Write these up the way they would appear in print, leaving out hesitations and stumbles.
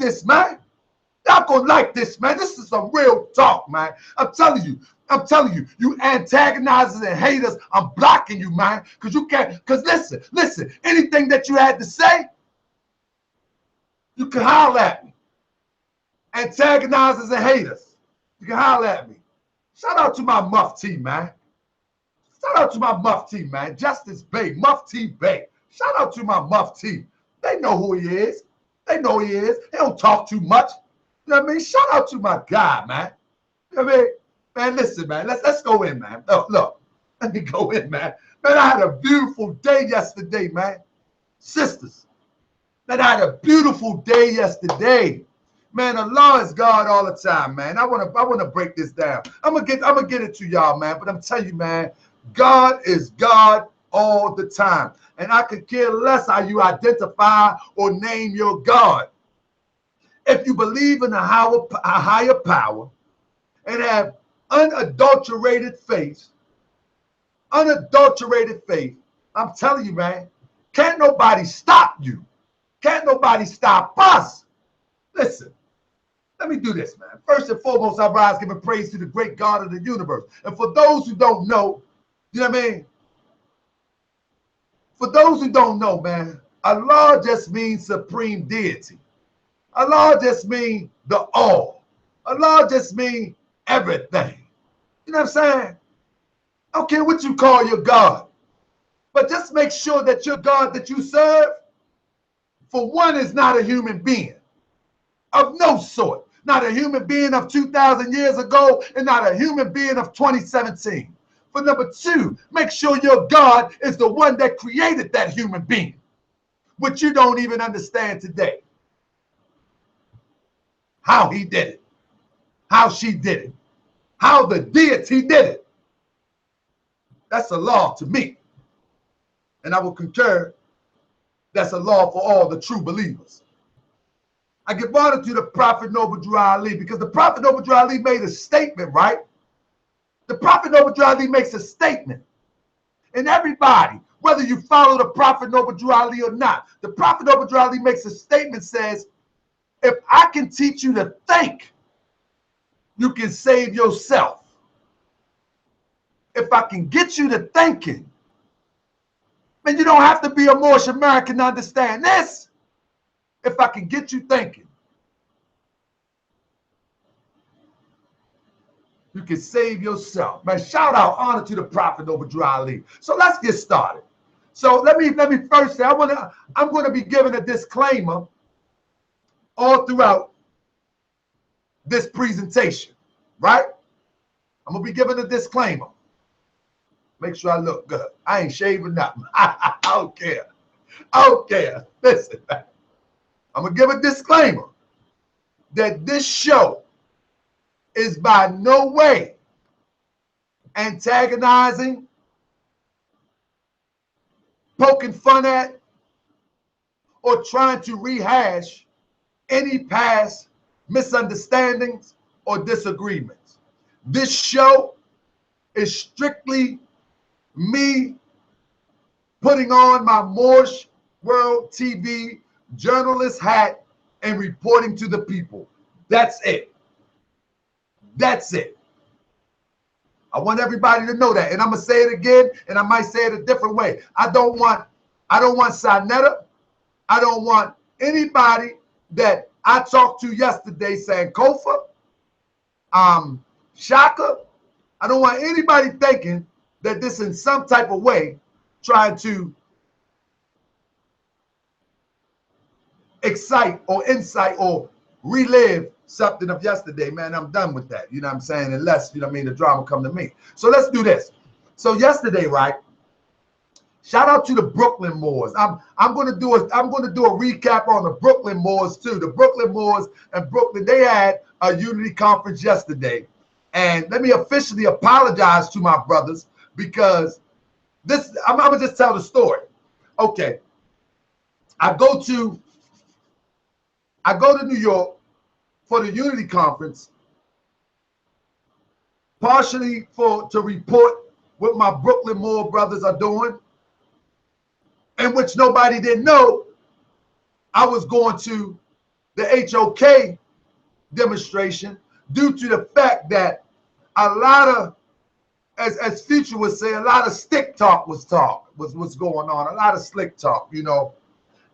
this, man. Y'all gonna like this, man. This is some real talk, man. I'm telling you, you antagonizers and haters, I'm blocking you, man. Because you can't, because listen, anything that you had to say, you can holler at me. Antagonizers and haters, you can holler at me. Shout out to my Mufti, man. Shout out to my Mufti, man. Justice Bay, Mufti Bay. Shout out to my Mufti. They know who he is. They know who he is. He don't talk too much. You know what I mean? Shout out to my guy, man. You know what I mean? Man, listen, man. Let's go in, man. Look, let me go in, man. Man, I had a beautiful day yesterday, man. Sisters, man, I had a beautiful day yesterday. Man, Allah is God all the time, man. I wanna break this down. I'm gonna get it to y'all, man. But I'm telling you, man, God is God all the time. And I could care less how you identify or name your God. If you believe in a higher power and have unadulterated faith, I'm telling you, man, can't nobody stop you. Can't nobody stop us. Listen, let me do this, man. First and foremost, I rise giving praise to the great God of the universe. And for those who don't know, you know what I mean? For those who don't know, man, Allah just means supreme deity. Allah just means the all. Allah just means everything. You know what I'm saying? I don't care what you call your God. But just make sure that your God that you serve, for one, is not a human being of no sort. Not a human being of 2,000 years ago and not a human being of 2017. For number two, make sure your God is the one that created that human being, which you don't even understand today. How he did it, how she did it, how the deity did it. That's a law to me. And I will concur that's a law for all the true believers. I give honor to the Prophet Noble Drew Ali because the Prophet Noble Drew Ali made a statement, right? The Prophet Noble Drew Ali makes a statement. And everybody, whether you follow the Prophet Noble Drew Ali or not, the Prophet Noble Drew Ali makes a statement, says, if I can teach you to think, you can save yourself. If I can get you to thinking, man, you don't have to be a Moorish American to understand this. If I can get you thinking, you can save yourself. Man, shout out, honor to the Prophet Noble Drew Ali. So let's get started. So let me first say, I'm going to be giving a disclaimer all throughout this presentation, right? I'm going to be giving a disclaimer. Make sure I look good. I ain't shaving nothing. I don't care. I don't care. Listen, man. I'm going to give a disclaimer that this show is by no way antagonizing, poking fun at, or trying to rehash any past misunderstandings or disagreements. This show is strictly me putting on my Moorish World TV journalist hat and reporting to the people. That's it. That's it. I want everybody to know that. And I'm going to say it again, and I might say it a different way. I don't want Saneter. I don't want anybody that I talked to yesterday saying Kofa, Shaka. I don't want anybody thinking that this in some type of way trying to excite or incite or relive something of yesterday. Man, I'm done with that. You know what I'm saying? Unless, you know what I mean, the drama come to me. So let's do this. So yesterday, right? Shout out to the Brooklyn Moors. I'm going to do a recap on the Brooklyn Moors too. The Brooklyn Moors and Brooklyn, they had a unity conference yesterday. And let me officially apologize to my brothers because this, I'm going to just tell the story. Okay. I go to New York for the Unity Conference, partially to report what my Brooklyn Moor brothers are doing, in which nobody didn't know I was going to the HOK demonstration due to the fact that a lot of, as Future would say, a lot of stick talk was going on, a lot of slick talk, you know.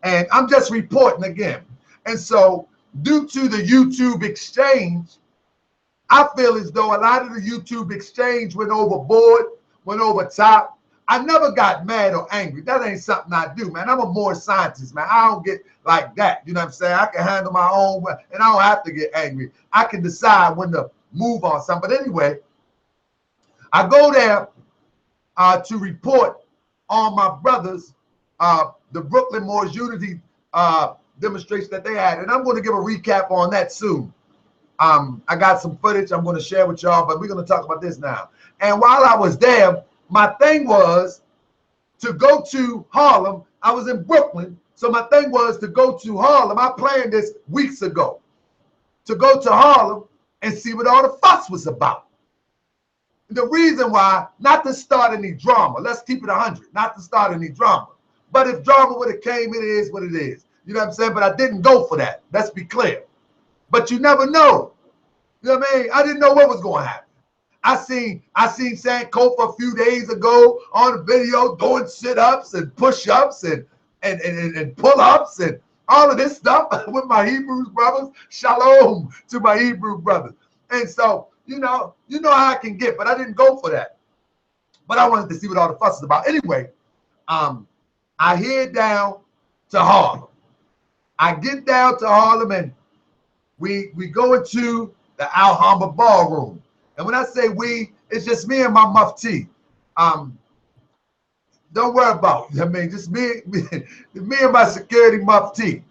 And I'm just reporting again. And so due to the YouTube exchange, I feel as though a lot of the YouTube exchange went overboard, went over top. I never got mad or angry. That ain't something I do, man. I'm a Moorish scientist, man. I don't get like that. You know what I'm saying? I can handle my own, and I don't have to get angry. I can decide when to move on something. But anyway, I go there to report on my brothers, the Brooklyn Moorish Unity demonstration that they had. And I'm going to give a recap on that soon. I got some footage I'm going to share with y'all, but we're going to talk about this now. And while I was there, my thing was to go to Harlem. I was in Brooklyn, so my thing was to go to Harlem. I planned this weeks ago, to go to Harlem and see what all the fuss was about. The reason why, not to start any drama. Let's keep it 100. Not to start any drama. But if drama would have came, it is what it is. You know what I'm saying? But I didn't go for that. Let's be clear. But you never know. You know what I mean? I didn't know what was going to happen. I seen Sankofa a few days ago on a video doing sit-ups and push-ups and pull-ups and all of this stuff with my Hebrew brothers. Shalom to my Hebrew brothers. And so, you know how I can get, but I didn't go for that. But I wanted to see what all the fuss is about. Anyway, I head down to Harlem. I get down to Harlem and we go into the Alhambra ballroom. And when I say we, it's just me and my mufti. Don't worry about it. I mean, just me and my security mufti.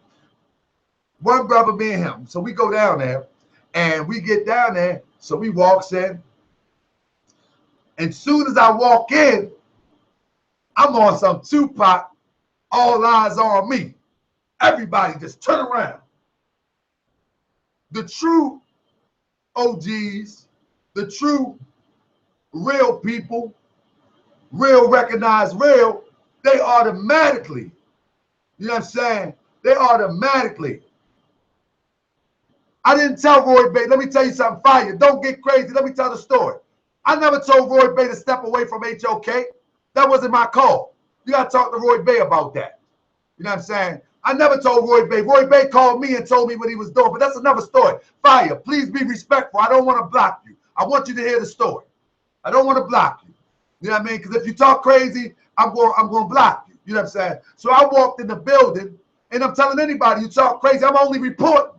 One brother, me and him. So we go down there and we get down there. So we walks in. And soon as I walk in, I'm on some Tupac, all eyes on me. Everybody just turn around. The true OGs, the true real people, real recognized real, they automatically, you know what I'm saying? They automatically. I didn't tell Roy Bay, let me tell you something, fire. Don't get crazy. Let me tell the story. I never told Roy Bay to step away from HOK. That wasn't my call. You got to talk to Roy Bay about that. You know what I'm saying? I never told Roy Bay. Roy Bay called me and told me what he was doing, but that's another story. Fire, please be respectful. I don't want to block you. I want you to hear the story. I don't want to block you. You know what I mean? Because if you talk crazy, I'm going to block you. You know what I'm saying? So I walked in the building, and I'm telling anybody, you talk crazy, I'm only reporting.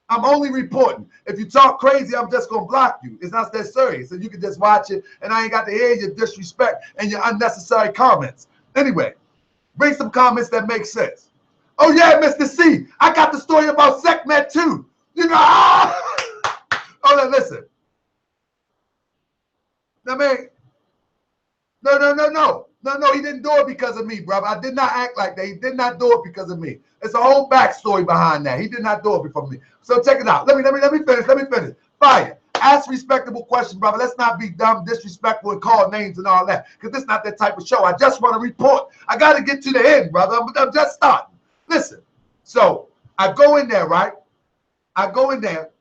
I'm only reporting. If you talk crazy, I'm just going to block you. It's not that serious. And you can just watch it, and I ain't got to hear your disrespect and your unnecessary comments. Anyway, bring some comments that make sense. Oh, yeah, Mr. C, I got the story about Sekhmet, too. You know, oh, listen. I mean, no, he didn't do it because of me, brother. I did not act like that. He did not do it because of me. It's a whole backstory behind that. He did not do it because of me. So check it out. Let me finish. Fire. Ask respectable questions, brother. Let's not be dumb, disrespectful, and call names and all that. Because this is not that type of show. I just want to report. I got to get to the end, brother. I'm just starting. Listen. So I go in there, right? I go in there.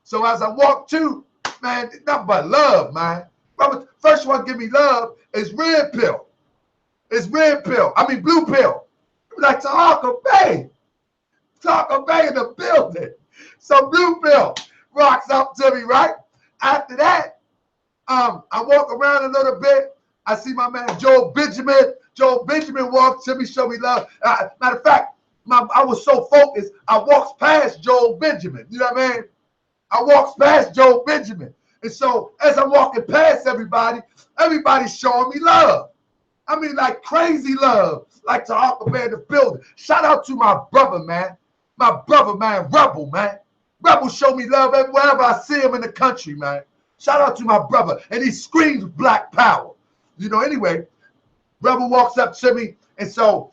So as I walk to, man, it's nothing but love, man. Brother, first one give me love is red pill. It's red pill. I mean blue pill. Like Taharka Bay. Taharka Bay in the building. So blue pill rocks up to me, right? After that, I walk around a little bit. I see my man Joel Benjamin. Joel Benjamin walks to me, show me love. Matter of fact, I was so focused, I walked past Joel Benjamin. You know what I mean? I walked past Joel Benjamin. And so as I'm walking past everybody's showing me love. I mean, like crazy love, like Taharka Bay in the building. Shout out to my brother, man. My brother, man, Rebel, man. Rebel show me love wherever I see him in the country, man. Shout out to my brother. And he screams black power. You know, anyway, Rebel walks up to me. And so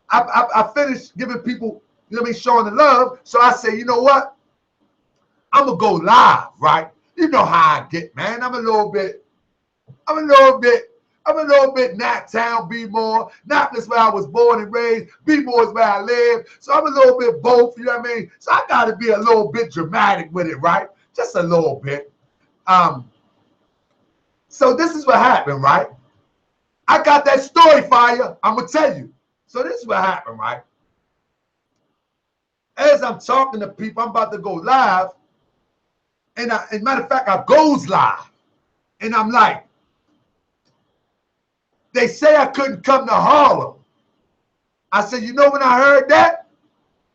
I finished giving people, you know what I mean, showing the love. So I say, you know what? I'm going to go live, right? You know how I get, man. I'm a little bit I'm a little bit Nat Town, B-More. Naples where I was born and raised. B-More is where I live. So I'm a little bit both, you know what I mean? So I got to be a little bit dramatic with it, right? Just a little bit. So this is what happened, right? I got that story, Fire. I'm going to tell you. So this is what happened, right? As I'm talking to people, I'm about to go live. And as a matter of fact, I goes live. And I'm like, they say I couldn't come to Harlem. I said, you know when I heard that?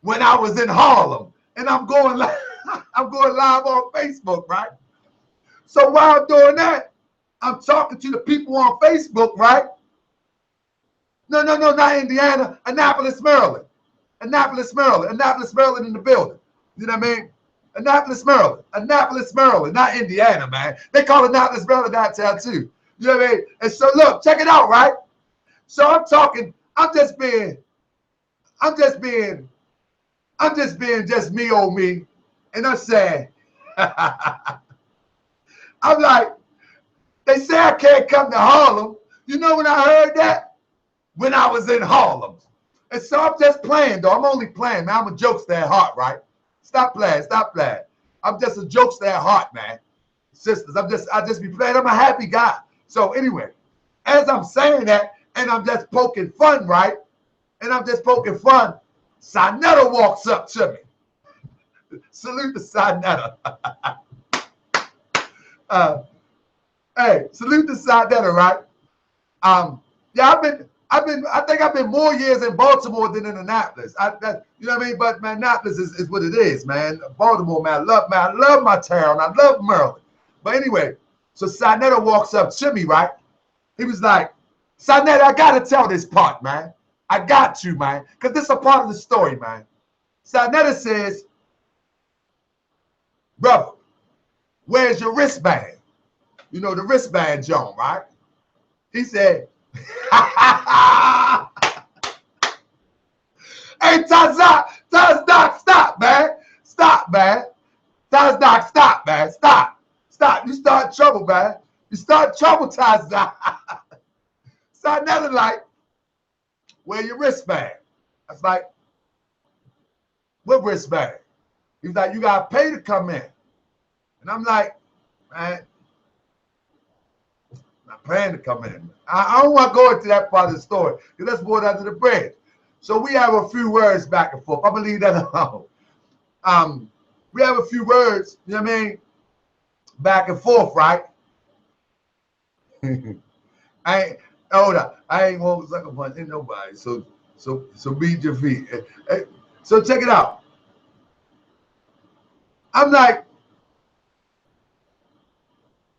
When I was in Harlem. And I'm going live, I'm going live on Facebook, right? So while I'm doing that, I'm talking to the people on Facebook, right? No, not Indiana, Annapolis, Maryland. Annapolis, Maryland. Annapolis, Maryland in the building. You know what I mean? Annapolis, Maryland, not Indiana, man. They call Annapolis, Maryland downtown too. You know what I mean? And so look, check it out, right? So I'm talking, I'm just being just me on me. And I'm saying, I'm like, they say I can't come to Harlem. You know when I heard that? When I was in Harlem. And so I'm just playing, though. I'm only playing, man. I'm a jokester at heart, right? Stop playing. I'm just a jokester at heart, man. Sisters, I just be playing. I'm a happy guy. So anyway, as I'm saying that, and I'm just poking fun, right? And I'm just poking fun, Saneter walks up to me. Salute to Saneter. Hey, salute to Saneter, right? Yeah, I think I've been more years in Baltimore than in Annapolis. You know what I mean? But man, Annapolis is what it is, man. Baltimore, man, I love my town. I love Maryland. But anyway, so Saneter walks up to me, right? He was like, Saneter, I gotta tell this part, man. I got to, man, because this is a part of the story, man. Saneter says, brother, where's your wristband? You know, the wristband, John, right? He said, hey, Tazdoc, stop, man. Stop, man. Tazdoc, stop, man. Stop. You start trouble, man. You start trouble, Tazdoc. Saneter like, where your wristband? I was like, what wristband? He's like, you got to pay to come in. And I'm like, man, I'm not paying to come in. I don't want to go into that part of the story because that's more under the bridge. So we have a few words back and forth. I'm going to leave that alone. We have a few words, you know what I mean, back and forth, right? Hold on. I ain't going to suck a punch in nobody. So beat your feet. So check it out. I'm like,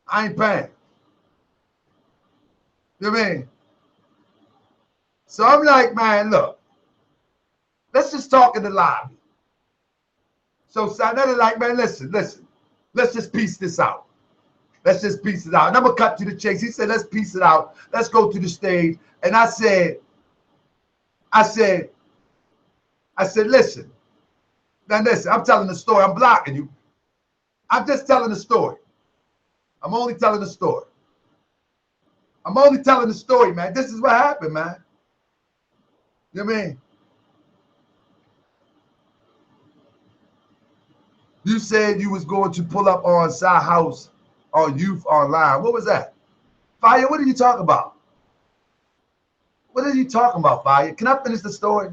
I ain't paying. You know what I mean? So I'm like, man, look, let's just talk in the lobby. So Saneter like, man, listen, let's just piece this out. Let's just piece it out. And I'm going to cut to the chase. He said, let's piece it out. Let's go to the stage. And I said, listen. Now listen, I'm telling the story. I'm blocking you. I'm just telling the story. I'm only telling the story. I'm only telling the story, man. This is what happened, man. You know what I mean? You said you was going to pull up on Side House on Youth Online. What was that? Fire, what are you talking about? What are you talking about, Fire? Can I finish the story?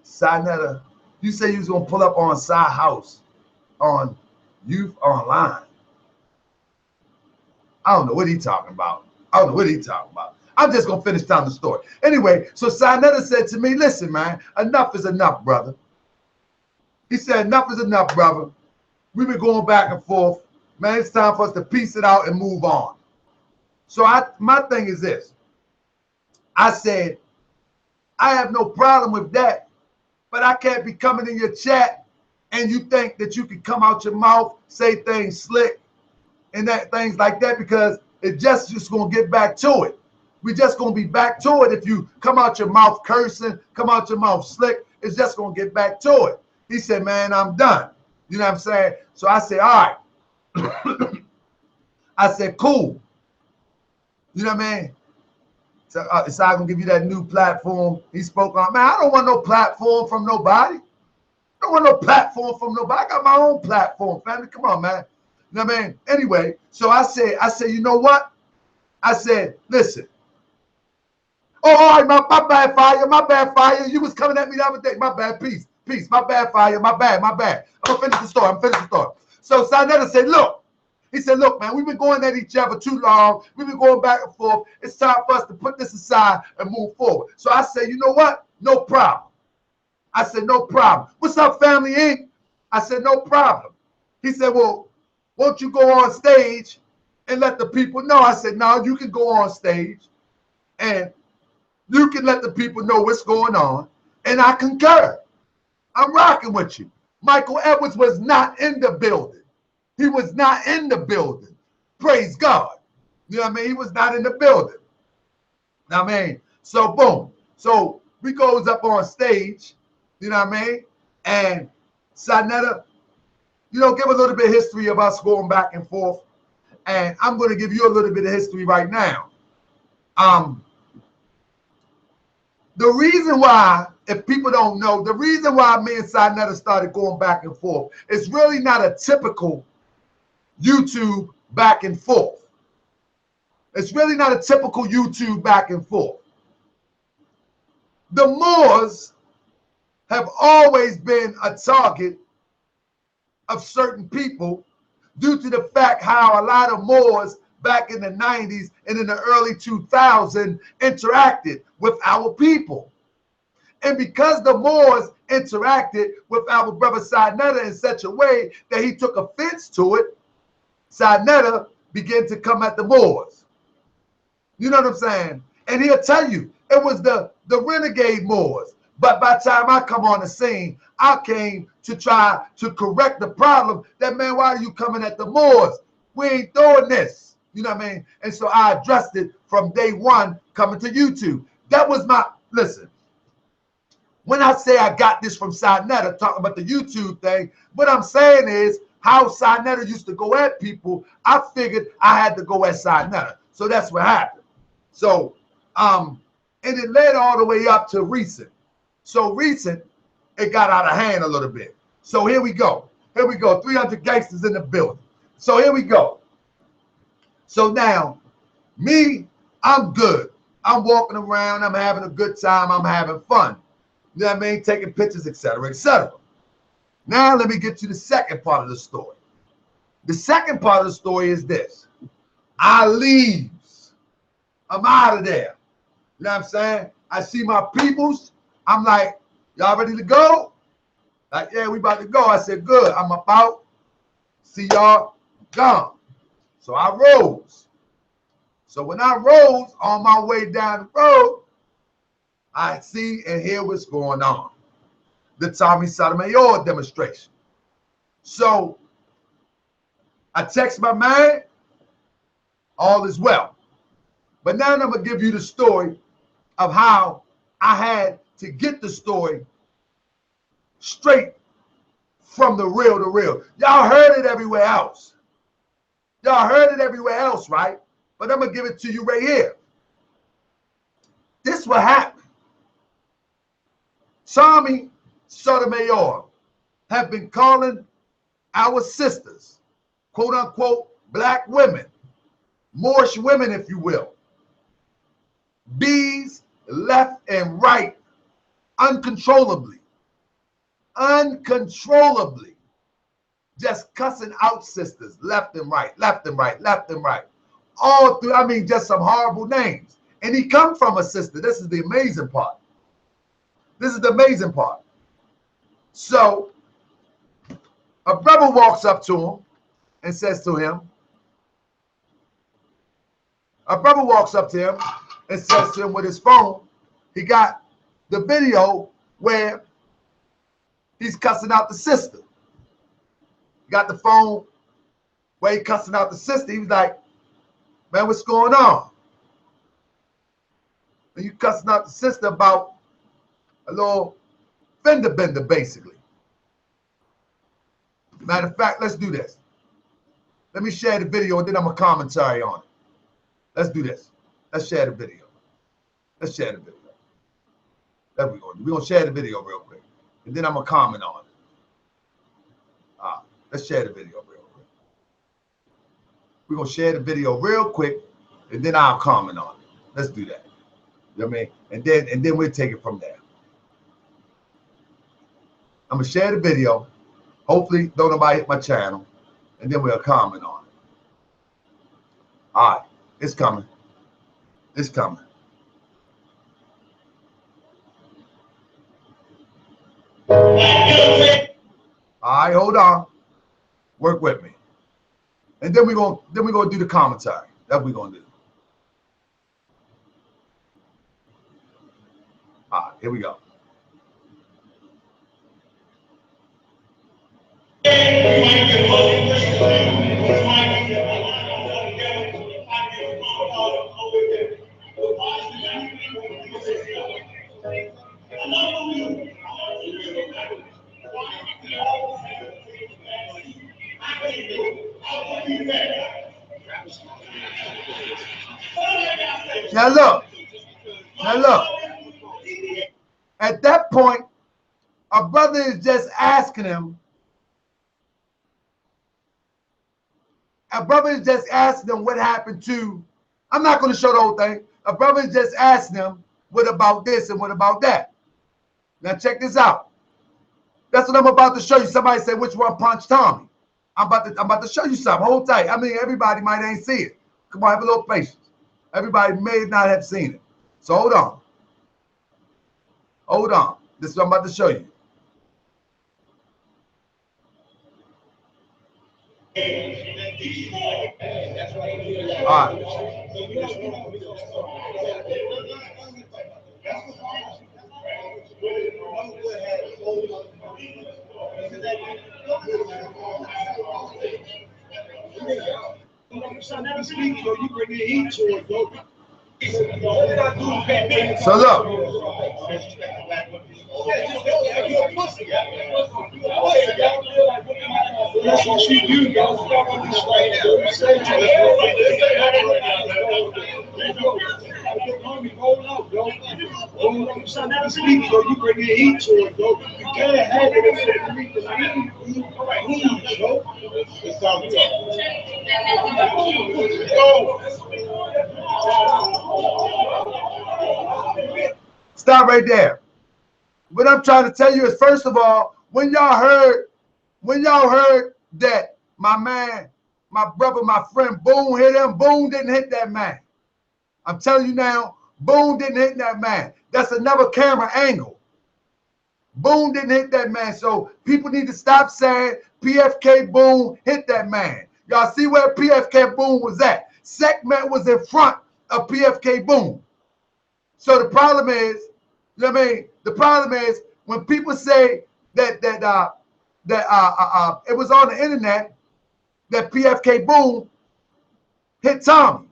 Saneter, you said you was going to pull up on Side House on Youth Online. I don't know what he's talking about. I'm just going to finish telling the story. Anyway, so Saneter said to me, listen, man, enough is enough, brother. He said, enough is enough, brother. We've been going back and forth. Man, it's time for us to piece it out and move on. So my thing is this. I said, I have no problem with that, but I can't be coming in your chat and you think that you can come out your mouth, say things slick and things like that, because it's just going to get back to it. We're just going to be back to it. If you come out your mouth cursing, come out your mouth slick, it's just going to get back to it. He said, man, I'm done. You know what I'm saying? So I said, all right. I said, cool. You know what I mean? So I'm gonna give you that new platform he spoke on. Man, I don't want no platform from nobody. I don't want no platform from nobody. I got my own platform, family. Come on, man. You know what I mean? Anyway, so I said, you know what? I said, listen. Oh, all right, my bad, fire. You was coming at me the other day. My bad, peace. My bad, fire. My bad. I'm gonna finish the story. So Saneter said, look. He said, look, man, we've been going at each other too long. We've been going back and forth. It's time for us to put this aside and move forward. So I said, you know what? No problem. I said, no problem. What's up, Family Inc? I said, no problem. He said, well, won't you go on stage and let the people know? I said, no, you can go on stage and you can let the people know what's going on. And I concur. I'm rocking with you. Michael Edwards was not in the building. He was not in the building. Praise God. You know what I mean? He was not in the building. Know what I mean? So boom. So we goes up on stage, you know what I mean? And Saneter, you know, give a little bit of history of us going back and forth. And I'm going to give you a little bit of history right now. The reason why, if people don't know, the reason why me and Saneter started going back and forth, it's really not a typical YouTube back and forth. It's really not a typical YouTube back and forth. The Moors have always been a target of certain people due to the fact how a lot of Moors back in the 90s and in the early 2000s interacted with our people. And because the Moors interacted with our brother Saneter in such a way that he took offense to it, Saneter began to come at the Moors. You know what I'm saying? And he'll tell you, it was the renegade Moors. But by the time I come on the scene, I came to try to correct the problem that, man, why are you coming at the Moors? We ain't doing this. You know what I mean? And so I addressed it from day one coming to YouTube. That was my, listen, when I say I got this from Saneter, talking about the YouTube thing, what I'm saying is how Saneter used to go at people, I figured I had to go at Saneter. So that's what happened. So, and it led all the way up to recent. So recent, it got out of hand a little bit. So here we go. 300 gangsters in the building. So here we go. So now, me, I'm good. I'm walking around. I'm having a good time. I'm having fun. You know what I mean? Taking pictures, etc., etc. Now let me get to the second part of the story. The second part of the story is this. I leaves. I'm out of there. You know what I'm saying? I see my peoples. I'm like, y'all ready to go? Like, yeah, we about to go. I said, good. I'm about. See y'all gone. So I rose. So when I rose on my way down the road, I see and hear what's going on. The Tommy Sotomayor demonstration. So I text my man, all is well. But now I'm going to give you the story of how I had to get the story straight from the real to real. Y'all heard it everywhere else. Y'all heard it everywhere else, right? But I'm going to give it to you right here. This what happened. Tommy Sotomayor have been calling our sisters, quote unquote, black women, Moorish women, if you will, bees left and right, uncontrollably, just cussing out sisters left and right, all through. I mean, just some horrible names. And he come from a sister. This is the amazing part. So a brother walks up to him and says to him, with his phone, he got the video where he's cussing out the sister. He got the phone where he cussing out the sister. He was like, man, what's going on? And you cussing out the sister about a little fender bender, basically. Matter of fact, let's do this. Let me share the video and then I'm a commentary on it. Let's do this. Let's share the video. Let's share the video. That's what we're going to do. We're going to share the video real quick. And then I'm going to comment on it. Let's share the video real quick. We're going to share the video real quick, and then I'll comment on it. Let's do that. You know what I mean? And then we'll take it from there. I'm going to share the video. Hopefully, don't nobody hit my channel. And then we'll comment on it. All right. It's coming. It's coming. All right, hold on. Work with me. And then we're gonna do the commentary. That's what we're gonna do. All right, here we go. Now look. At that point, a brother is just asking him. A brother is just asking him what happened to. I'm not going to show the whole thing. A brother is just asking him what about this and what about that. Now check this out. That's what I'm about to show you. Somebody said which one punched Tommy. I'm about to show you something. Hold tight. I mean, everybody might ain't see it. Come on, have a little patience. Everybody may not have seen it. So hold on. Hold on. This is what I'm about to show you. All right. So look. That's what she do, y'all. You bring your heat to it, yo. You can't have it. Stop right there. What I'm trying to tell you is, first of all, when y'all heard that my man, my brother, my friend Boone hit him, Boone didn't hit that man. I'm telling you now, Boone didn't hit that man. That's another camera angle. Boone didn't hit that man. So people need to stop saying PFK Boone hit that man. Y'all see where PFK Boone was at. Segment was in front of PFK Boone. So the problem is, you know what I mean? The problem is when people say that it was on the internet that PFK Boone hit Tommy.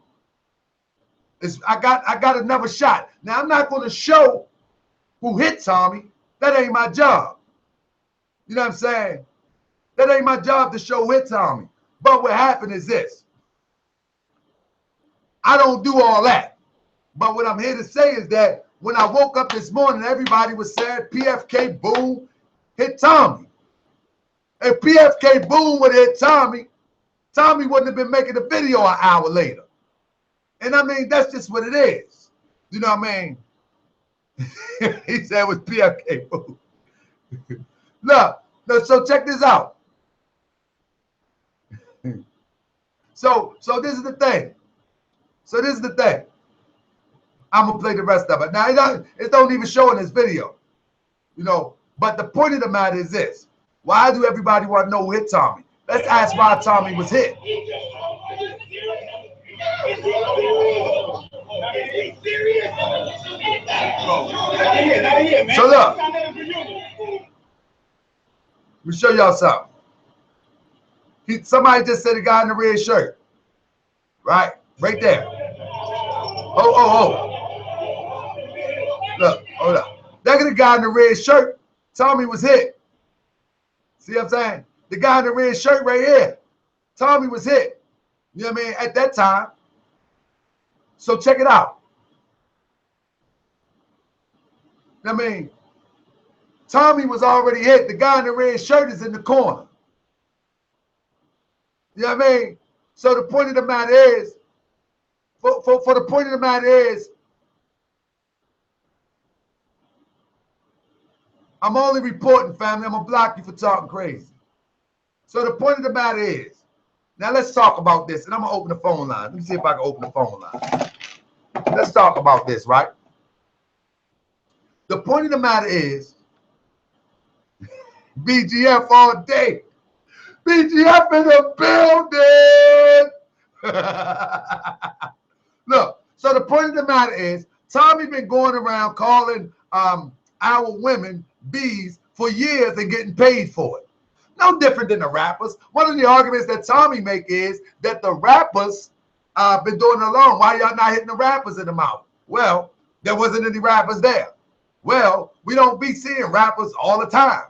I got another shot. Now I'm not going to show who hit Tommy. That ain't my job. You know what I'm saying? That ain't my job to show who hit Tommy. But what happened is this. I don't do all that. But what I'm here to say is that when I woke up this morning, everybody was saying PFK Boone hit Tommy. If PFK Boone would have hit Tommy, Tommy wouldn't have been making a video an hour later. And I mean, that's just what it is. You know what I mean? He said it was PFK Boone. Look, so check this out. So this is the thing. So this is the thing. I'm gonna play the rest of it. Now it don't even show in this video, you know. But the point of the matter is this: why do everybody want to know who hit Tommy? Let's ask why Tommy was hit. So look, let me show y'all something. Somebody just said a guy in the red shirt, right there. Oh. Look, hold up. Look at the guy in the red shirt. Tommy was hit. See what I'm saying? The guy in the red shirt right here. Tommy was hit. You know what I mean? At that time. So check it out. I mean, Tommy was already hit. The guy in the red shirt is in the corner. You know what I mean? So the point of the matter is, for the point of the matter is, I'm only reporting, family. I'm going to block you for talking crazy. So the point of the matter is, now let's talk about this. And I'm going to open the phone line. Let me see if I can open the phone line. Let's talk about this, right? The point of the matter is, BGF all day. BGF in the building. Look, so the point of the matter is, Tommy been going around calling our women bees for years and getting paid for it. No different than the rappers. One of the arguments that Tommy make is that the rappers been doing it alone. Why y'all not hitting the rappers in the mouth? Well, there wasn't any rappers there. Well, we don't be seeing rappers all the time.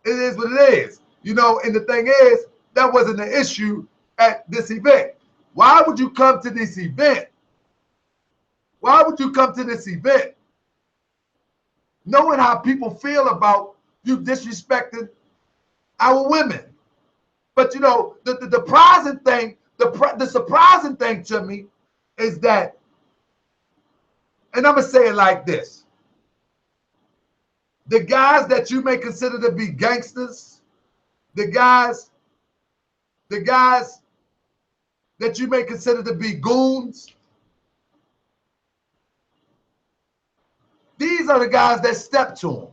It is what it is. You know, and the thing is, that wasn't the issue at this event. Why would you come to this event? Why would you come to this event knowing how people feel about you disrespecting our women? But you know, the surprising thing, the surprising thing to me is that, and I'm gonna say it like this: the guys that you may consider to be gangsters, the guys that you may consider to be goons, these are the guys that step to them.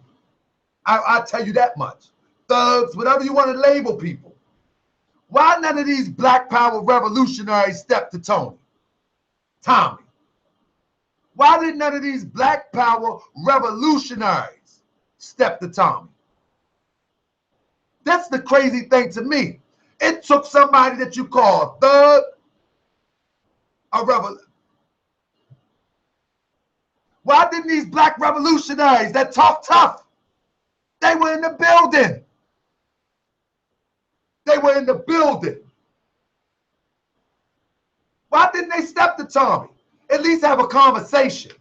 I'll tell you that much. Thugs, whatever you want to label people. Why none of these Black Power revolutionaries step to Tommy? Why did none of these Black Power revolutionaries step to Tommy? That's the crazy thing to me. It took somebody that you call thug, a revolution. Why didn't these Black revolutionaries that talk tough? They were in the building. They were in the building. Why didn't they step to Tommy? At least have a conversation.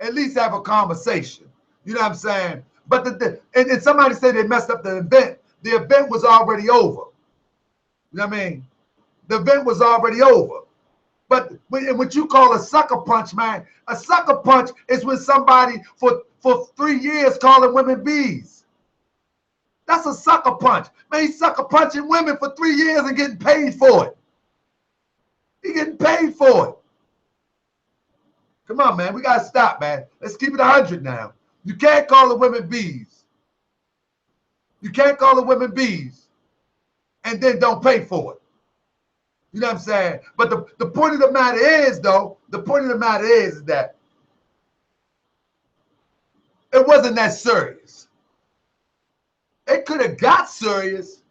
At least have a conversation. You know what I'm saying? But and somebody said they messed up the event. The event was already over. You know what I mean? The event was already over. But what you call a sucker punch, man, a sucker punch is when somebody for 3 years calling women bees. That's a sucker punch. Man, he's sucker punching women for 3 years and getting paid for it. He getting paid for it. Come on, man. We got to stop, man. Let's keep it 100 now. You can't call the women bees. You can't call the women bees and then don't pay for it. You know what I'm saying? But the point of the matter is, though, the point of the matter is that it wasn't that serious. It could have got serious.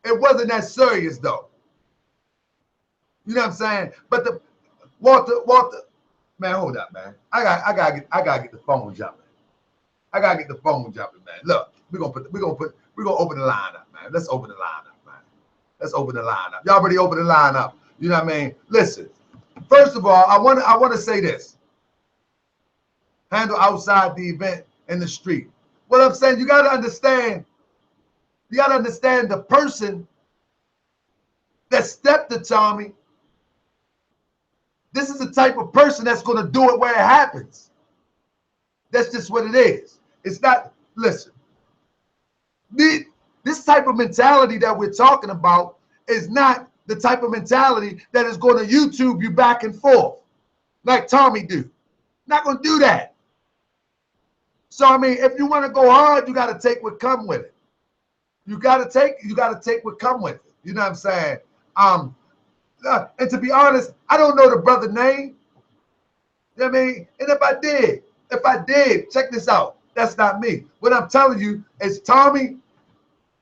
It wasn't that serious, though. You know what I'm saying? But the Walter, man, hold up, man. I gotta get the phone jumping. I gotta get the phone jumping, man. Look, we're gonna open the line up, man. Let's open the line up, man. Let's open the line up. Y'all already opened the line up. You know what I mean? Listen, first of all, I want to say this. Handle outside the event in the street. What I'm saying, you gotta understand the person that stepped to Tommy. This is the type of person that's going to do it where it happens. That's just what it is. It's not, listen, this type of mentality that we're talking about is not the type of mentality that is going to YouTube you back and forth like Tommy do. Not going to do that. So, I mean, if you want to go hard, you got to take what come with it. You got to take what come with it. You know what I'm saying? And to be honest, I don't know the brother's name. You know what I mean? And if I did, check this out. That's not me. What I'm telling you is Tommy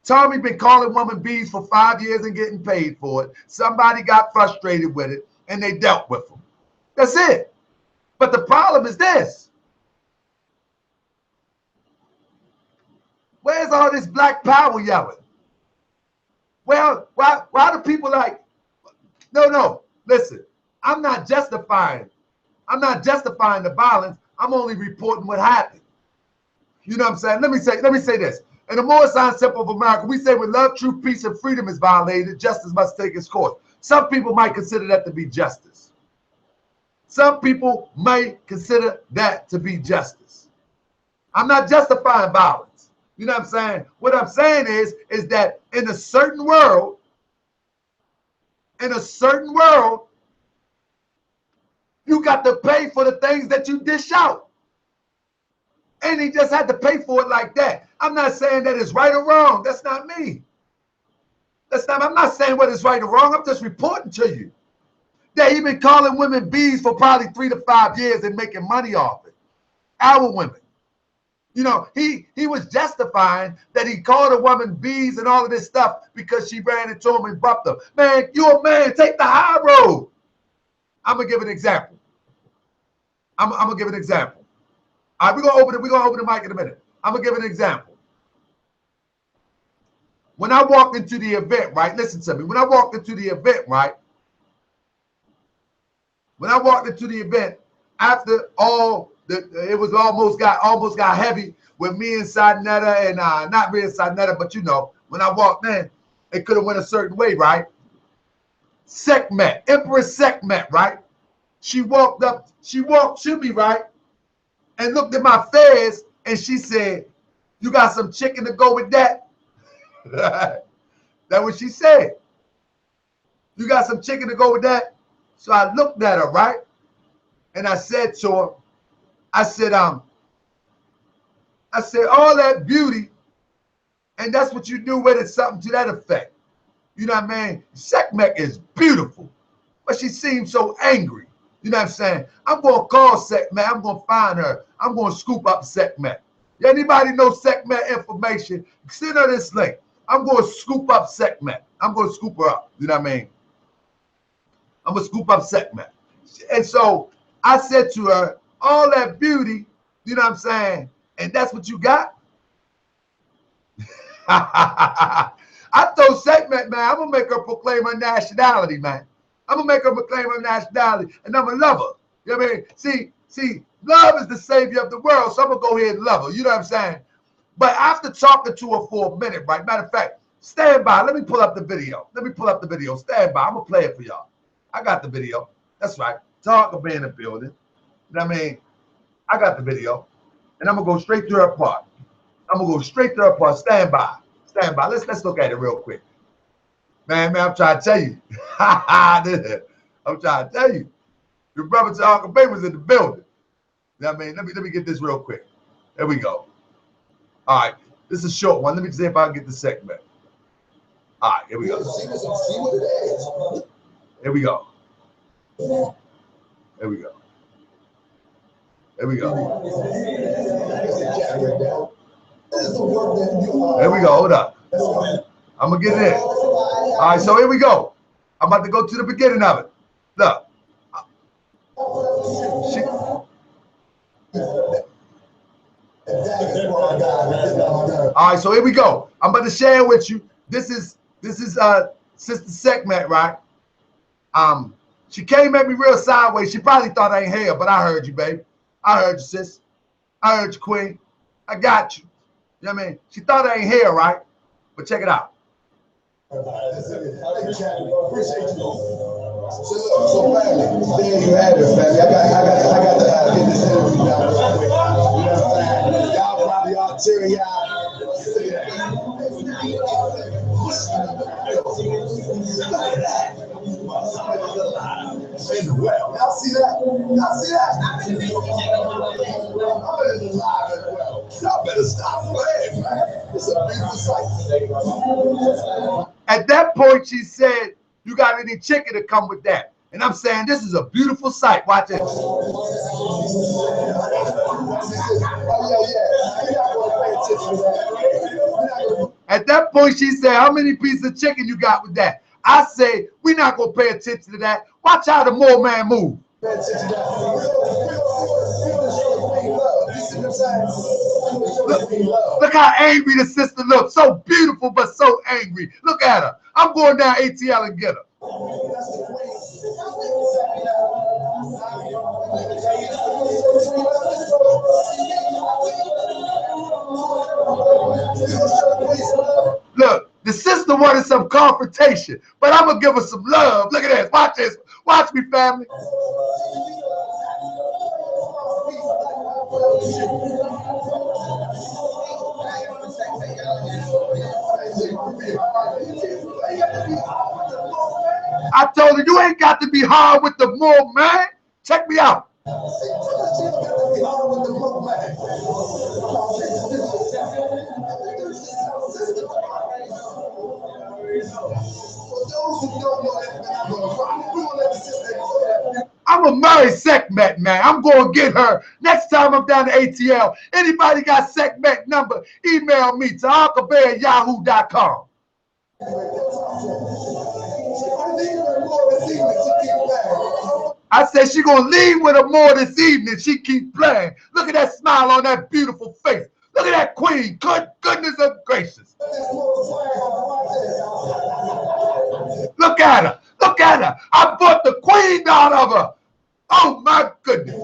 been calling women bees for 5 years and getting paid for it. Somebody got frustrated with it and they dealt with him. That's it. But the problem is this. Where's all this Black Power yelling? Well, why do people like, No. Listen, I'm not justifying the violence. I'm only reporting what happened. You know what I'm saying? Let me say this. In the Moorish Temple of America, we say when love, truth, peace, and freedom is violated, justice must take its course. Some people might consider that to be justice. Some people may consider that to be justice. I'm not justifying violence. You know what I'm saying? What I'm saying is that in a certain world, you got to pay for the things that you dish out. And he just had to pay for it like that. I'm not saying that it's right or wrong. That's not me. I'm not saying what is right or wrong. I'm just reporting to you that he been calling women bees for probably 3 to 5 years and making money off it. Our women. You know, he was justifying that he called a woman bees and all of this stuff because she ran into him and bumped him. Man, you a man, take the high road. I'm gonna give an example. I'm gonna give an example. All right, we're gonna open the mic in a minute. I'm gonna give an example. When I walked into the event, right? Listen to me. When I walked into the event, right? When I walked into the event, after all it was almost got heavy with me and Saneter and not me and Saneter, but you know, when I walked in, it could have went a certain way, right? Sekhmet, Empress Sekhmet, right? She walked to me, right? And looked at my face and she said, "You got some chicken to go with that?" That's what she said. "You got some chicken to go with that?" So I looked at her, right? And I said to her, I said, all that beauty, and that's what you do with it, something to that effect. You know what I mean? Sekhmet is beautiful, but she seems so angry. You know what I'm saying? I'm going to call Sekhmet. I'm going to find her. I'm going to scoop up Sekhmet. Anybody know Sekhmet information? Send her this link. I'm going to scoop up Sekhmet. I'm going to scoop her up. You know what I mean? I'm going to scoop up Sekhmet. And so I said to her, all that beauty, you know what I'm saying? And that's what you got? I told Sekhmet, man, I'm going to make her proclaim her nationality, man. I'm going to make her proclaim her nationality, and I'm going to love her. You know what I mean? See, love is the savior of the world, so I'm going to go ahead and love her. You know what I'm saying? But after talking to her for a minute, right? Matter of fact, stand by. Let me pull up the video. Stand by. I'm going to play it for y'all. I got the video. That's right. Taharka be in the building. You know what I mean? I got the video. And I'm going to go straight to her part. Stand by. Let's look at it real quick. Man, I'm trying to tell you. I'm trying to tell you. Your brother Taharka Bey was in the building. You know what I mean? Let me get this real quick. There we go. All right. This is a short one. Let me see if I can get the segment. All right, here we go. Here we go. There we go. There we go. There we go. Hold up. I'm going to get it in. All right, so here we go. I'm about to go to the beginning of it. Look. All right, so here we go. I'm about to share it with you. This is Sister Sekhmet, right? She came at me real sideways. She probably thought I ain't here, but I heard you, babe. I heard you, sis. I heard you, queen. I got you. You know what I mean? She thought I ain't here, right? But check it out. So family, there you have it, family. I got to get this interview down real quick. You know what I'm saying? Y'all probably all teary eyed. Well, y'all see that? I'm in the live as well. Y'all better stop playing, man. It's a beautiful sight. At that point, she said, "You got any chicken to come with that?" And I'm saying, this is a beautiful sight. Watch it. At that point, she said, "How many pieces of chicken you got with that?" I say, "We're not going to pay attention to that. Watch how the Moor man move." Look how angry the sister looks. So beautiful, but so angry. Look at her. I'm going down ATL and get her. Look, the sister wanted some confrontation, but I'm gonna give her some love. Look at this. Watch this. Watch me, family. I told her, you ain't got to be hard with the more, man. Check me out. I'm a married Sekhmet, man. I'm going to get her next time I'm down to ATL. Anybody got Sekhmet number, email me to unclebear@yahoo.com. I said she gonna leave with her more this evening. She keep playing. Look at that smile on that beautiful face. Look at that queen. Good goodness of gracious. Look at her. Look at her. I bought the queen out of her. Oh my goodness.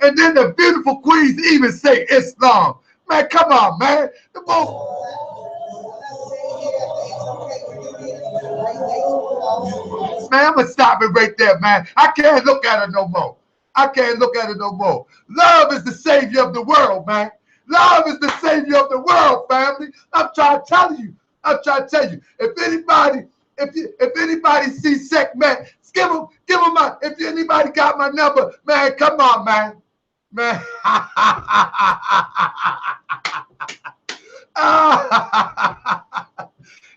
And then the beautiful queens even say Islam. Man, come on, man. The most... Man, I'm gonna stop it right there, man. I can't look at her no more. I can't look at her no more. Love is the savior of the world, man. Love is the savior of the world, family. I'm trying to tell you. I'm trying to tell you. If anybody sees Sekhmet, give him my. If anybody got my number, man, come on, man. Man.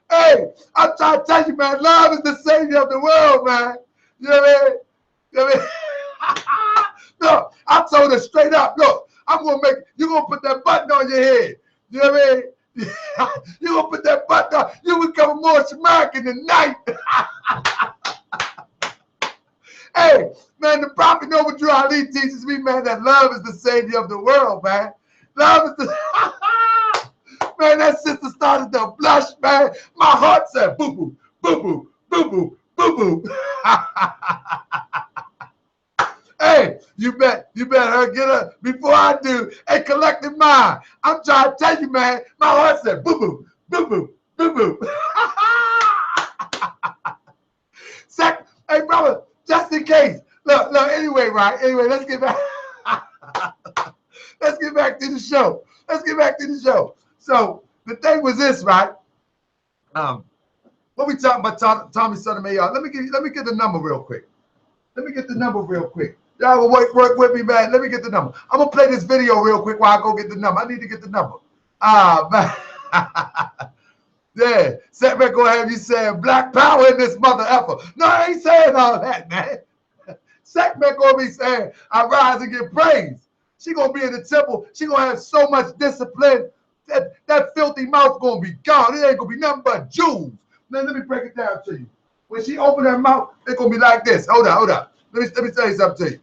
Hey, I'm trying to tell you, man, love is the savior of the world, man. You know what I mean? You know what I mean? Look, I told her straight up, look, you're going to put that button on your head. You know what I mean? You're going to put that button on. You become a Moorish American tonight. Hey, man, the Prophet Noble Drew Ali teaches me, man, that love is the savior of the world, man. Love is the... Man, that sister started to blush, man. My heart said, boo-boo, boo-boo, boo-boo, boo-boo. Hey, you bet her get her before I do a collective mind. I'm trying to tell you, man, my heart said, boo-boo, boo-boo, boo-boo. Hey, brother, just in case. Look, anyway, right? Anyway, let's get back. Let's get back to the show. Let's get back to the show. So the thing was this, right? What we talking about, Tommy Sotomayor? Let me get the number real quick. Let me get the number real quick. Y'all will work with me, man. Let me get the number. I'm gonna play this video real quick while I go get the number. I need to get the number. Man. Yeah, Setback gonna have you saying black power in this mother effer. No, I ain't saying all that, man. Setback gonna be saying I rise and get praise. She gonna be in the temple. She gonna have so much discipline. That filthy mouth gonna be gone. It ain't gonna be nothing but jewels. Now let me break it down to you. When she open her mouth, it's gonna be like this. Hold on. Let me tell you something to you.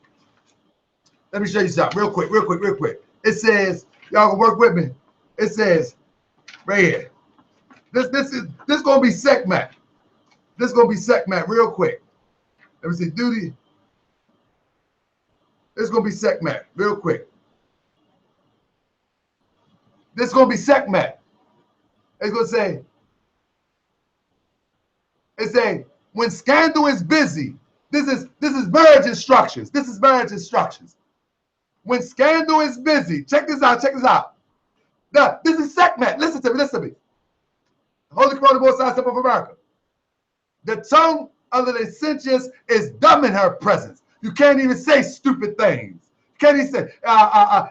Let me show you something real quick. It says, y'all gonna work with me. It says right here. This gonna be Sekhmet. This gonna be Sekhmet real quick. Let me see. Duty. This gonna be Sekhmet real quick. This is gonna be Sekhmet. It's gonna say, when scandal is busy. This is marriage instructions. This is marriage instructions. When scandal is busy, check this out. This is Sekhmet. Listen to me. Holy Corona both sides of America. The tongue of the licentious is dumb in her presence. You can't even say stupid things. Can he say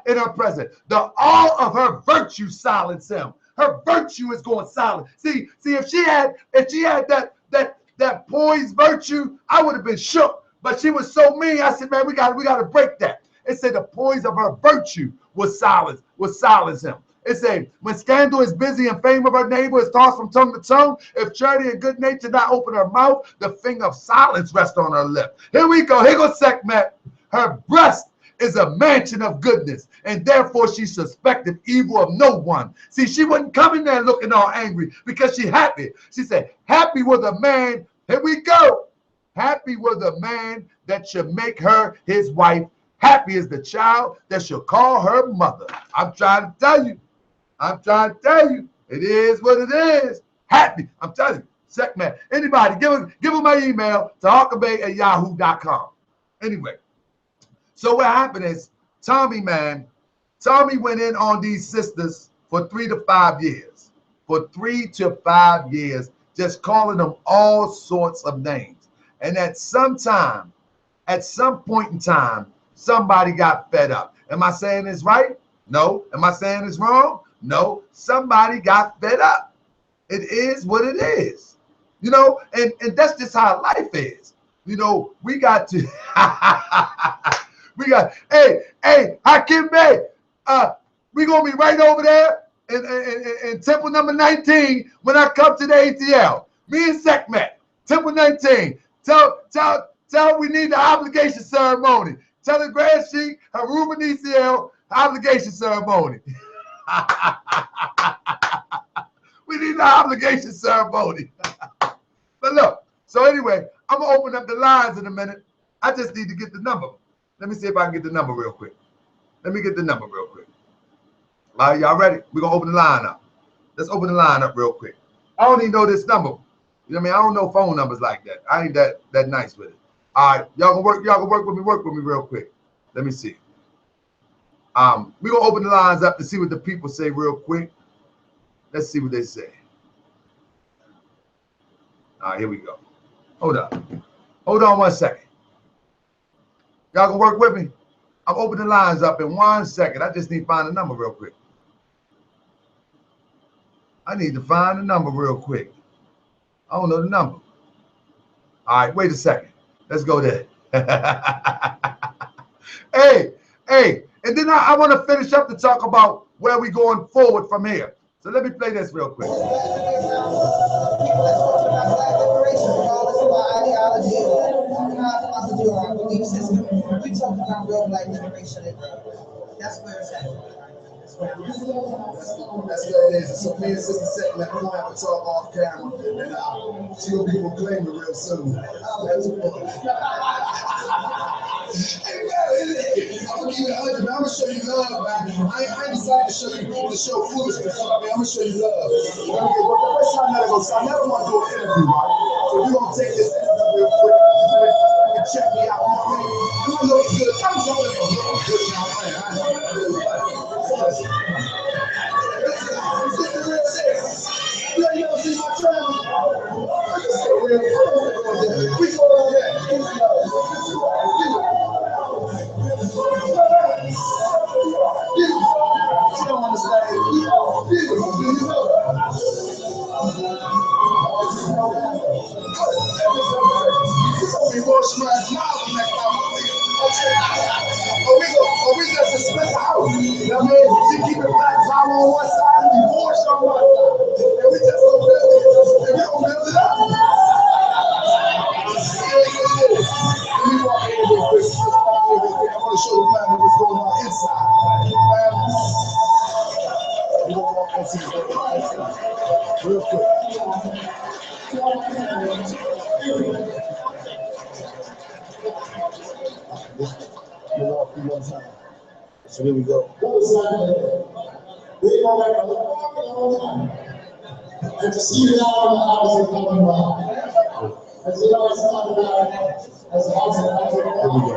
in her presence? All of her virtue silence him. Her virtue is going silent. See, if she had that poised virtue, I would have been shook. But she was so mean. I said, man, we got to break that. It said the poise of her virtue was silence him. It say, when scandal is busy and fame of her neighbor is tossed from tongue to tongue, if charity and good nature not open her mouth, the finger of silence rests on her lip. Here we go. Here goes Sekhmet. Her breast is a mansion of goodness, and therefore she suspected evil of no one. See, she wasn't coming there looking all angry because she happy. She said, happy with a man. Here we go. Happy with a man that should make her his wife. Happy is the child that shall call her mother. I'm trying to tell you. I'm trying to tell you. It is what it is. Happy. I'm telling you. Sekhmet. Anybody, give him my email to tahakabay@yahoo.com. Anyway. So what happened is, Tommy went in on these sisters for 3 to 5 years. For 3 to 5 years, just calling them all sorts of names. And at some point in time, somebody got fed up. Am I saying this right? No. Am I saying this wrong? No. Somebody got fed up. It is what it is. You know, and that's just how life is. You know, we got to hey, Hakim Bey, we gonna be right over there in temple number 19 when I come to the ATL. Me and Sekhmet, temple 19. Tell we need the obligation ceremony. Tell the Grand Sheik, Haruba DCL, obligation ceremony. We need the obligation ceremony. But look, so anyway, I'm gonna open up the lines in a minute. I just need to get the number. Let me see if I can get the number real quick. Let me get the number real quick. All right, y'all ready? We're going to open the line up. Let's open the line up real quick. I don't even know this number. You know what I mean? I don't know phone numbers like that. I ain't that nice with it. All right, y'all can work with me real quick. Let me see. We're going to open the lines up to see what the people say real quick. Let's see what they say. All right, here we go. Hold on 1 second. Y'all can work with me? I'm opening the lines up in 1 second. I just need to find the number real quick. I need to find the number real quick. I don't know the number. All right, wait a second. Let's go there. Hey, and then I want to finish up to talk about where we going forward from here. So let me play this real quick. Our belief system. We talk about real life liberation and that's where it's at. That's what it is. So me and Sister Sekhmet, we're gonna have to talk off camera, and she will be proclaimed real soon. I'm gonna keep it 100, man. I'm gonna show you love, man. I ain't decided to show foolishness, man. I'm gonna show you love. Where's Saneter go? Saneter want to do an interview, right? So we're gonna take this interview real quick. Check me out. You look good. I'm telling you, look good now, man. You ever see my channel? We go over there. You don't understand. We just suspect the house. You know what I mean? You keep it black power on one side and divorce on one side. And we just gonna build it. And we gonna build it up. Let me walk in real quick. I want to show the family what's going on inside. We're gonna walk into the inside. Real quick. You walk through one time. So here we go. And to see it all in the house is coming around. As we always talk about as a house of here we go.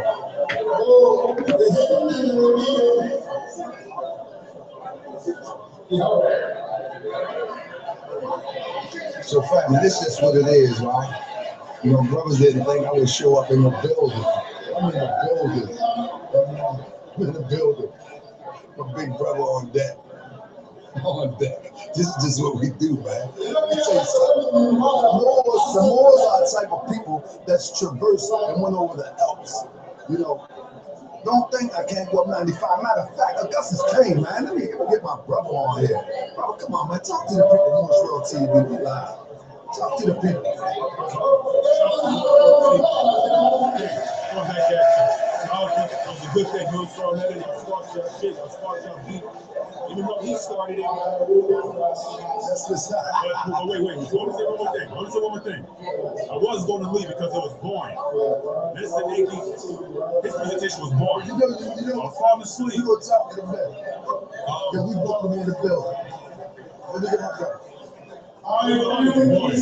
So family, this is what it is, right? You know, brothers didn't think I would show up in the building. I'm in the building. I'm in the building. My big brother on deck. On deck. This is just what we do, man. Let me tell you something. The Moors are a type of people that's traversed and went over the Alps. You know, Don't think I can't go up 95. Matter of fact, Augustus came, man. Let me get my brother on here. Bro, come on, man. Talk to the people on Moorish World TV. We live. Talk to the people. Going back at you. It was a good thing. You was throwing that in. I sparked your shit. I sparked your beat. Even though he started it. That's the side. But wait. I want to say one more thing. I was going to leave because it was boring. Mr. Iggy, his presentation was boring. You know, I'm falling asleep. You gonna talk in a minute. Because we booked him in the building. Let me get my brother. I was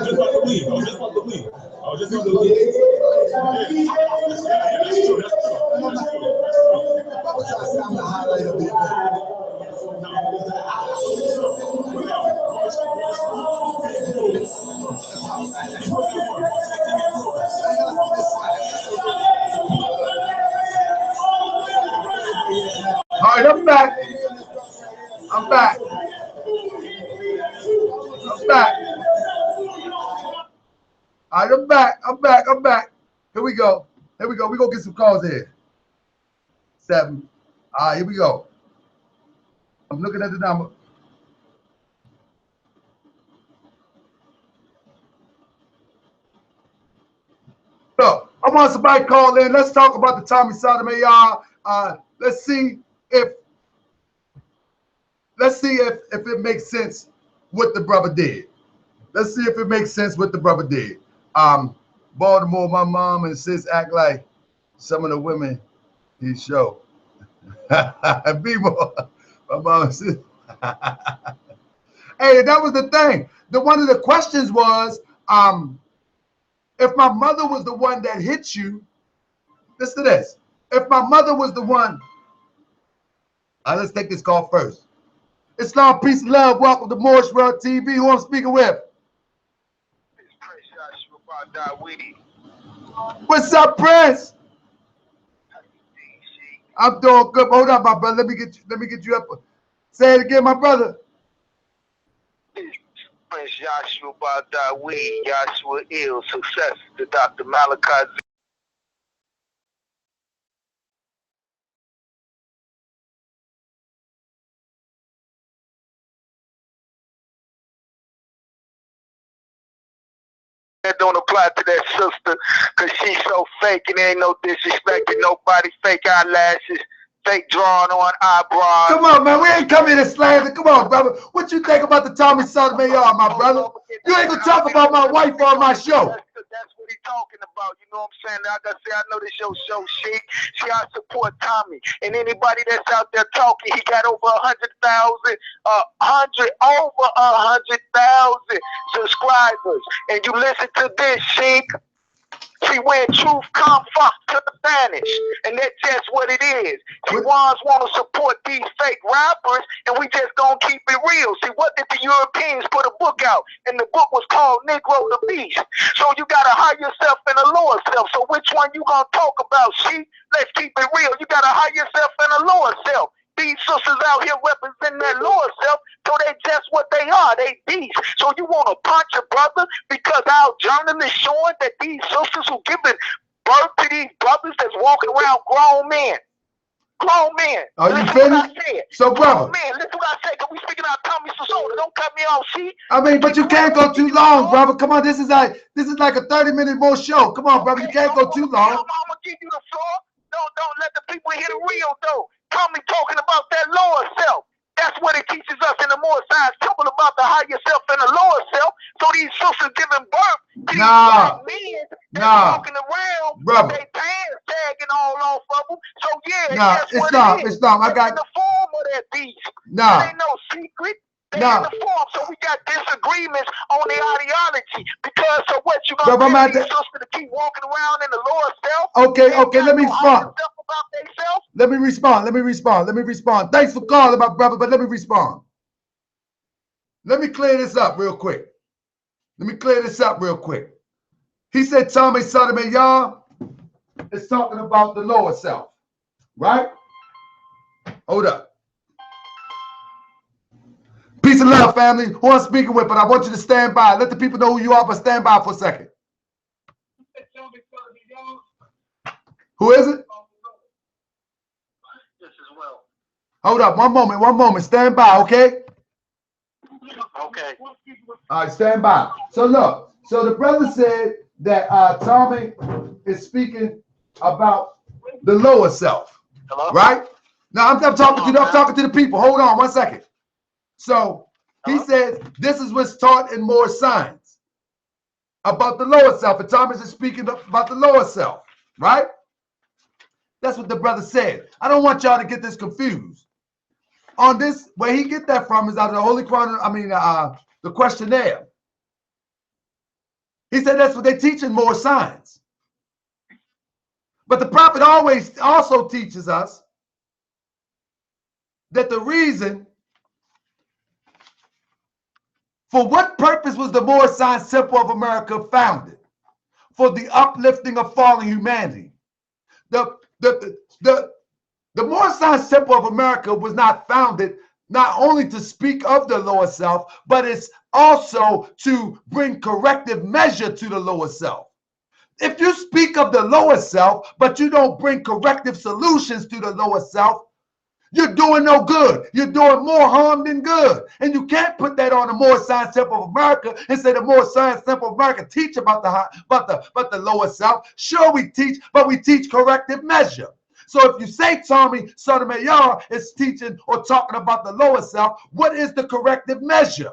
just about to leave. I was just about to leave. That's true. I was trying to say I'm the highlight of the event. All right, I'm back. I'm back. All right, I'm back. Here we go. We're going to get some calls here. 7. All right, here we go. I'm looking at the number. So, I want somebody to call in. Let's talk about the Tommy Sotomayor. Let's see if it makes sense what the brother did. Baltimore, my mom and sis act like some of the women he show. People, my mom and sis. Hey, that was the thing. One of the questions was, if my mother was the one that hit you, listen to this. If my mother was the one, let's take this call first. Islam, peace and love. Welcome to Moorish World TV. Who I'm speaking with? What's up, Prince? I'm doing good. Hold up, my brother. Let me get you up. Say it again, my brother. Prince Joshua Badawi, Joshua Ill, success to Dr. Malachi. That don't apply to that sister, cause she's so fake and there ain't no disrespecting nobody. Fake eyelashes, fake drawing on eyebrows. Come on, man. We ain't coming to slander. Come on, brother. What you think about the Tommy Sotomayor, my brother? You ain't gonna talk about my wife on my show. That's what he's talking about. You know what I'm saying? Like I say, I know this your show, Sheik. See, I support Tommy. And anybody that's out there talking, he got over 100,000 subscribers. And you listen to this, Sheik. See, when truth come to the vanish, and that's just what it is. See, ones want to support these fake rappers, and we just gonna keep it real. See, what did the Europeans put a book out? And the book was called Negro the Beast. So you gotta hire yourself and a lower self. So which one you gonna talk about, Sheik? Let's keep it real. You gotta hire yourself and a lower self. These sisters out here representing that lower self, so they just what they are. They beasts. So you want to punch a brother because our journalists showing that these sisters who giving birth to these brothers that's walking around grown men. Are you finished? So, brother. Man, listen what I say. Cause we speaking out Tommy Sotomayor. Don't cut me off, see? I mean, but you can't go too long, brother. Come on, this is like a 30-minute more show. Come on, brother. You can't go too long. I'm gonna give you the floor. Don't let the people hear the real though. Tommy talking about that lower self. That's what it teaches us in the Moorish Science Temple about the higher self and the lower self. So these sisters giving birth to these black men that's walking around with their pants tagging all off of them. So yeah, it's not. I got in the form of that beast. There ain't no secret. They in the form, so we got disagreements on the ideology. Because so what you gonna tell these sisters to keep walking around in the lower self? Okay, let me respond. Let me respond. Thanks for calling, my brother, but let me respond. Let me clear this up real quick. He said Tommy Sotomayor is talking about the lower self, right? Hold up. Peace and love, family. Who I'm speaking with, but I want you to stand by. Let the people know who you are, but stand by for a second. Who is it? well. Hold up, one moment. Stand by, okay? Okay. All right, stand by. So look, so the brother said that Tommy is speaking about the lower self. Hello? Right? Now I'm talking to the people. Hold on 1 second. So he says this is what's taught in more science about the lower self. And Thomas is speaking about the lower self, right? That's what the brother said. I don't want y'all to get this confused. On this, where he get that from is out of the Holy Quran, the questionnaire. He said that's what they teach in more science. But the prophet always also teaches us that the reason for what purpose was the Moorish Science Temple of America founded? For the uplifting of fallen humanity. The Moorish Science Temple of America was not founded not only to speak of the lower self, but it's also to bring corrective measure to the lower self. If you speak of the lower self, but you don't bring corrective solutions to the lower self, you're doing no good. You're doing more harm than good. And you can't put that on the Moorish Science Temple of America and say the Moorish Science Temple of America teach about the lower self. Sure, we teach, but we teach corrective measure. So if you say Tommy Sotomayor is teaching or talking about the lower self, what is the corrective measure?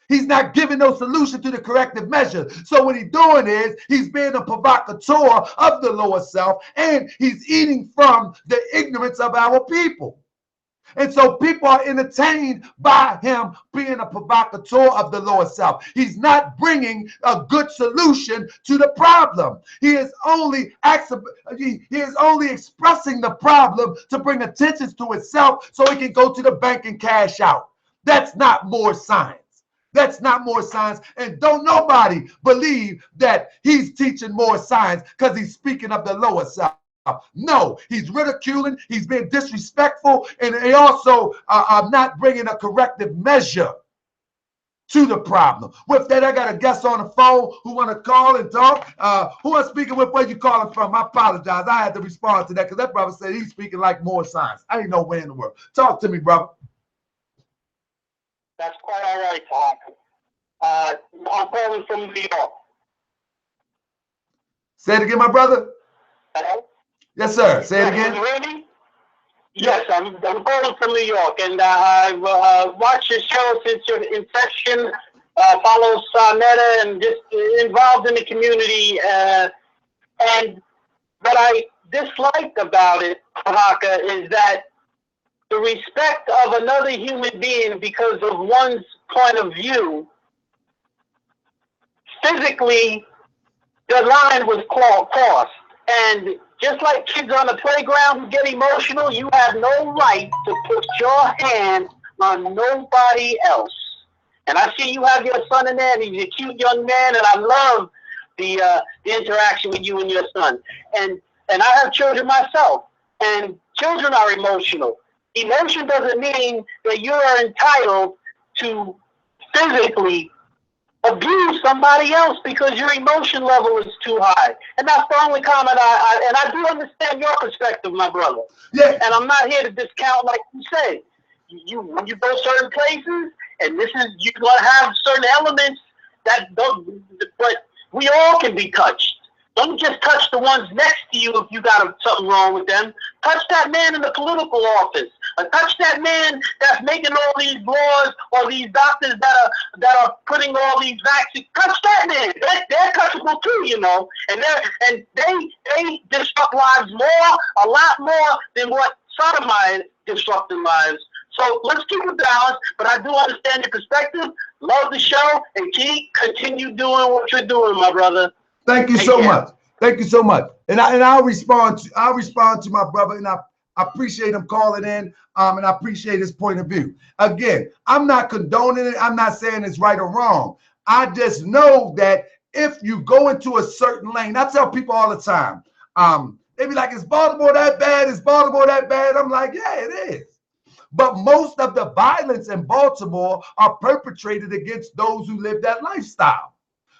He's not giving no solution to the corrective measure. So what he's doing is he's being a provocateur of the lower self, and he's eating from the ignorance of our people. And so people are entertained by him being a provocateur of the lower self. He's not bringing a good solution to the problem. He is only expressing the problem to bring attention to itself so he can go to the bank and cash out. That's not more science. That's not more science. And don't nobody believe that he's teaching more science because he's speaking of the lower self. No, he's ridiculing, he's being disrespectful, and he also not bringing a corrective measure to the problem. With that, I got a guest on the phone who want to call and talk. Who I'm speaking with? Where you calling from? I apologize. I had to respond to that because that brother said he's speaking like more science. I ain't know where in the world. Talk to me, brother. That's quite all right, Tom. I'm calling from New York. Say it again, my brother. Hello? Yes, sir. Say it again. Can you hear me? Yes, I'm calling from New York, and I've watched your show since your inception. Follow Saneter and just involved in the community. And what I dislike about it, Taharka, is that the respect of another human being because of one's point of view, physically, the line was crossed. And just like kids on the playground who get emotional, you have no right to put your hand on nobody else. And I see you have your son in there, and he's a cute young man, and I love the interaction with you and your son. And I have children myself, and children are emotional. Emotion doesn't mean that you are entitled to physically abuse somebody else because your emotion level is too high. And that's the only comment I do understand your perspective, my brother. Yeah. And I'm not here to discount, like you say. When you go certain places, and you're going to have certain elements that don't, but we all can be touched. Don't just touch the ones next to you if you got something wrong with them. Touch that man in the political office. Or touch that man that's making all these laws, or these doctors that are putting all these vaccines. Touch that man. They're touchable too, you know. And they disrupt lives a lot more than what Sotomayor disrupted lives. So let's keep it balanced. But I do understand your perspective. Love the show, and continue doing what you're doing, my brother. Thank you so much. Thank you so much. And I'll respond to my brother, and I appreciate him calling in. And I appreciate his point of view. Again, I'm not condoning it. I'm not saying it's right or wrong. I just know that if you go into a certain lane, I tell people all the time, they be like, is Baltimore that bad? Is Baltimore that bad? I'm like, yeah, it is. But most of the violence in Baltimore are perpetrated against those who live that lifestyle.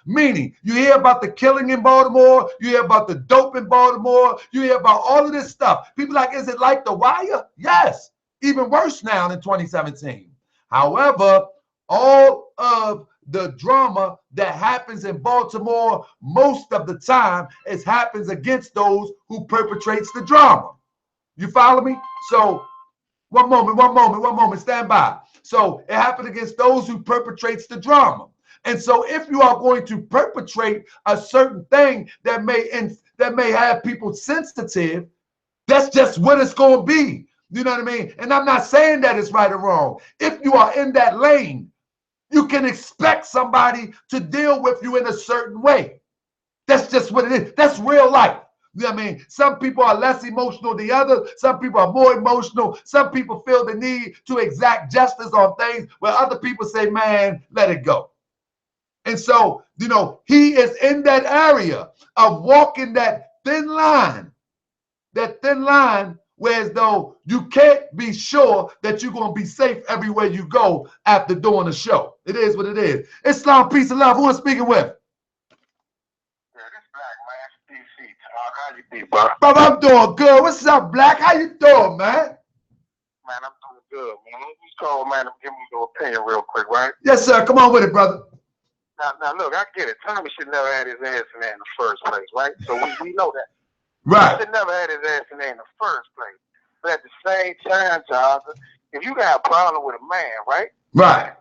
Meaning, you hear about the killing in Baltimore, you hear about the dope in Baltimore, you hear about all of this stuff. People like, is it like The Wire? Yes. Even worse now in 2017. However, all of the drama that happens in Baltimore most of the time happens against those who perpetrates the drama. You follow me? So one moment, stand by. So it happened against those who perpetrates the drama. And so if you are going to perpetrate a certain thing that may have people sensitive, that's just what it's going to be. You know what I mean? And I'm not saying that it's right or wrong. If you are in that lane, you can expect somebody to deal with you in a certain way. That's just what it is. That's real life. You know what I mean? Some people are less emotional than others. Some people are more emotional. Some people feel the need to exact justice on things where other people say, man, let it go. And so, you know, he is in that area of walking that thin line whereas though you can't be sure that you're going to be safe everywhere you go after doing a show. It is what it is. Islam, peace and love. Who am I speaking with? Yeah, this Black man, DC. How you be, bro? Brother, I'm doing good. What's up, Black? How you doing, man? Man, I'm doing good, man. Just call, man, and give me your opinion real quick, right? Yes, sir. Come on with it, brother. Now, look, I get it. Tommy should never had his ass in there in the first place, right? So we know that. Right. He should never had his ass in there in the first place. But at the same time, Taharka, if you got a problem with a man, right? Right.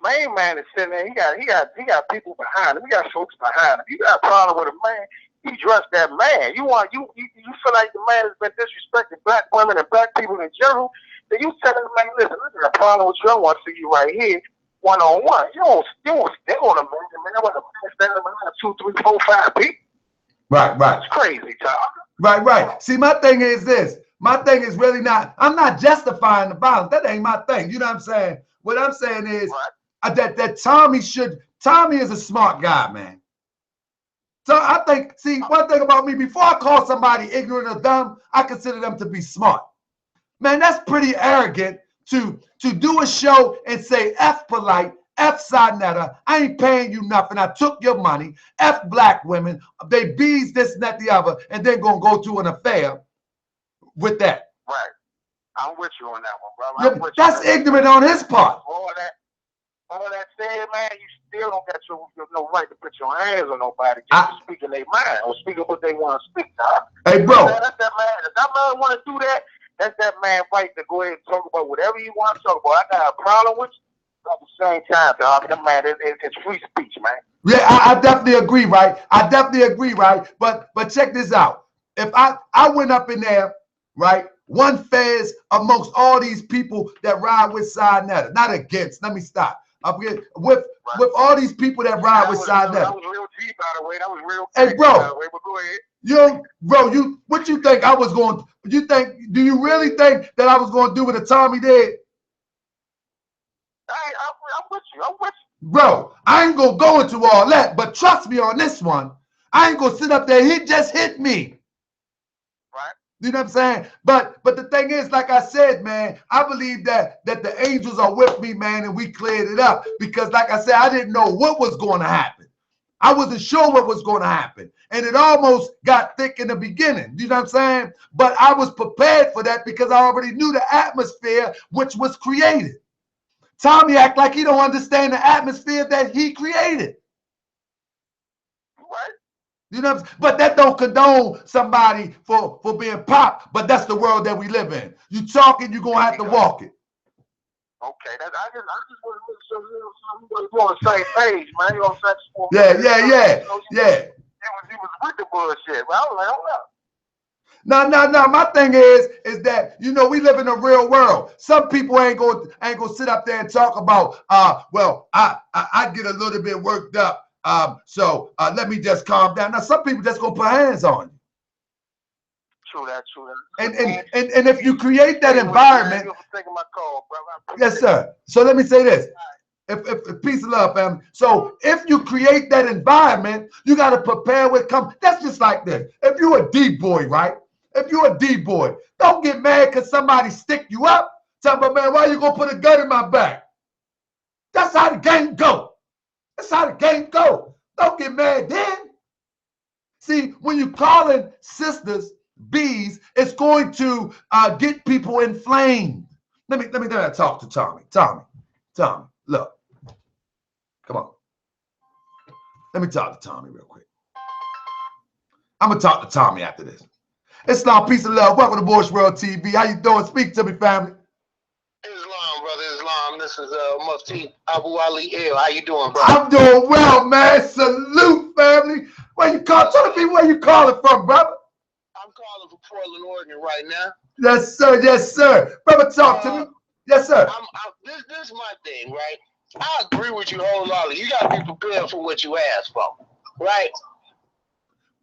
Main man is sitting there. He got people behind him. He got folks behind him. You got a problem with a man, you trust that man. You feel like the man has been disrespecting black women and black people in general. Then you tell him, man, listen, I got a problem with you. I want to see you right here, one-on-one. You don't stick on a man. I want a man standing behind 2, 3, 4, 5 people. Right. It's crazy, Taharka. Right. See, my thing is this. My thing is really not, I'm not justifying the violence. That ain't my thing. You know what I'm saying? What I'm saying is that Tommy is a smart guy, man. So I think, see, one thing about me, before I call somebody ignorant or dumb, I consider them to be smart. Man, that's pretty arrogant to do a show and say F polite, F Saneter, I ain't paying you nothing. I took your money. F black women, they bees this and that the other, and then gonna go to an affair with that. Right. I'm with you on that one, brother. That's ignorant on his part. All that said, man, you still don't got no right to put your hands on nobody just speaking their mind or speaking what they want to speak, dog. Hey, bro. That's that man. If that man want to do that, that's that man right to go ahead and talk about whatever you want to talk about. I got a problem with you. At the same time, dog, that man, it's free speech, man. Yeah, I definitely agree, right? But check this out. If I went up in there, right, one fez amongst all these people that ride with Saneter, not against. Let me stop. With all these people that ride with Saneter. That was real G, by the way. That was real. Hey, bro. By the way, but go ahead. What you think I was going? Do you really think that I was going to do what a Tommy did? I'm with you. Bro, I ain't gonna go into all that, but trust me on this one. I ain't gonna sit up there. He just hit me. Right. You know what I'm saying? But the thing is, like I said, man, I believe that the angels are with me, man, and we cleared it up. Because like I said, I didn't know what was going to happen. I wasn't sure what was going to happen. And it almost got thick in the beginning. You know what I'm saying? But I was prepared for that because I already knew the atmosphere which was created. Tommy act like he don't understand the atmosphere that he created. What? You know what I'm saying? But that don't condone somebody for being pop, but that's the world that we live in. You talking, you're going to have to walk it. Okay, I just want to make sure we're on the same page, man. You know what I'm saying? Yeah. He was with the bullshit. Well, I was like, hold up. No. My thing is that, you know, we live in a real world. Some people ain't gonna sit up there and talk about, well, I get a little bit worked up. So let me just calm down. Now, some people just gonna put hands on you. True that. And if you create that environment, yes, sir. So let me say this. If peace and love, family. So if you create that environment, you got to prepare with come. That's just like this. If you're a D-boy, right? If you're a D-boy, don't get mad because somebody stick you up. Tell me, man, why you gonna put a gun in my back? That's how the game go. Don't get mad then. See, when you calling sisters bees, it's going to get people inflamed. Let me talk to Tommy. Tommy, look. Come on. Let me talk to Tommy real quick. I'm gonna talk to Tommy after this. Islam, peace and love. Welcome to Moorish World TV. How you doing? Speak to me, family. Islam, brother, Islam. This is Mufti Abu Ali El. How you doing, brother? I'm doing well, man. Salute, family. Where you call? Tell me where you calling from, brother. I'm calling from Portland, Oregon right now. Yes, sir. Yes, sir. Brother, talk to me. Yes, sir. This is my thing, right? I agree with you wholeheartedly. You got to be prepared for what you ask for, right?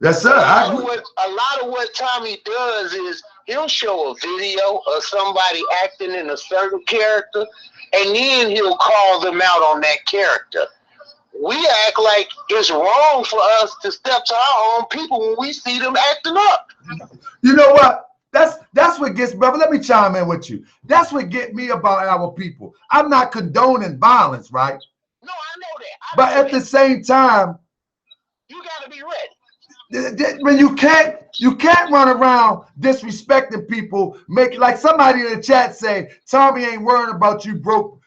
Yes, sir. A lot of what Tommy does is he'll show a video of somebody acting in a certain character, and then he'll call them out on that character. We act like it's wrong for us to step to our own people when we see them acting up. You know what? That's what gets, brother. Let me chime in with you. That's what get me about our people. I'm not condoning violence, right? No, I know that. But at the same time, you got to be ready. When you can't run around disrespecting people, make like somebody in the chat say, Tommy ain't worrying about you broke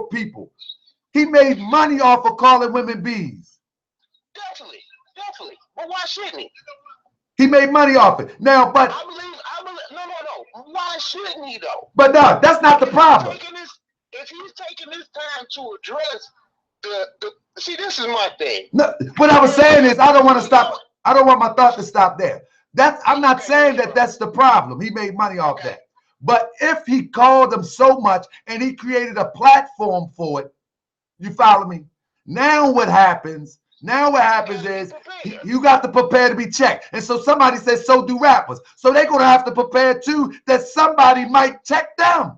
people. He made money off of calling women bees. Definitely. But why shouldn't he? He made money off it. Now, but I believe no. Why shouldn't he though? But no, that's not the problem. If he's taking this time to address the see, this is my thing. No, what I was saying is I don't want to stop. I don't want my thought to stop there. I'm not saying that that's the problem. He made money off that. But if he called them so much and he created a platform for it, you follow me? Now what happens? Is you got to prepare to be checked. And so somebody says, so do rappers. So they're going to have to prepare too that somebody might check them.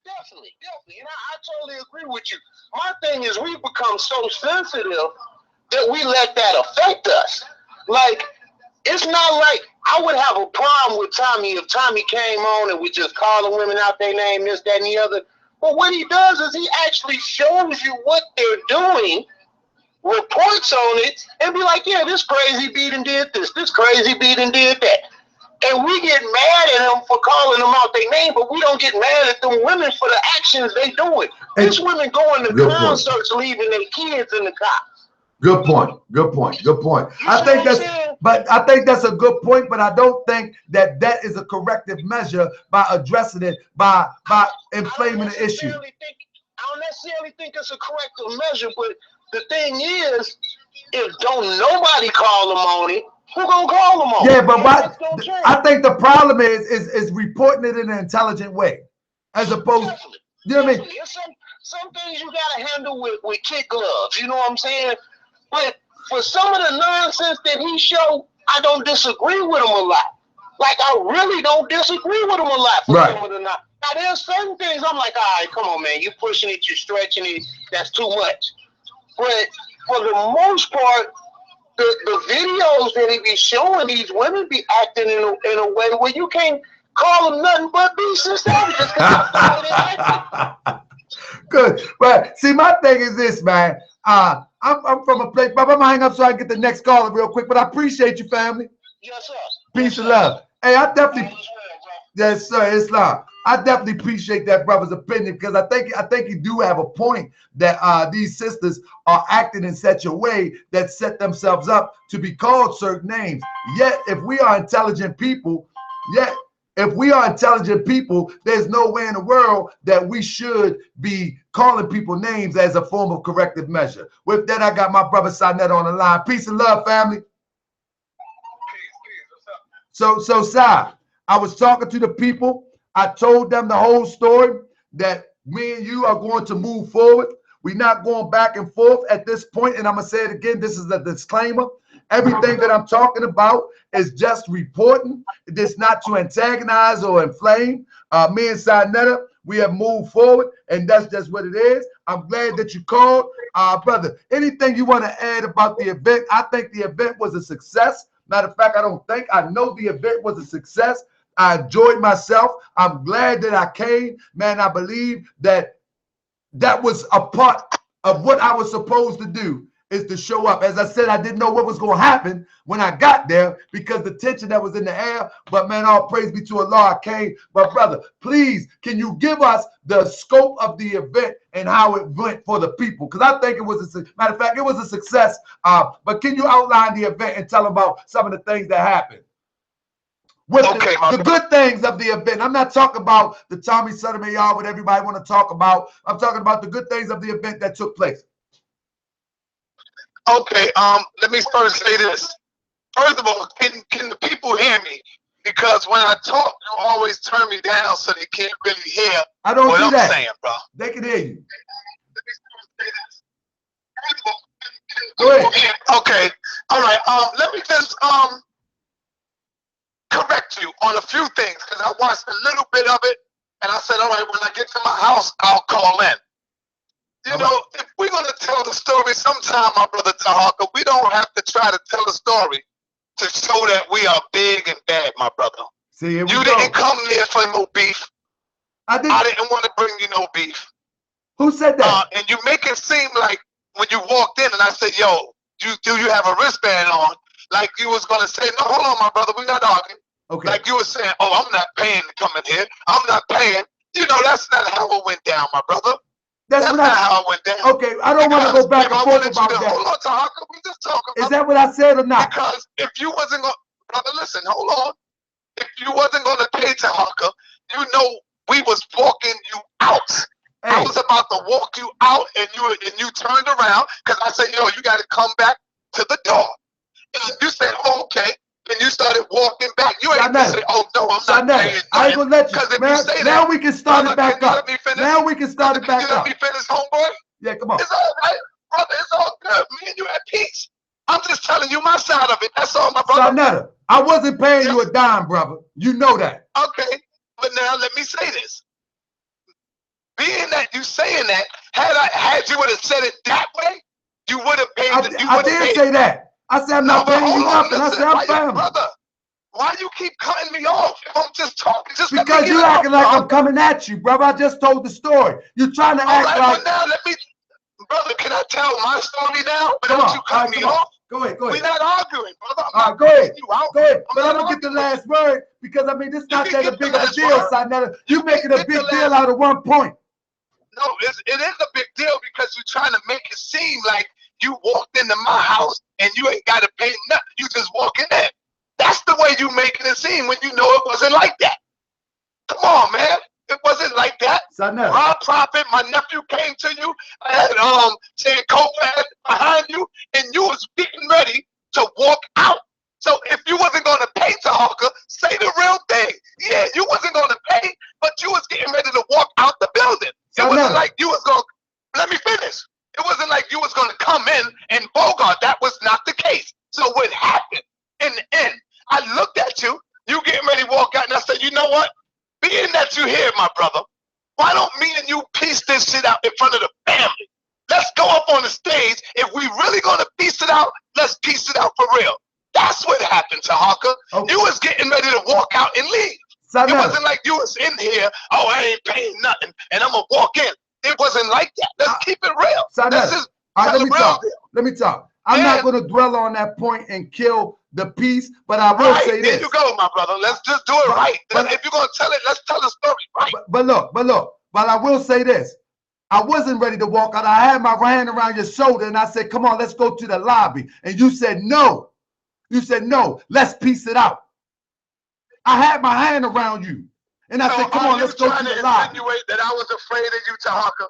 Definitely. And I totally agree with you. My thing is we become so sensitive that we let that affect us. Like, it's not like I would have a problem with Tommy if Tommy came on and we just calling women out their name, this, that, and the other. But what he does is he actually shows you what they're doing, reports on it, and be like, yeah, this crazy beat and did this crazy beat and did that. And we get mad at him for calling them out their name, but we don't get mad at them women for the actions they doing. These women going to concerts leaving their kids in the car. Good point. I think that's a good point, but I don't think that is a corrective measure by addressing it by inflaming the issue. I don't necessarily think it's a corrective measure, but the thing is, if don't nobody call them on it, who gonna call them on? Yeah, but I think the problem is reporting it in an intelligent way, as opposed. Definitely. You know what I mean? Some things you gotta handle with kid gloves. You know what I'm saying? But for some of the nonsense that he showed, I don't disagree with him a lot. Like, I really don't disagree with him a lot for some of the nonsense. Now, there's certain things I'm like, all right, come on, man. You're pushing it, you're stretching it. That's too much. But for the most part, the videos that he be showing, these women be acting in a way where you can't call them nothing but beasts and savages. Good. But see, my thing is this, man. I'm from a place, but I'm gonna hang up so I can get the next caller real quick. But I appreciate you, family. Yes, sir. Peace and love. Hey, I definitely. Yes, sir. Islam. I definitely appreciate that brother's opinion because I think you do have a point that these sisters are acting in such a way that set themselves up to be called certain names. Yet, if we are intelligent people, there's no way in the world that we should be calling people names as a form of corrective measure. With that, I got my brother Saneter on the line. Peace and love, family. Peace. What's up? So, Sai, I was talking to the people. I told them the whole story that me and you are going to move forward. We're not going back and forth at this point. And I'm going to say it again. This is a disclaimer. Everything that I'm talking about is just reporting. It's not to antagonize or inflame. Me and Saneter, we have moved forward, and that's just what it is. I'm glad that you called. Brother, anything you want to add about the event? I think the event was a success. Matter of fact, I know the event was a success. I enjoyed myself. I'm glad that I came. Man, I believe that was a part of what I was supposed to do. is to show up. As I said, I didn't know what was going to happen when I got there because the tension that was in the air. But man, all praise be to Allah, I came. But brother, please, can you give us the scope of the event and how it went for the people? Because I think it was matter of fact, it was a success. But can you outline the event and tell about some of the things that happened? With the good things of the event. I'm not talking about the Tommy Sotomayor, what everybody want to talk about. I'm talking about the good things of the event that took place. Okay, let me first say this. First of all, can the people hear me? Because when I talk, you always turn me down so they can't really hear what I'm saying, bro. They can hear you. Go ahead. Okay. All right. Let me just correct you on a few things because I watched a little bit of it and I said, all right, when I get to my house, I'll call in. You know, if we're going to tell the story sometime, my brother Taharka, we don't have to try to tell a story to show that we are big and bad, my brother. See, you didn't come here for no beef. I didn't want to bring you no beef. Who said that? And you make it seem like when you walked in and I said, yo, do you have a wristband on? Like you was going to say, no, hold on, my brother, we're not arguing. Okay. Like you were saying, oh, I'm not paying to come in here. I'm not paying. You know, that's not how it went down, my brother. That's not how it went down. Okay, I don't want to go back and forth about that. Hold on, Taharka, we just talking about. Is that what I said or not? Because if you wasn't going, brother, listen, hold on. If you wasn't going to pay Taharka, you know we was walking you out. Hey. I was about to walk you out, and you turned around because I said, yo, you got to come back to the door. And you said, oh, okay. And you started walking back. You ain't gonna say, oh no, I'm not paying. I ain't gonna let you. Man, now we can start it back up. Now we can start it back up. Let me finish, homeboy. Yeah, come on. It's all right, brother. It's all good. Me and you at peace. I'm just telling you my side of it. That's all, my brother. Saneter, I wasn't paying you a dime, brother. You know that. Okay, but now let me say this. Being that you saying that, had you would have said it that way, you would have paid. I did say that. I said I'm not paying you nothing. I said I'm family. Brother, why you keep cutting me off? If I'm just talking, just because you acting like I'm coming at you, brother. I just told the story. You're trying to act like. Now let me, brother. Can I tell my story now? Without you cutting me off? Go ahead. We're not arguing, brother. All right, go ahead. Go ahead. But I'm gonna get the last word because I mean this not that a big of a deal, Saneter. You making a big deal out of one point. No, it is a big deal because you're trying to make it seem like you walked into my house and you ain't got to pay nothing. You just walk in there. That's the way you making it seem when you know it wasn't like that. Come on, man. It wasn't like that. Rob Prophet, my nephew came to you and saying Kofa behind you and you was getting ready to walk out. So if you wasn't going to pay Taharka, say the real thing. Yeah, you wasn't going to pay, but you was getting ready to walk out the building. It wasn't like you was going to, let me finish. It wasn't like you was going to come in and bogart. That was not the case. So what happened in the end, I looked at you, you getting ready to walk out, and I said, you know what? Being that you here, my brother, why don't me and you piece this shit out in front of the family? Let's go up on the stage. If we really going to piece it out, let's piece it out for real. That's what happened, Taharka. Okay. You was getting ready to walk out and leave. It wasn't like you was in here, oh, I ain't paying nothing, and I'm going to walk in. It wasn't like that. Let's keep it real. This is let me talk. Let me talk. I'm not going to dwell on that point and kill the piece, but I will say this. There you go, my brother. Let's just do it right. If you're going to tell it, let's tell the story right. But look, I will say this. I wasn't ready to walk out. I had my hand around your shoulder, and I said, come on, let's go to the lobby. And you said, no. You said, no, let's piece it out. I had my hand around you. And I said, come on, let's go to the lobby. That I was afraid of you, Taharka?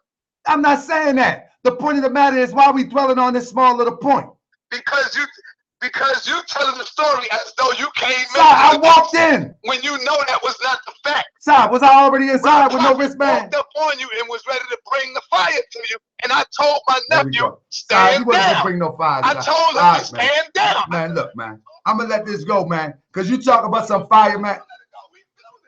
I'm not saying that. The point of the matter is why we dwelling on this small little point. Because you telling the story as though you came in. I walked in. When you know that was not the fact. Sir, was I already inside with no wristband? I walked up on you and was ready to bring the fire to you. And I told my nephew, stand down. Bring no fire, I told him to stand down. Man, look, man. I'm going to let this go, man. Because you talk about some fire, man.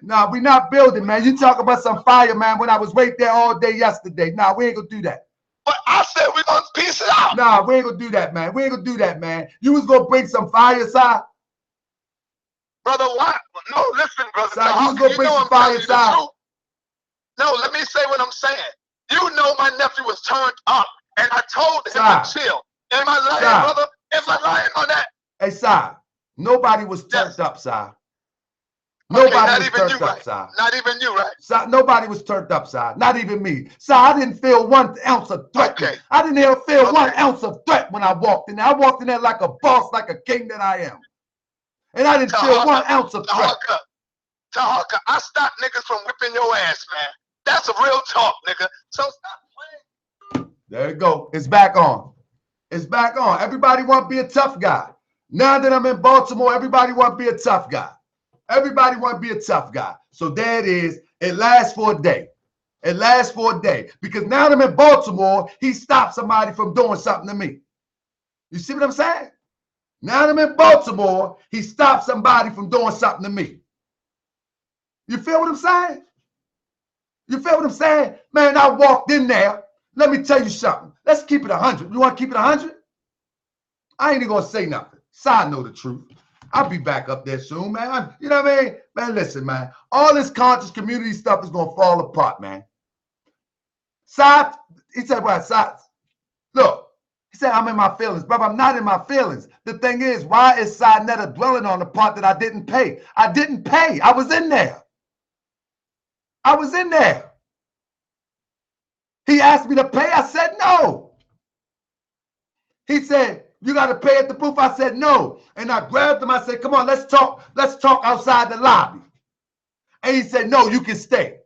No, we not building, man. You talk about some fire, man, when I was right there all day yesterday. Nah, we ain't going to do that. But I said we're going to piece it out. Nah, we ain't going to do that, man. We ain't going to do that, man. You was going to bring some fire, side. Brother, what? No, listen, brother. Side, you was going to bring some fire, side. No, let me say what I'm saying. You know my nephew was turned up, and I told him to chill. Am I lying, brother? Am I lying on that? Hey, Si, nobody was turned up, Si. Nobody Nobody was turned even up, you, Si. right? Not even you, right? Si, nobody was turned up, Si. Not even me. Si, I didn't feel 1 ounce of threat. Okay. I didn't even feel 1 ounce of threat when I walked in there. I walked in there like a boss, like a king that I am. And I didn't feel 1 ounce of threat. Taharka, I stopped niggas from whipping your ass, man. That's a real talk, nigga. So stop playing. There you go. It's back on. It's back on. Everybody want to be a tough guy. Now that I'm in Baltimore, everybody want to be a tough guy. Everybody want to be a tough guy. So there it is. It lasts for a day. It lasts for a day. Because now that I'm in Baltimore, he stopped somebody from doing something to me. You see what I'm saying? Now that I'm in Baltimore, he stopped somebody from doing something to me. You feel what I'm saying? You feel what I'm saying? Man, I walked in there. Let me tell you something. Let's keep it 100. You want to keep it 100? I ain't even going to say nothing. So I know the truth. I'll be back up there soon, man. You know what I mean? Man, listen, man. All this conscious community stuff is going to fall apart, man. He said, well, look, he said, I'm in my feelings. Brother, I'm not in my feelings. The thing is, why is Saneter dwelling on the part that I didn't pay? I didn't pay. I was in there. I was in there. He asked me to pay. I said no. He said, you got to pay at the booth. I said no. And I grabbed him. I said, come on, let's talk. Let's talk outside the lobby. And he said, no, you can stay.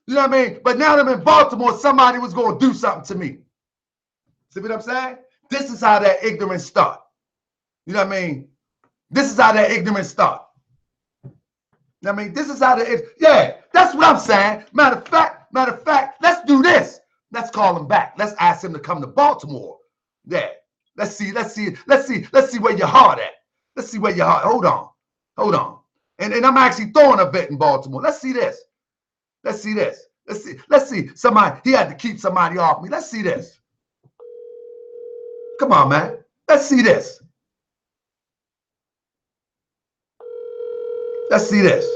You know what I mean? But now that I'm in Baltimore, somebody was going to do something to me. See what I'm saying? This is how that ignorance start. You know what I mean? This is how that ignorance start. You know what I mean? This is how yeah, that's what I'm saying. Matter of fact, let's do this. Let's call him back. Let's ask him to come to Baltimore. Yeah. Let's see where your heart at. Let's see where your heart. Hold on. And I'm actually throwing a bet in Baltimore. Let's see this. Let's see. Somebody, he had to keep somebody off me. Let's see this. Come on, man. Let's see this. Let's see this.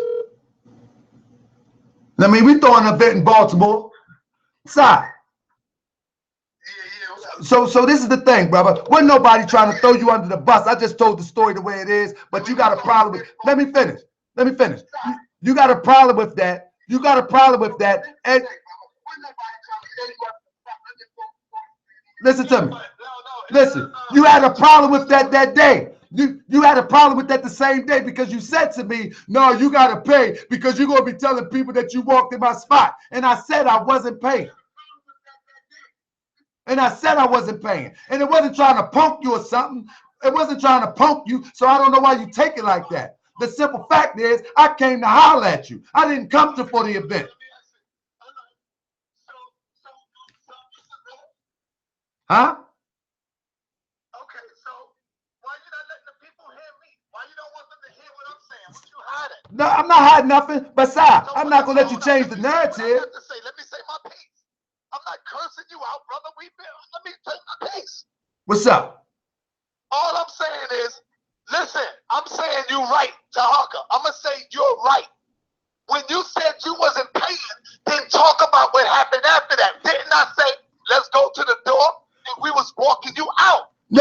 I mean, we throwing a bet in Baltimore. Side. So this is the thing, brother. Wasn't nobody trying to throw you under the bus. I just told the story the way it is, but you got a problem with. Let me finish. You got a problem with that. And listen to me. Listen, you had a problem with that day. You had a problem with that the same day because you said to me, no, you got to pay because you're going to be telling people that you walked in my spot. And I said I wasn't paying. And it wasn't trying to punk you or something. It wasn't trying to punk you. So I don't know why you take it like that. The simple fact is I came to holler at you. I didn't come for the event. Huh? Okay, so why you not letting the people hear me? Why you don't want them to hear what I'm saying? What you hiding? No, I'm not hiding nothing. But Side, I'm not gonna let you change the narrative. Let me say my piece. I'm not cursing you out, brother. Let me say my piece. What's up? All I'm saying is, listen, I'm saying you're right, Taharka. I'm gonna say you're right. When you said you wasn't paying, then talk about what happened after that. Didn't I say, let's go to the door? And we was walking you out. No.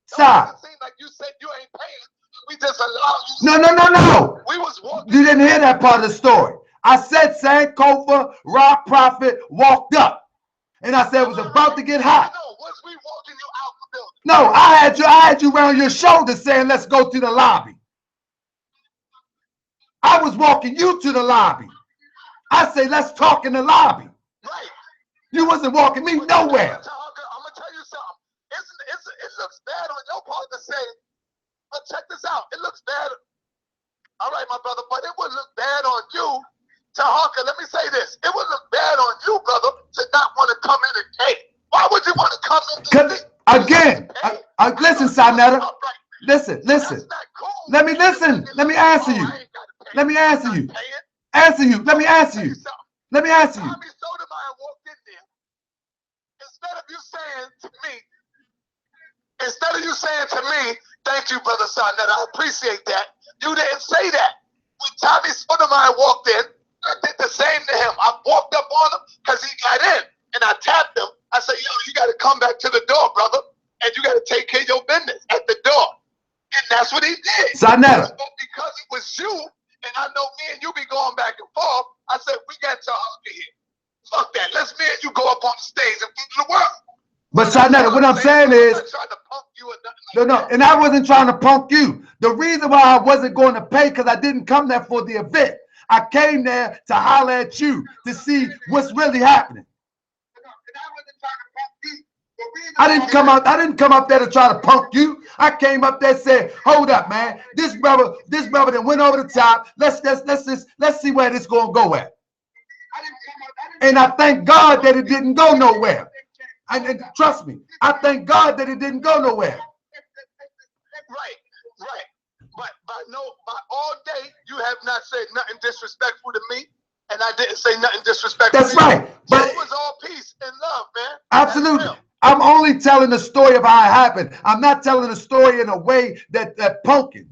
Stop. It seemed like you said you ain't paying. We just allowed you. No. We was walking. You didn't hear that part of the story. I said Sankofa, Rock Prophet walked up. And I said it was about to get hot. No, was we walking you out the building? No, I had you around your shoulder saying, let's go to the lobby. I was walking you to the lobby. I say, let's talk in the lobby. Right. You wasn't walking me nowhere. I'm gonna tell you something. It looks bad on your part to say, but check this out. It looks bad. All right, my brother, but it would look bad on you. Taharka, let me say this. It would look bad on you, brother, to not want to come in and pay. Why would you want to come in? Because, again, listen, Saneter. Listen. Cool. Let me listen. Let me answer you. Let me answer you. Let me answer you. Tommy Sotomayor walked in there. Instead of you saying to me, thank you, brother Saneter, I appreciate that. You didn't say that. When Tommy Sotomayor walked in, I did the same to him. I walked up on him because he got in. and I tapped him. I said, yo, you got to come back to the door, brother, and you got to take care of your business at the door. And that's what he did. Saneter. But because it was you, and I know me and you be going back and forth, I said, we got Taharka here. Fuck that. Let's me and you go up on the stage and to the world. But Saneter, what I'm saying is, I'm not trying to punk you or nothing no, and I wasn't trying to punk you. The reason why I wasn't going to pay, because I didn't come there for the event. I came there to holler at you to see what's really happening. I didn't come out there to try to punk you. I came up there and said, hold up, man. This brother that went over the top. Let's see where this gonna go at. And I thank God that it didn't go nowhere. And trust me, I thank God that it didn't go nowhere. Right. But by all day, you have not said nothing disrespectful to me, and I didn't say nothing disrespectful. That's to you. right. But so it was all peace and love, man. Absolutely. I'm only telling the story of how it happened. I'm not telling the story in a way that's punking.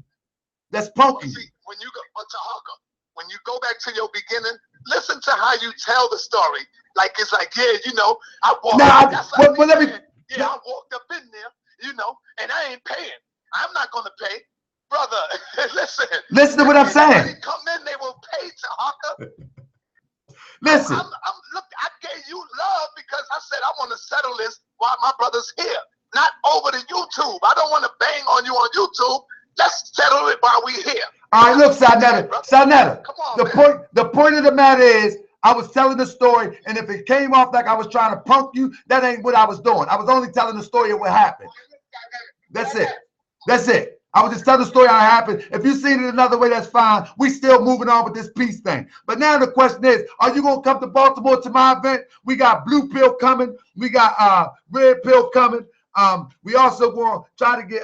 That's punking. See, when you go, Taharka, when you go back to your beginning, listen to how you tell the story. Like it's like, yeah, you know, I walked. Now, I walked up in there, you know, and I ain't paying. I'm not gonna pay, brother. Listen to what I'm saying. When they come in, they will pay, Taharka. Listen. Look, I gave you love because I said I want to settle this while my brother's here, not over to YouTube. I don't want to bang on you on YouTube. Let's settle it while we're here. All right, look, Saneter. Come on, the point of the matter is, I was telling the story, and if it came off like I was trying to punk you, that ain't what I was doing. I was only telling the story of what happened. That's it. That's it. I was just telling the story how it happened. If you seen it another way, that's fine. We still moving on with this peace thing. But now the question is, are you gonna come to Baltimore to my event? We got blue pill coming. We got red pill coming. We also gonna try to get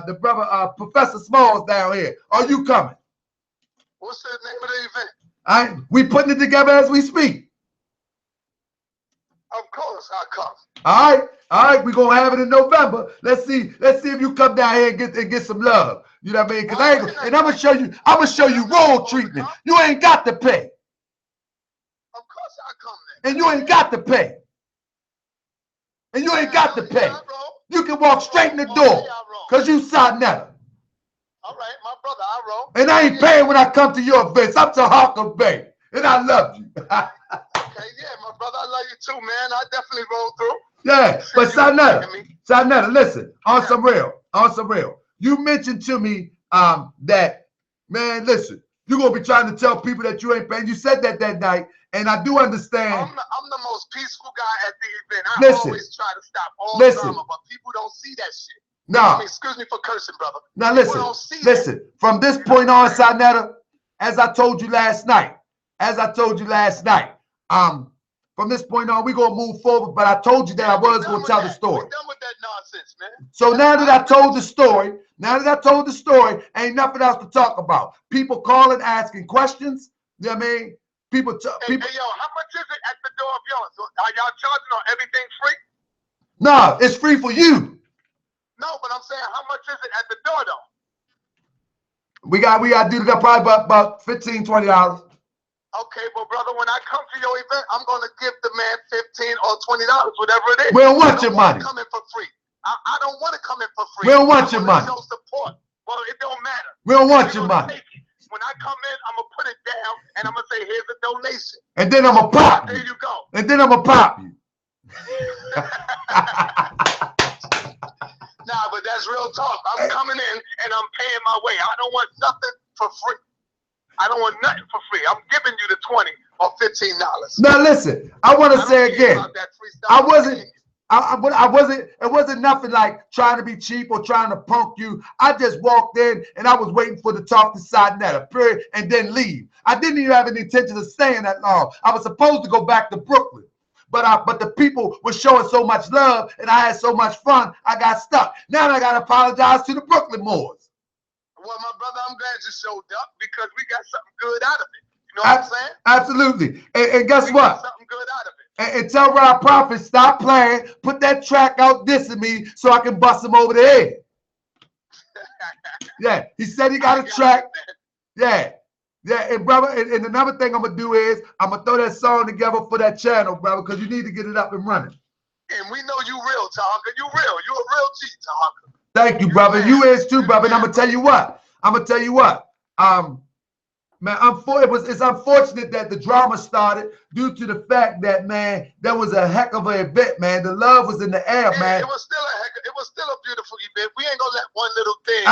the brother Professor Smalls down here. Are you coming? What's the name of the event? We putting it together as we speak. Of course, I'll come. All right, we're gonna have it in November. Let's see if you come down here and get some love. You know what I mean? Because I'm gonna show you royal treatment. You ain't got to pay. Of course I'll come then. And you ain't got to pay. And you ain't got to pay. You can walk straight in the door. Because you Saneter. All right, my brother, I roll. And I ain't paying when I come to your events. I'm Taharka Bay. And I love you. Okay, yeah, my brother, I love you too, man. I definitely roll through. Yeah, but Saneter, listen, on some real. You mentioned to me that, man, listen, you're going to be trying to tell people that you ain't paying. You said that night, and I do understand. I'm the most peaceful guy at the event. I always try to stop all drama, but people don't see that shit. No. I mean, excuse me for cursing, brother. Now listen, from this point on, Saneter, as I told you last night, from this point on, we're going to move forward, but I told you that I was going to tell the story. We're done with that nonsense, man. So now that I told the story, ain't nothing else to talk about. People calling, asking questions, you know what I mean? People. Hey, yo, how much is it at the door of yours? Are y'all charging on everything free? No, it's free for you. No, but I'm saying, how much is it at the door, though? We got to do that probably about $15, $20. Okay, but brother, when I come to your event, I'm going to give the man $15 or $20, whatever it is. We don't want your money. Come in for free. I don't want to come in for free. We don't want your money. Show support. Well, it don't matter. We don't want your money. When I come in, I'm going to put it down, and I'm going to say, here's a donation. And then I'm going to pop you. There you go. And then I'm going to pop you. Nah, but that's real talk. I'm coming in, and I'm paying my way. I don't want nothing for free. I don't want nothing for free. I'm giving you the $20 or $15. Now listen, I want to say again, it wasn't nothing like trying to be cheap or trying to punk you. I just walked in and I was waiting for the talk to Saneter, period, and then leave. I didn't even have any intention of staying that long. I was supposed to go back to Brooklyn. But the people were showing so much love and I had so much fun, I got stuck. Now I got to apologize to the Brooklyn Moors. Well, my brother, I'm glad you showed up because we got something good out of it. You know what I'm saying? Absolutely. And guess what? Got something good out of it. And tell Rob Prophet, stop playing, put that track out dissing me so I can bust him over the head. Yeah, he said he got a track. Yeah, Yeah, and brother, and another thing I'm gonna do is I'm gonna throw that song together for that channel, brother, because you need to get it up and running. And we know you real, Taharka. You real. You a real G, Taharka. Thank you, brother. You is too, brother. And I'm gonna tell you what. Man, it's unfortunate that the drama started due to the fact that, man, that was a heck of an event, man. The love was in the air, man. It was still a beautiful event. We ain't gonna let one little thing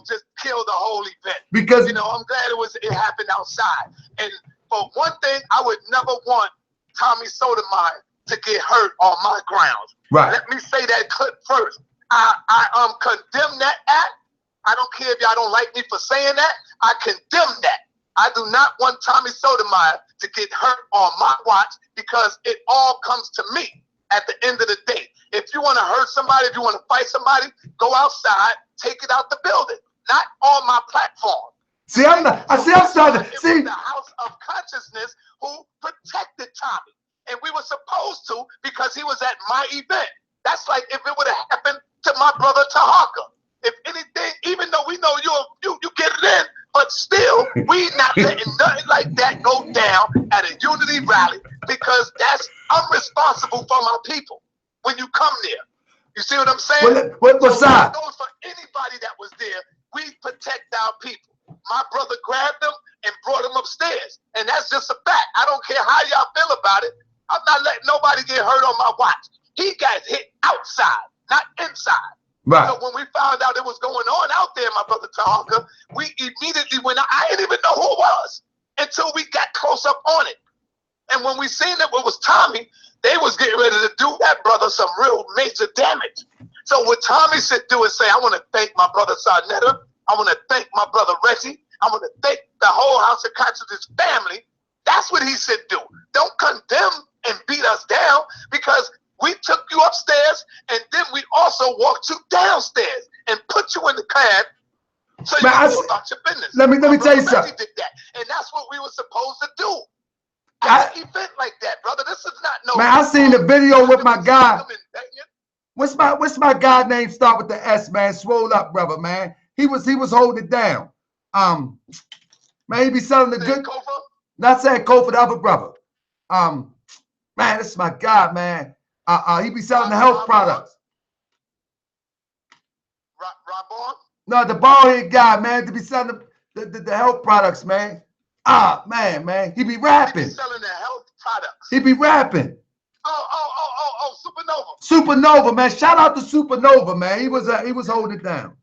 just kill the whole event. Because I'm glad it happened outside. And for one thing, I would never want Tommy Sotomayor to get hurt on my grounds. Right. Let me say that clip first. I condemn that act. I don't care if y'all don't like me for saying that. I condemn that. I do not want Tommy Sotomayor to get hurt on my watch because it all comes to me at the end of the day. If you want to hurt somebody, if you want to fight somebody, go outside, take it out the building, not on my platform. See, I'm starting to see the House of Consciousness who protected Tommy, and we were supposed to because he was at my event. That's like if it would have happened to my brother Taharka. If anything, even though we know you get it in, but still, we not letting nothing like that go down at a unity rally because I'm responsible for my people when you come there. You see what I'm saying? What goes for anybody that was there, we protect our people. My brother grabbed them and brought them upstairs, and that's just a fact. I don't care how y'all feel about it. I'm not letting nobody get hurt on my watch. He got hit outside, not inside. Right. So when we found out it was going on out there, my brother Taharka, we immediately went out. I didn't even know who it was until we got close up on it. And when we seen that it was Tommy, they was getting ready to do that brother some real major damage. So what Tommy said do is say, I want to thank my brother Saneter. I want to thank my brother Reggie. I want to thank the whole House of Consciousness family. That's what he said do. Don't condemn and beat us down because we took you upstairs, and then we also walked you downstairs and put you in the cab so you can go about your business. Let me tell you something. Did that, and that's what we were supposed to do. At an event like that, brother. This is not no. Man, I seen the video with my guy. What's my guy name start with the S, man? Swole up, brother, man. He was holding it down. Man, he be selling the good. Kofa? Not saying Kofa, the other brother. Man, this is my guy, man. He be selling the health products. Rob? No, the bald-head guy, man, to be selling the health products, man. Man, he be rapping. He be selling the health products. He be rapping. Oh, Supernova. Supernova, man. Shout out to Supernova, man. He was holding it down.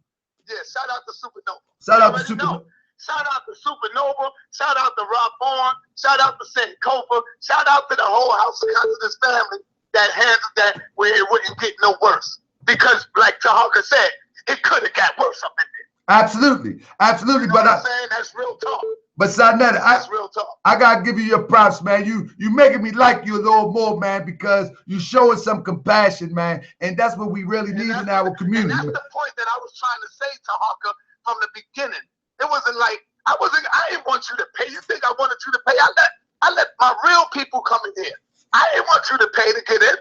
Yeah, shout out to Supernova. Shout out to Supernova. Shout out to Supernova. Shout out to Rob Vaughn. Shout out to Sankofa. Shout out to the whole House of Consciousness family that handled that where it wouldn't get no worse. Because, like Taharka said, it could have got worse up in there. Absolutely. You know what I'm saying? That's real talk. But Saneter, that's real talk. I gotta give you your props, man. You making me like you a little more, man, because you showing some compassion, man, and that's what we really need in our community. And that's the point that I was trying to say, Taharka, from the beginning. It wasn't like I didn't want you to pay. You think I wanted you to pay? I let my real people come in here. I didn't want you to pay to get in.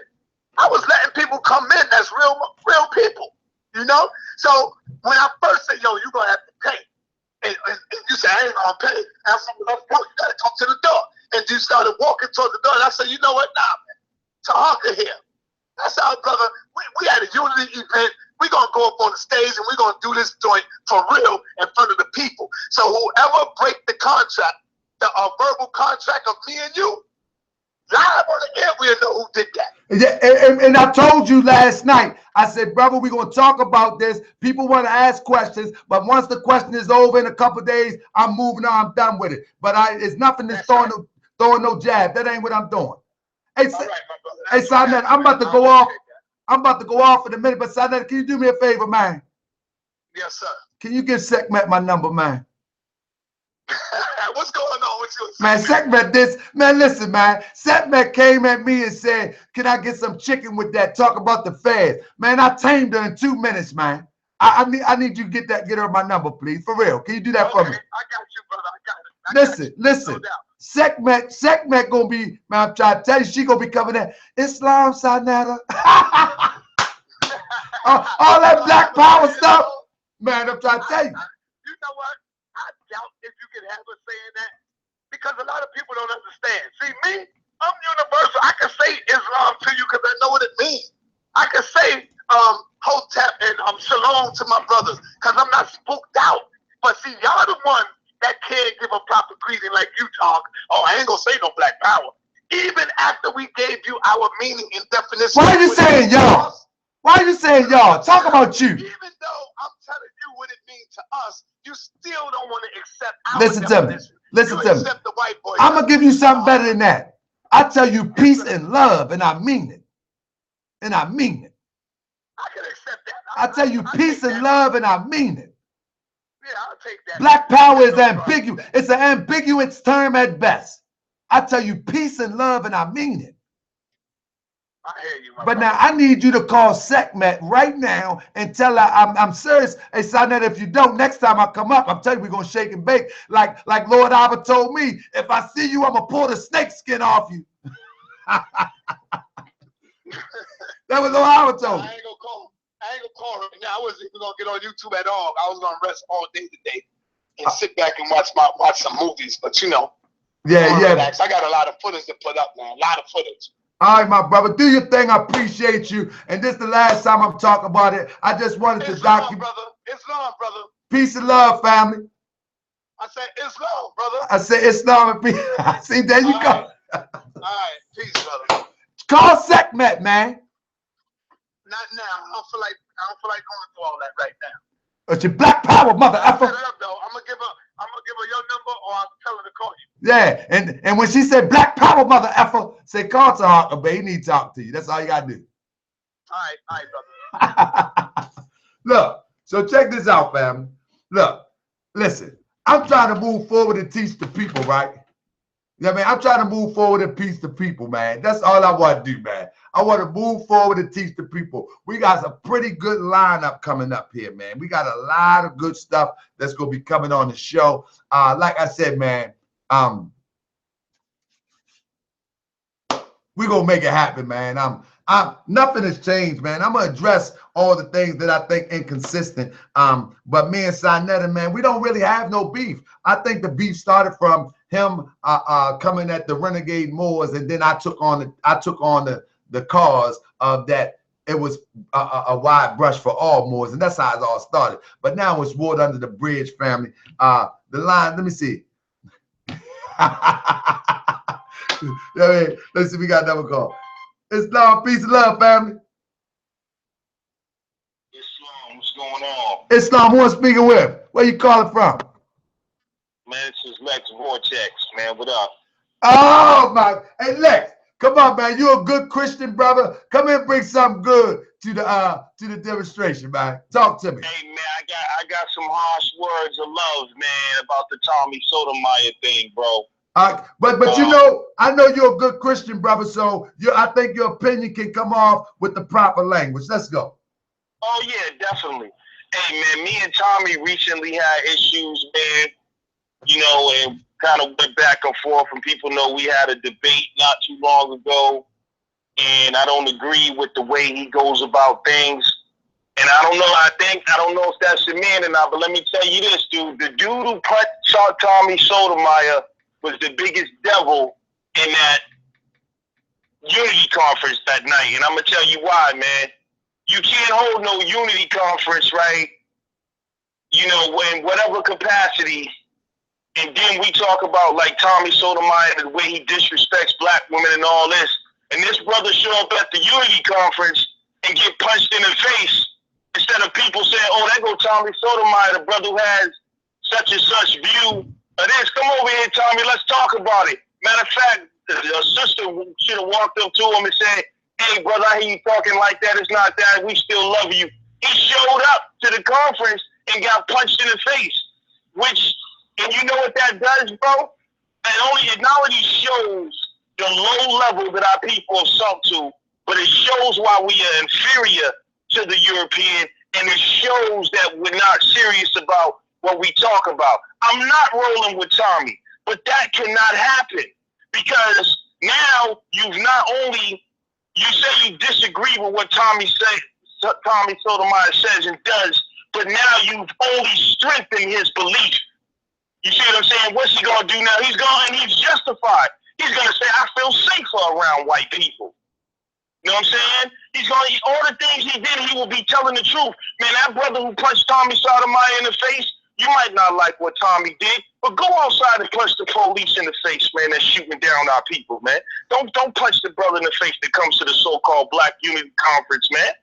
I was letting people come in that's real people, you know? So when I first said, yo, you're gonna have to pay. And you said, I ain't gonna pay. And I said, well, you gotta come to the door. And you started walking towards the door. And I said, you know what? Nah, man. Taharka here. That's our brother. We had a unity event. We're gonna go up on the stage and we're gonna do this joint for real in front of the people. So whoever break the contract, the verbal contract of me and you, live on the air, we'll know who did that. Yeah, and I told you last night, I said, brother, we're going to talk about this. People want to ask questions, but once the question is over in a couple of days, I'm moving on. I'm done with it. But it's nothing that's throwing no jab. That ain't what I'm doing. Hey, Saneter, I'm about to go off. I'm about to go off in a minute, but Saneter, can you do me a favor, man? Yes, sir. Can you give Sekhmet my number, man? What's going on with you? Man, Sekhmet listen, man. Sekhmet came at me and said, can I get some chicken with that? Talk about the feds. Man, I tamed her in 2 minutes, man. I need you to get her my number, please. For real. Can you do that for me? I got you, brother. I got it. Listen. No Sekhmet gonna be, man, I'm trying to tell you, she gonna be coming in. Islam, Saneter. all that black power stuff. Man, I'm trying to tell you. You know what? doubt if you can have us saying that, because a lot of people don't understand. See, me, I'm universal. I can say Islam to you because I know what it means. I can say Hotep and Shalom to my brothers because I'm not spooked out. But see, y'all the ones that can't give a proper greeting like you talk. Oh, I ain't gonna say no black power. Even after we gave you our meaning and definition. Why are you saying y'all? Why are you saying y'all? Talk about you. Even though I'm telling you what it means to us, you still don't want to accept our Listen to me. definition. Listen You to me. accept the white boy. I'm gonna give you something better than that. I tell you peace and love, and I mean it. And I mean it. I can accept that. I tell you peace and love, and I mean it. Yeah, I'll take that. Black power is ambiguous. It's an ambiguous term at best. I tell you peace and love, and I mean it. I hear you, but now I need you to call Sekhmet right now and tell her I'm serious. Hey, Saneter, if you don't, next time I come up, I'm telling you, we're going to shake and bake. Like Lord Abba told me, if I see you, I'm going to pull the snake skin off you. That was Lord Abba told me. I ain't gonna call right now. I wasn't even gonna get on YouTube at all. I was gonna rest all day today and sit back and watch some movies. But you know, yeah. Relax. I got a lot of footage to put up now. A lot of footage. All right, my brother, do your thing. I appreciate you. And this is the last time I'm talking about it. I just wanted to document. Islam, brother. Peace and love, family. I said Islam, brother. I said Islam and peace. See, there you go. All right, peace, brother. Call Sekhmet, man. Not now. I don't feel like going through all that right now. It's your black power, mother effer. Set it up though. I'm gonna give her your number, or I'll tell her to call you. Yeah, and when she said black power, mother effer, say call Taharka, baby. He need to talk to you. That's all you gotta do. All right, brother. Look, so check this out, family. Look, listen. I'm trying to move forward and teach the people, right? You know what I mean? I'm trying to move forward and teach the people, man. That's all I want to do, man. I want to move forward and teach the people. We got a pretty good lineup coming up here, man. We got a lot of good stuff that's going to be coming on the show. Like I said, man, we're going to make it happen, man. Nothing has changed, man. I'm going to address all the things that I think inconsistent. But me and Saneter, man, we don't really have no beef. I think the beef started from him coming at the renegade Moors, and then I took on the cause of that. It was a wide brush for all Moors, and that's how it all started. But now it's water under the bridge, family. The line, let me see. Let's see, we got another call. Islam, peace and love, family. Islam, what's going on? Islam, who I'm speaking with? Where you calling from? Man, this is Lex Vortex, man. What up? Oh, my. Hey, Lex, come on, man. You're a good Christian brother. Come in and bring something good to the demonstration, man. Talk to me. Hey, man, I got some harsh words of love, man, about the Tommy Sotomayor thing, bro. But you know, I know you're a good Christian brother, so I think your opinion can come off with the proper language. Let's go. Oh, yeah, definitely. Hey, man, me and Tommy recently had issues, man, you know, and kind of went back and forth, and people know we had a debate not too long ago, and I don't agree with the way he goes about things. And I don't know if that's the man or not, but let me tell you this, dude. The dude who shot Tommy Sotomayor was the biggest devil in that unity conference that night. And I'm going to tell you why, man. You can't hold no unity conference, right? You know, in whatever capacity. And then we talk about, like, Tommy Sotomayor, the way he disrespects black women and all this. And this brother show up at the unity conference and get punched in the face instead of people saying, oh, there go Tommy Sotomayor, the brother who has such and such view. This, come over here, Tommy. Let's talk about it. Matter of fact, a sister should have walked up to him and said, hey, brother, I hear you talking like that. It's not that. We still love you. He showed up to the conference and got punched in the face, and you know what that does, bro? It not only shows the low level that our people have sunk to, but it shows why we are inferior to the European, and it shows that we're not serious about what we talk about. I'm not rolling with Tommy, but that cannot happen because now you say you disagree with what Tommy Sotomayor says and does, but now you've only strengthened his belief. You see what I'm saying? What's he gonna do now? He's justified. He's gonna say, I feel safer around white people. You know what I'm saying? All the things he did, he will be telling the truth. Man, that brother who punched Tommy Sotomayor in the face, you might not like what Tommy did, but go outside and punch the police in the face, man, that's shooting down our people, man. Don't punch the brother in the face that comes to the so-called Black Unity Conference, man.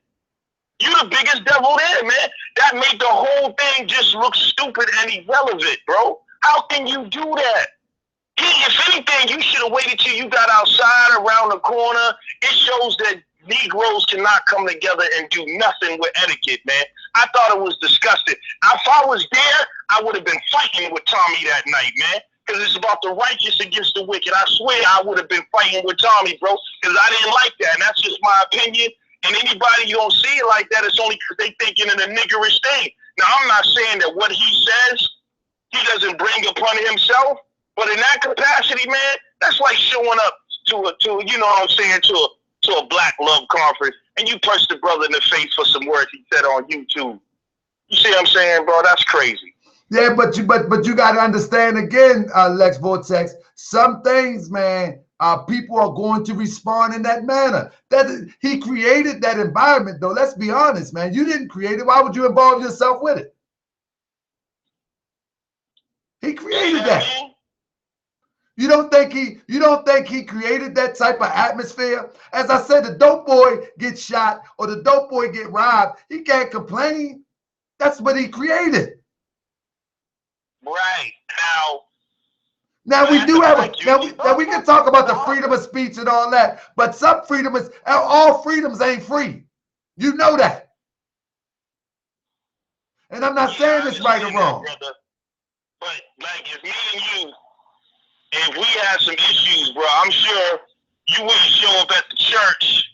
You the biggest devil there, man. That made the whole thing just look stupid and irrelevant, bro. How can you do that? If anything, you should have waited till you got outside around the corner. It shows that Negroes cannot come together and do nothing with etiquette, man. I thought it was disgusting. If I was there, I would have been fighting with Tommy that night, man. Because it's about the righteous against the wicked. I swear I would have been fighting with Tommy, bro, because I didn't like that. And that's just my opinion. And anybody you don't see it like that, it's only because they thinking in a niggerish thing. Now, I'm not saying that what he says, he doesn't bring upon himself. But in that capacity, man, that's like showing up to you know what I'm saying, to a Black Love Conference, and you punch the brother in the face for some words he said on YouTube. You see what I'm saying, bro? That's crazy. Yeah, but you got to understand again, Lex Vortex. Some things, man, people are going to respond in that manner. He created that environment, though. Let's be honest, man. You didn't create it. Why would you involve yourself with it? He created that. You don't think he created that type of atmosphere? As I said, the dope boy gets shot or the dope boy get robbed. He can't complain. That's what he created. Right. Now we do have now we can talk about the freedom of speech and all that, but all freedoms ain't free. You know that. And I'm not saying this right or wrong. Brother. But like if me and you, if we had some issues, bro, I'm sure you wouldn't show up at the church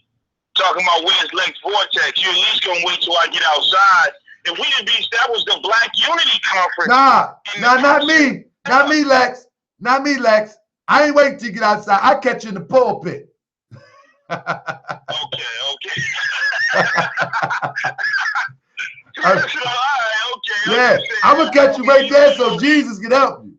talking about where's Lex Vortex. You at least gonna wait till I get outside. If we didn't be, that was the Black Unity Conference. Not me. Not me, Lex. Not me, Lex. I ain't waiting till you get outside. I catch you in the pulpit. Okay. Yeah, I'm gonna catch you right there so Jesus can help you.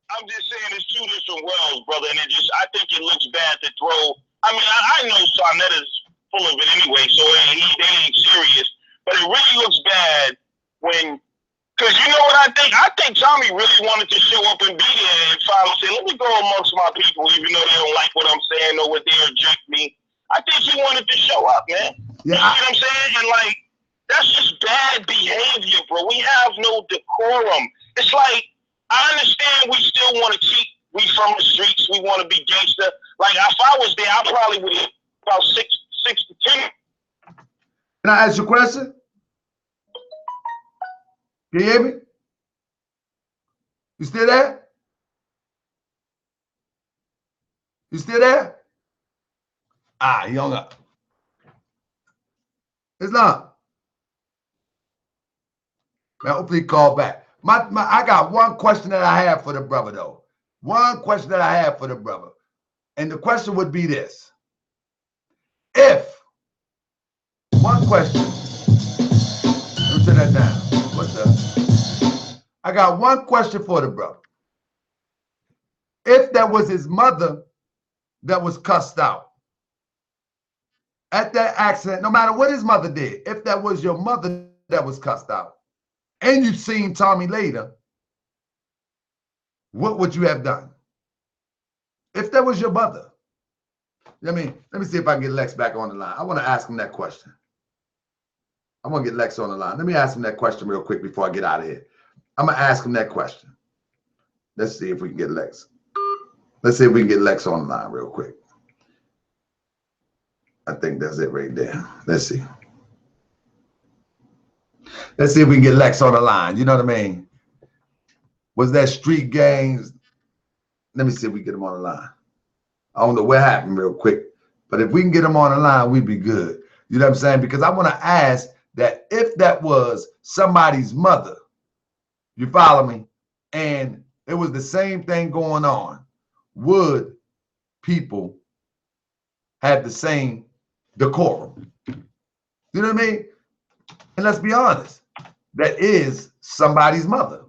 I'm just saying it's two different worlds, brother, and I think it looks bad to throw. I mean, I know Saneter's full of it anyway, so they ain't serious. But it really looks bad because you know what I think? I think Tommy really wanted to show up and be there and finally say, let me go amongst my people, even though they don't like what I'm saying or what they reject me. I think he wanted to show up, man. Yeah. You know what I'm saying? And like, that's just bad behavior, bro. We have no decorum. It's like, I understand we still want to cheat. We from the streets. We want to be gangster. Like, if I was there, I probably would have about 6 to 10. Can I ask you a question? Can you hear me? You still there? You still there? He hung up. It's not. Man, hopefully he called back. I got one question that I have for the brother, though. One question that I have for the brother. And the question would be this. One question. Let me turn that down. I got one question for the brother. If that was his mother that was cussed out at that accident, no matter what his mother did, if that was your mother that was cussed out, and you've seen Tommy later, what would you have done? If that was your mother. Let me see if I can get Lex back on the line. I want to ask him that question. I want to get Lex on the line. Let me ask him that question real quick before I get out of here. I'm going to ask him that question. Let's see if we can get Lex. Let's see if we can get Lex on the line real quick. I think that's it right there. Let's see. Let's see if we can get Lex on the line. You know what I mean? Was that street gangs? Let me see if we get him on the line. I don't know what happened real quick, but if we can get him on the line, we'd be good. You know what I'm saying? Because I want to ask that if that was somebody's mother, you follow me? And it was the same thing going on, would people have the same decorum? You know what I mean? And let's be honest, that is somebody's mother.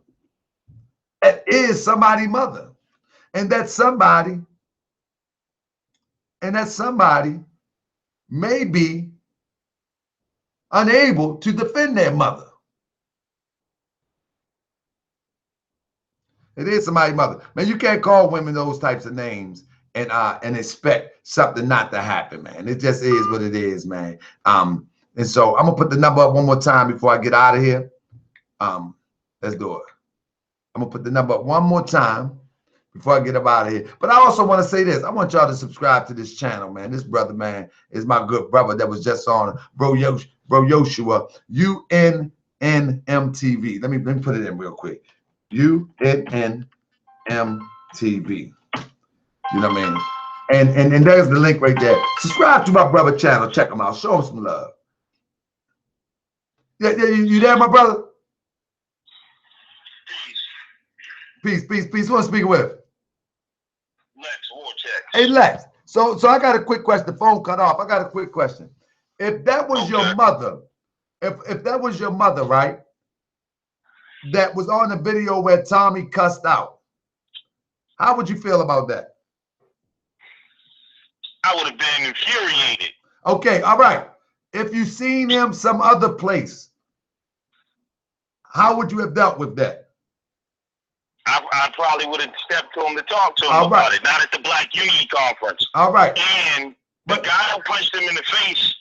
that is somebody's mother, and that somebody may be unable to defend their mother. It is somebody's mother. Man, you can't call women those types of names and expect something not to happen, man. It just is what it is, man. And so I'm gonna put the number up one more time before I get out of here. Let's do it. I'm gonna put the number up one more time before I get up out of here. But I also want to say this. I want y'all to subscribe to this channel, man. This brother, man, is my good brother that was just on Bro Yoshua, UNNMTV. Let me put it in real quick. UNNMTV. You know what I mean? And there's the link right there. Subscribe to my brother channel. Check him out. Show him some love. Yeah, you there, my brother? Peace. Who I'm speaking with? Lex Vortex. Hey, Lex. So I got a quick question. The phone cut off. I got a quick question. If that was your mother, if that was your mother, right? That was on the video where Tommy cussed out, how would you feel about that? I would have been infuriated. Okay, all right. If you seen him some other place, how would you have dealt with that? I probably would have stepped to him to talk to him about it. Not at the Black Unity Conference. All right. And the guy who punched him in the face,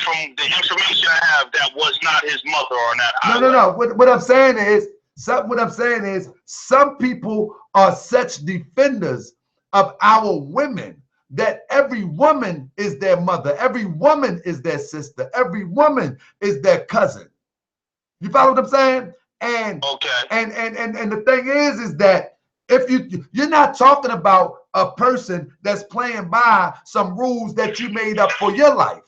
from the information I have, that was not his mother on that island. No. What I'm saying is, some people are such defenders of our women that every woman is their mother, every woman is their sister, every woman is their cousin. You follow what I'm saying? And and the thing is that if you're not talking about a person that's playing by some rules that you made up for your life.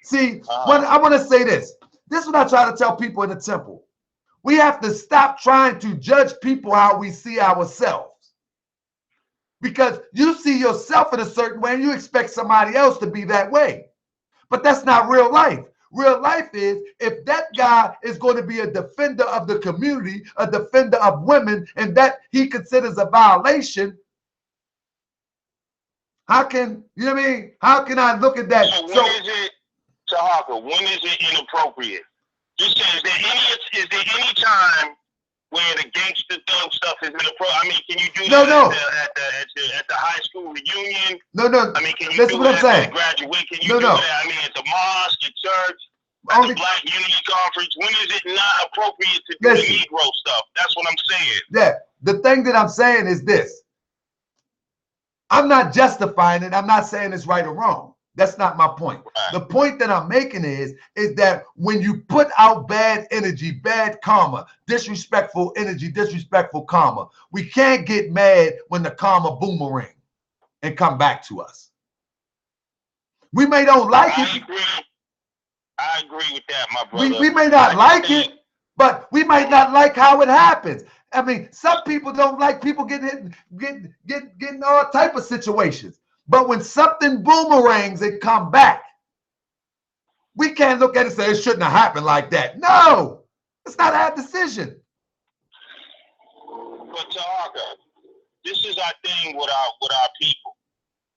See, when I want to say this is what I try to tell people in the temple. We have to stop trying to judge people how we see ourselves. Because you see yourself in a certain way and you expect somebody else to be that way. But that's not real life. Real life is if that guy is going to be a defender of the community, a defender of women, and that he considers a violation, how can, you know what I mean? How can I look at that? So when is it, Taharka, when is it inappropriate? Just say, is there any time where the gangster thug stuff is inappropriate? I mean, can you do that at the high school reunion? No. I mean, can you do that at graduation? Can you do that? I mean, at the mosque, at church, at the Black Unity Conference. When is it not appropriate to do the Negro stuff? That's what I'm saying. Yeah, the thing that I'm saying is this. I'm not justifying it. I'm not saying it's right or wrong. That's not my point. Right. The point that I'm making is that when you put out bad energy, bad karma, disrespectful energy, disrespectful karma, we can't get mad when the karma boomerang and come back to us. We may don't like it. I agree with that, my brother. We may not like it, but we might not like how it happens. I mean, some people don't like people getting all type of situations. But when something boomerangs and come back, we can't look at it and say it shouldn't have happened like that. No, it's not our decision. But Taharka, this is our thing with our people,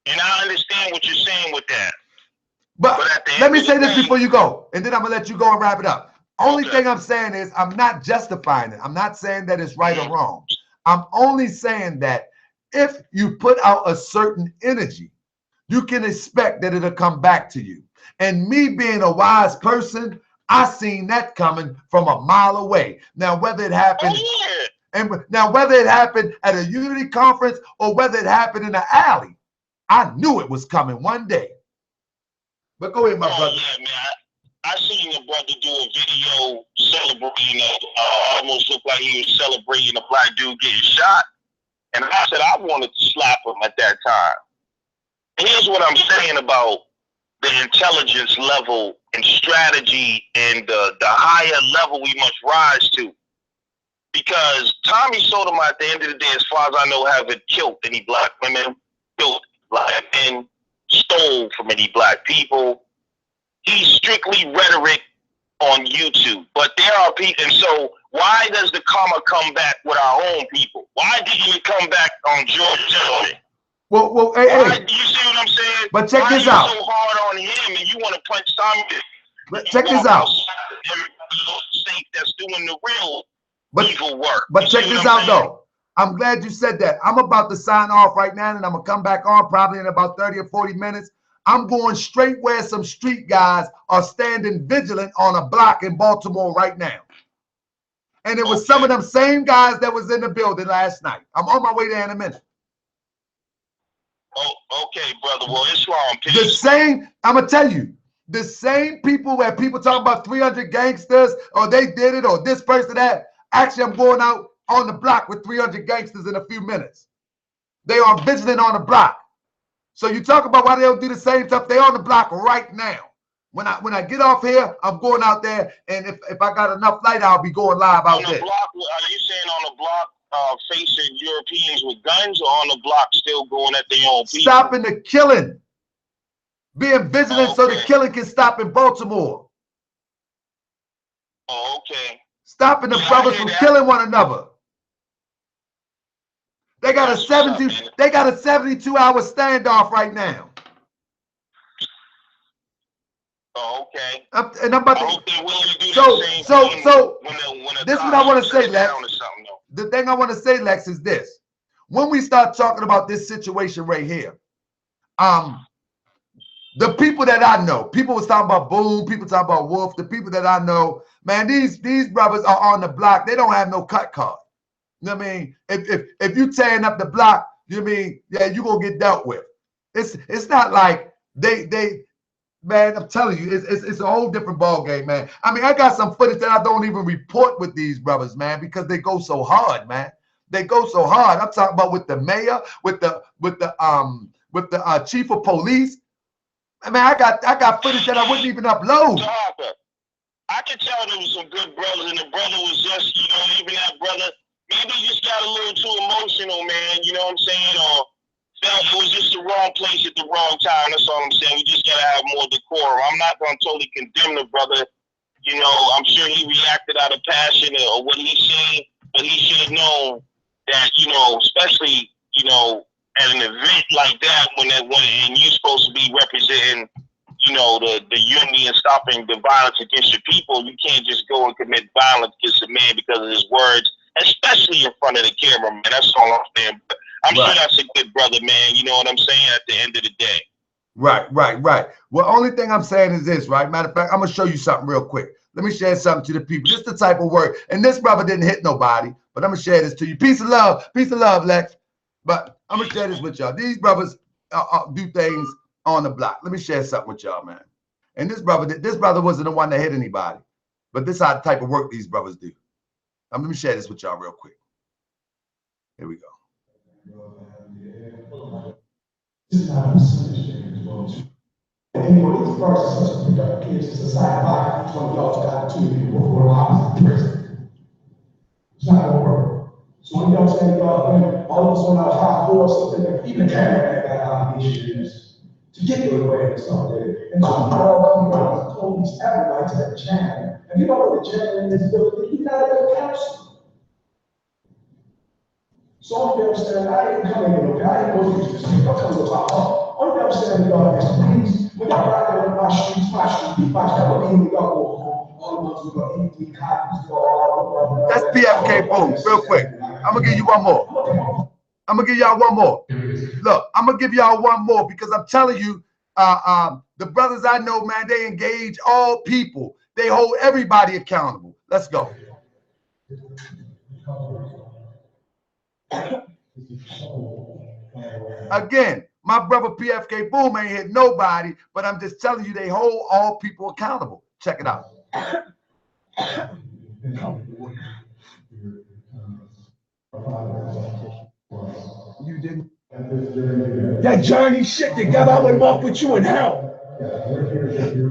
and I understand what you're saying with that. But let me say this before you go, and then I'm gonna let you go and wrap it up. Only thing I'm saying is I'm not justifying it. I'm not saying that it's right or wrong. I'm only saying that if you put out a certain energy, you can expect that it'll come back to you. And me being a wise person, I seen that coming from a mile away. Now, whether it happened, whether it happened at a unity conference or whether it happened in an alley, I knew it was coming one day. But go ahead, my brother. Yeah, man. I seen a brother do a video celebrating, almost looked like he was celebrating a black dude getting shot. And I said I wanted to slap him at that time. Here's what I'm saying about the intelligence level and strategy and the higher level we must rise to. Because Tommy Sotomayor, at the end of the day, as far as I know, haven't killed any black women, killed black men, stole from any black people. He's strictly rhetoric on YouTube. But there are people, and so why does the karma come back with our own people? Why didn't it come back on George Floyd? Well, hey, do you see what I'm saying? But check this out. Why are you so hard on him and you want to punch Tommy? But check this out. That's doing the real evil work. But check this out, though. I'm glad you said that. I'm about to sign off right now, and I'm going to come back on probably in about 30 or 40 minutes. I'm going straight where some street guys are standing vigilant on a block in Baltimore right now. And it was some of them same guys that was in the building last night. I'm on my way there in a minute. Oh, okay, brother. Well, Islam. The same, I'm going to tell you, the same people where people talk about 300 gangsters or they did it or this person that. Actually, I'm going out on the block with 300 gangsters in a few minutes. They are vigilant on the block. So you talk about why they don't do the same stuff. They're on the block right now. When I get off here, I'm going out there, and if I got enough light, I'll be going live out there. Block, are you saying on the block facing Europeans with guns, or on the block still going at their own people? Stopping the killing. Being vigilant so the killing can stop in Baltimore. Oh, okay. Stopping the brothers from killing one another. They got a 72-hour standoff right now. Oh, okay. And I'm about to. So this is what I want to say, Lex. The thing I want to say, Lex, is this: when we start talking about this situation right here, the people that I know, people was talking about Boom, people talking about Wolf. The people that I know, man, these brothers are on the block. They don't have no cut card. You know what I mean? If you tearing up the block, you mean, yeah, you gonna get dealt with. It's not like they man, I'm telling you, it's a whole different ball game, man. I mean, I got some footage that I don't even report with these brothers, man, because they go so hard, man. They go so hard. I'm talking about with the mayor, with the chief of police. I mean, I got footage that I wouldn't even upload. I can tell there was some good brothers, and the brother was just, even that brother, maybe he just got a little too emotional, man. You know what I'm saying? Or felt it was just the wrong place at the wrong time. That's all I'm saying. We just gotta have more decorum. I'm not gonna totally condemn the brother. I'm sure he reacted out of passion or what he's saying, but he should have known that, especially, at an event like that, when you're supposed to be representing, the unity and stopping the violence against your people, you can't just go and commit violence against a man because of his words, especially in front of the camera, man. That's all I'm saying. But I'm sure that's a good brother, man. You know what I'm saying? At the end of the day. Right. Well, only thing I'm saying is this, right? Matter of fact, I'm going to show you something real quick. Let me share something to the people. Just the type of work. And this brother didn't hit nobody, but I'm going to share this to you. Peace of love, Lex. But I'm going to share this with y'all. These brothers do things on the block. Let me share something with y'all, man. And this brother wasn't the one that hit anybody, but this is the type of work these brothers do. Let me share this with y'all real quick. Here we go. Anyway, these persons are pick up kids to society by 20 y'all got 2 people before opposite prison. It's not gonna work. So when y'all say y'all all of us on our high horse, even the camera got obligations to get the awareness out there. And so all the police everybody to that channel. And you know what the channel in this building, you gotta go counsel. So you understand, I didn't come in, I didn't go through this, I come to my home. Only understand y'all is please, when y'all ride down my streets, that would mean we got all the ones who got empty copies. That's PFK Boom, real quick. I'm gonna give you one more. I'm gonna give y'all one more. Look, I'm gonna give y'all one more because I'm telling you, the brothers I know, man, they engage all people. They hold everybody accountable. Let's go. Again, my brother PFK Boom ain't hit nobody, but I'm just telling you they hold all people accountable. Check it out. You didn't. That journey shit together, I would walk with you in hell.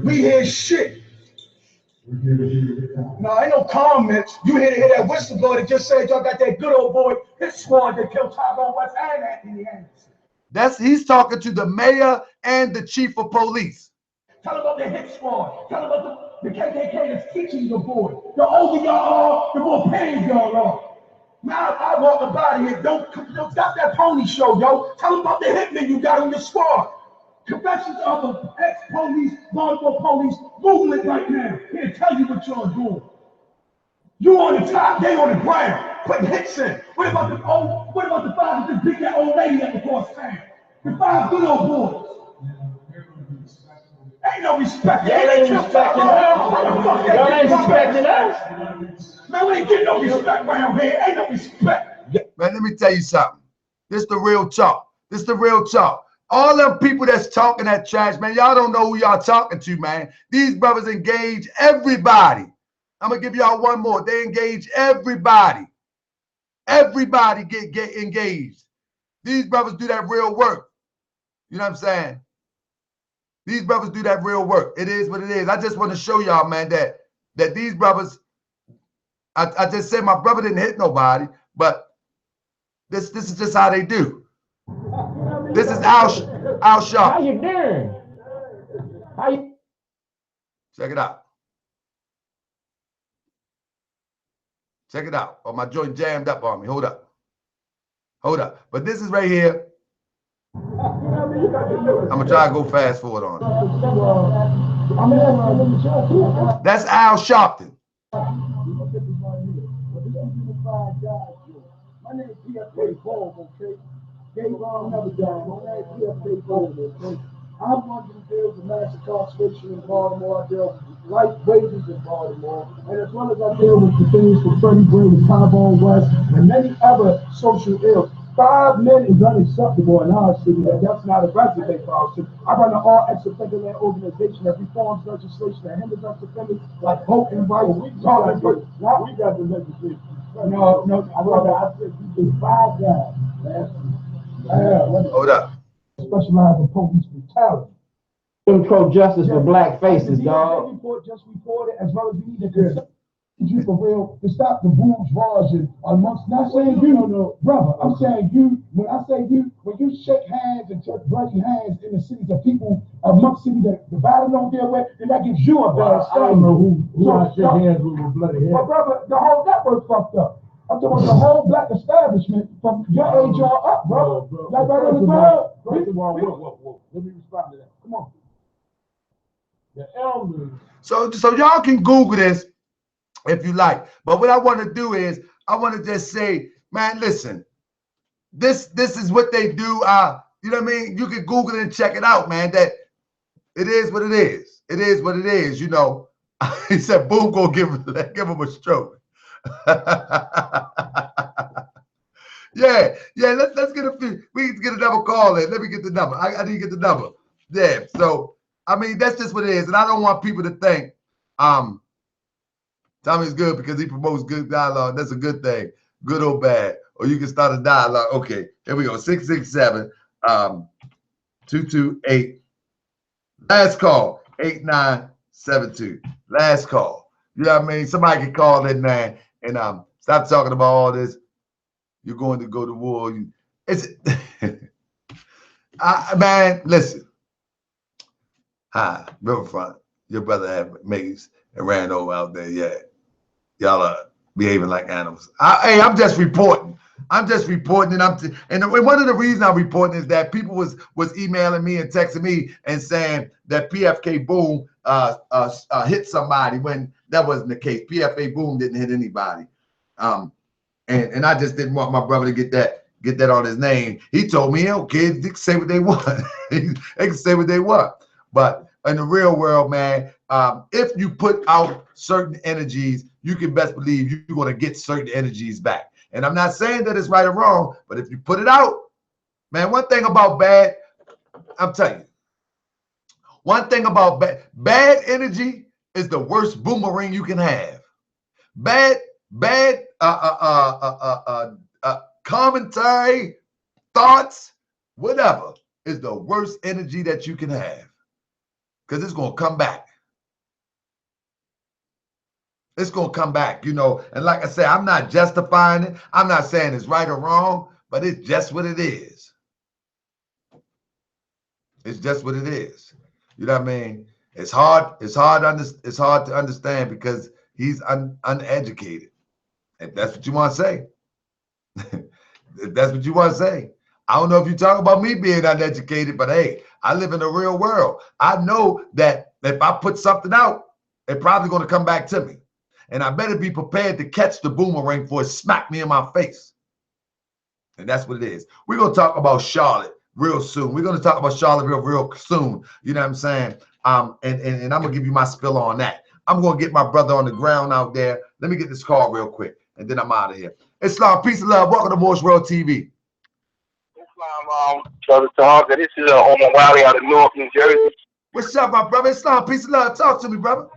We hear shit. No, ain't no comments. You hear that whistleblower that just said y'all got that good old boy hit squad that killed Tyrone West and Anthony Anderson. He's talking to the mayor and the chief of police. Tell him about the hit squad. Tell him about The KKK is teaching the boys. The older y'all are, the more pain y'all are. Now I walk by here. Don't stop that pony show, yo. Tell them about the hitman you got on your squad. Confessions of an ex-police, Baltimore police. Google it right now. He'll tell you what y'all doing. You on the top, they on the ground. Putting hits in. What about the five that just beat that old lady at the cross town? The 5 good old boys. Ain't no respect. Y'all ain't respecting us. Y'all ain't respecting us. Man, we ain't getting no respect around here. Ain't no respect. Man, let me tell you something. This the real talk. This the real talk. All them people that's talking that trash, man, y'all don't know who y'all talking to, man. These brothers engage everybody. I'm going to give y'all one more. They engage everybody. Everybody get engaged. These brothers do that real work. You know what I'm saying? These brothers do that real work. It is what it is. I just want to show y'all, man, that these brothers, I just said my brother didn't hit nobody, but this is just how they do. This is Al Sharpton. How you doing? How you? Check it out. Check it out. Oh, my joint jammed up on me. Hold up. Hold up. But this is right here. I'm going to try to go fast forward on it. That's Al Sharpton. My name is PFK Paul, okay? Another guy. My name is PFK Paul, okay? I'm one of the deals with mass incarceration in Baltimore. I deal with light wages in Baltimore. And as well as I deal with the things for Freddie Gray and Tyrone West and many other social ills. 5 men is unacceptable in our city. That's not a resume for our city. I run an all-ex-offender land organization that reforms legislation that hinders us offenders like voting rights. We got the legislation. No, I said you did 5 guys. Hold up. Specialize in police brutality. Pro-justice for black faces, dog. Report just reported, as well as we need to you for real to stop the bourgeoisie amongst. Not saying you, brother. I'm saying you. When I say you, when you shake hands and touch bloody hands in the cities of people amongst cities that the battle don't deal with, then that gives you a bad I don't know who I shake hands with bloody hands. But brother, the whole network fucked up. I'm talking about the whole black establishment from your age on up, bro. Like right on the ground. First of all, whoa. Let me respond to that. Come on. The elders. So y'all can Google this if you like. But what I want to do is I want to just say, man, listen, this is what they do. You know what I mean? You can Google it and check it out, man. That it is what it is. It is what it is, you know. He said, boom, go give him a stroke. yeah, let's get a few. We can get another call in. Let me get the number. I need to get the number. Yeah. So I mean, that's just what it is. And I don't want people to think Tommy's good because he promotes good dialogue. That's a good thing, good or bad. Or you can start a dialogue. Okay, here we go. 667-228. Last call, 8972. Last call. You know what I mean? Somebody can call in, man, and stop talking about all this. You're going to go to war. Man, listen. Hi, Riverfront. Your brother had mates and ran over out there. Yeah. Y'all are behaving like animals. Hey, I'm just reporting. I'm just reporting, and one of the reasons I'm reporting is that people was emailing me and texting me and saying that PFK Boom hit somebody when that wasn't the case. PFK Boom didn't hit anybody, and I just didn't want my brother to get that on his name. He told me, kids can say what they want. They can say what they want, but in the real world, man, if you put out certain energies, you can best believe you're going to get certain energies back. And I'm not saying that it's right or wrong, but if you put it out, man, one thing about bad, I'm telling you, one thing about bad energy is the worst boomerang you can have. Bad commentary, thoughts, whatever is the worst energy that you can have. Because it's going to come back. It's going to come back, you know. And like I said, I'm not justifying it. I'm not saying it's right or wrong, but it's just what it is. It's just what it is. You know what I mean? It's hard. It's hard to understand because he's uneducated. If that's what you want to say. If that's what you want to say. I don't know if you talk about me being uneducated, but hey, I live in the real world. I know that if I put something out, it's probably going to come back to me. And I better be prepared to catch the boomerang before it smack me in my face. And that's what it is. We're going to talk about Charlotte real soon. We're going to talk about Charlotte real soon. You know what I'm saying? And I'm going to give you my spill on that. I'm going to get my brother on the ground out there. Let me get this call real quick, and then I'm out of here. Islam, peace and love. Welcome to Moorish World TV. Islam, Brother Taharka. This is Omar Wiley out of Newark, New Jersey. What's up, my brother? Islam, peace and love. Talk to me, brother.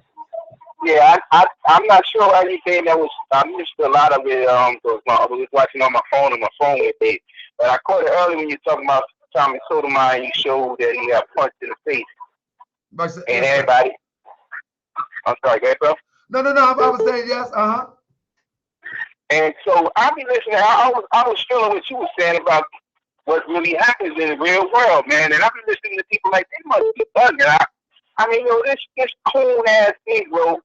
Yeah, I'm not sure anything that was. I missed a lot of it. I was watching on my phone, and my phone went dead. But I caught it early when you were talking about Tommy Sotomayor, and you showed that he got punched in the face. And everybody. I'm sorry, go ahead, bro. No. I was saying yes. And so I be listening. I was feeling what you were saying about what really happens in the real world, man. And I've been listening to people like they must be bugging. I mean, this cool ass Negro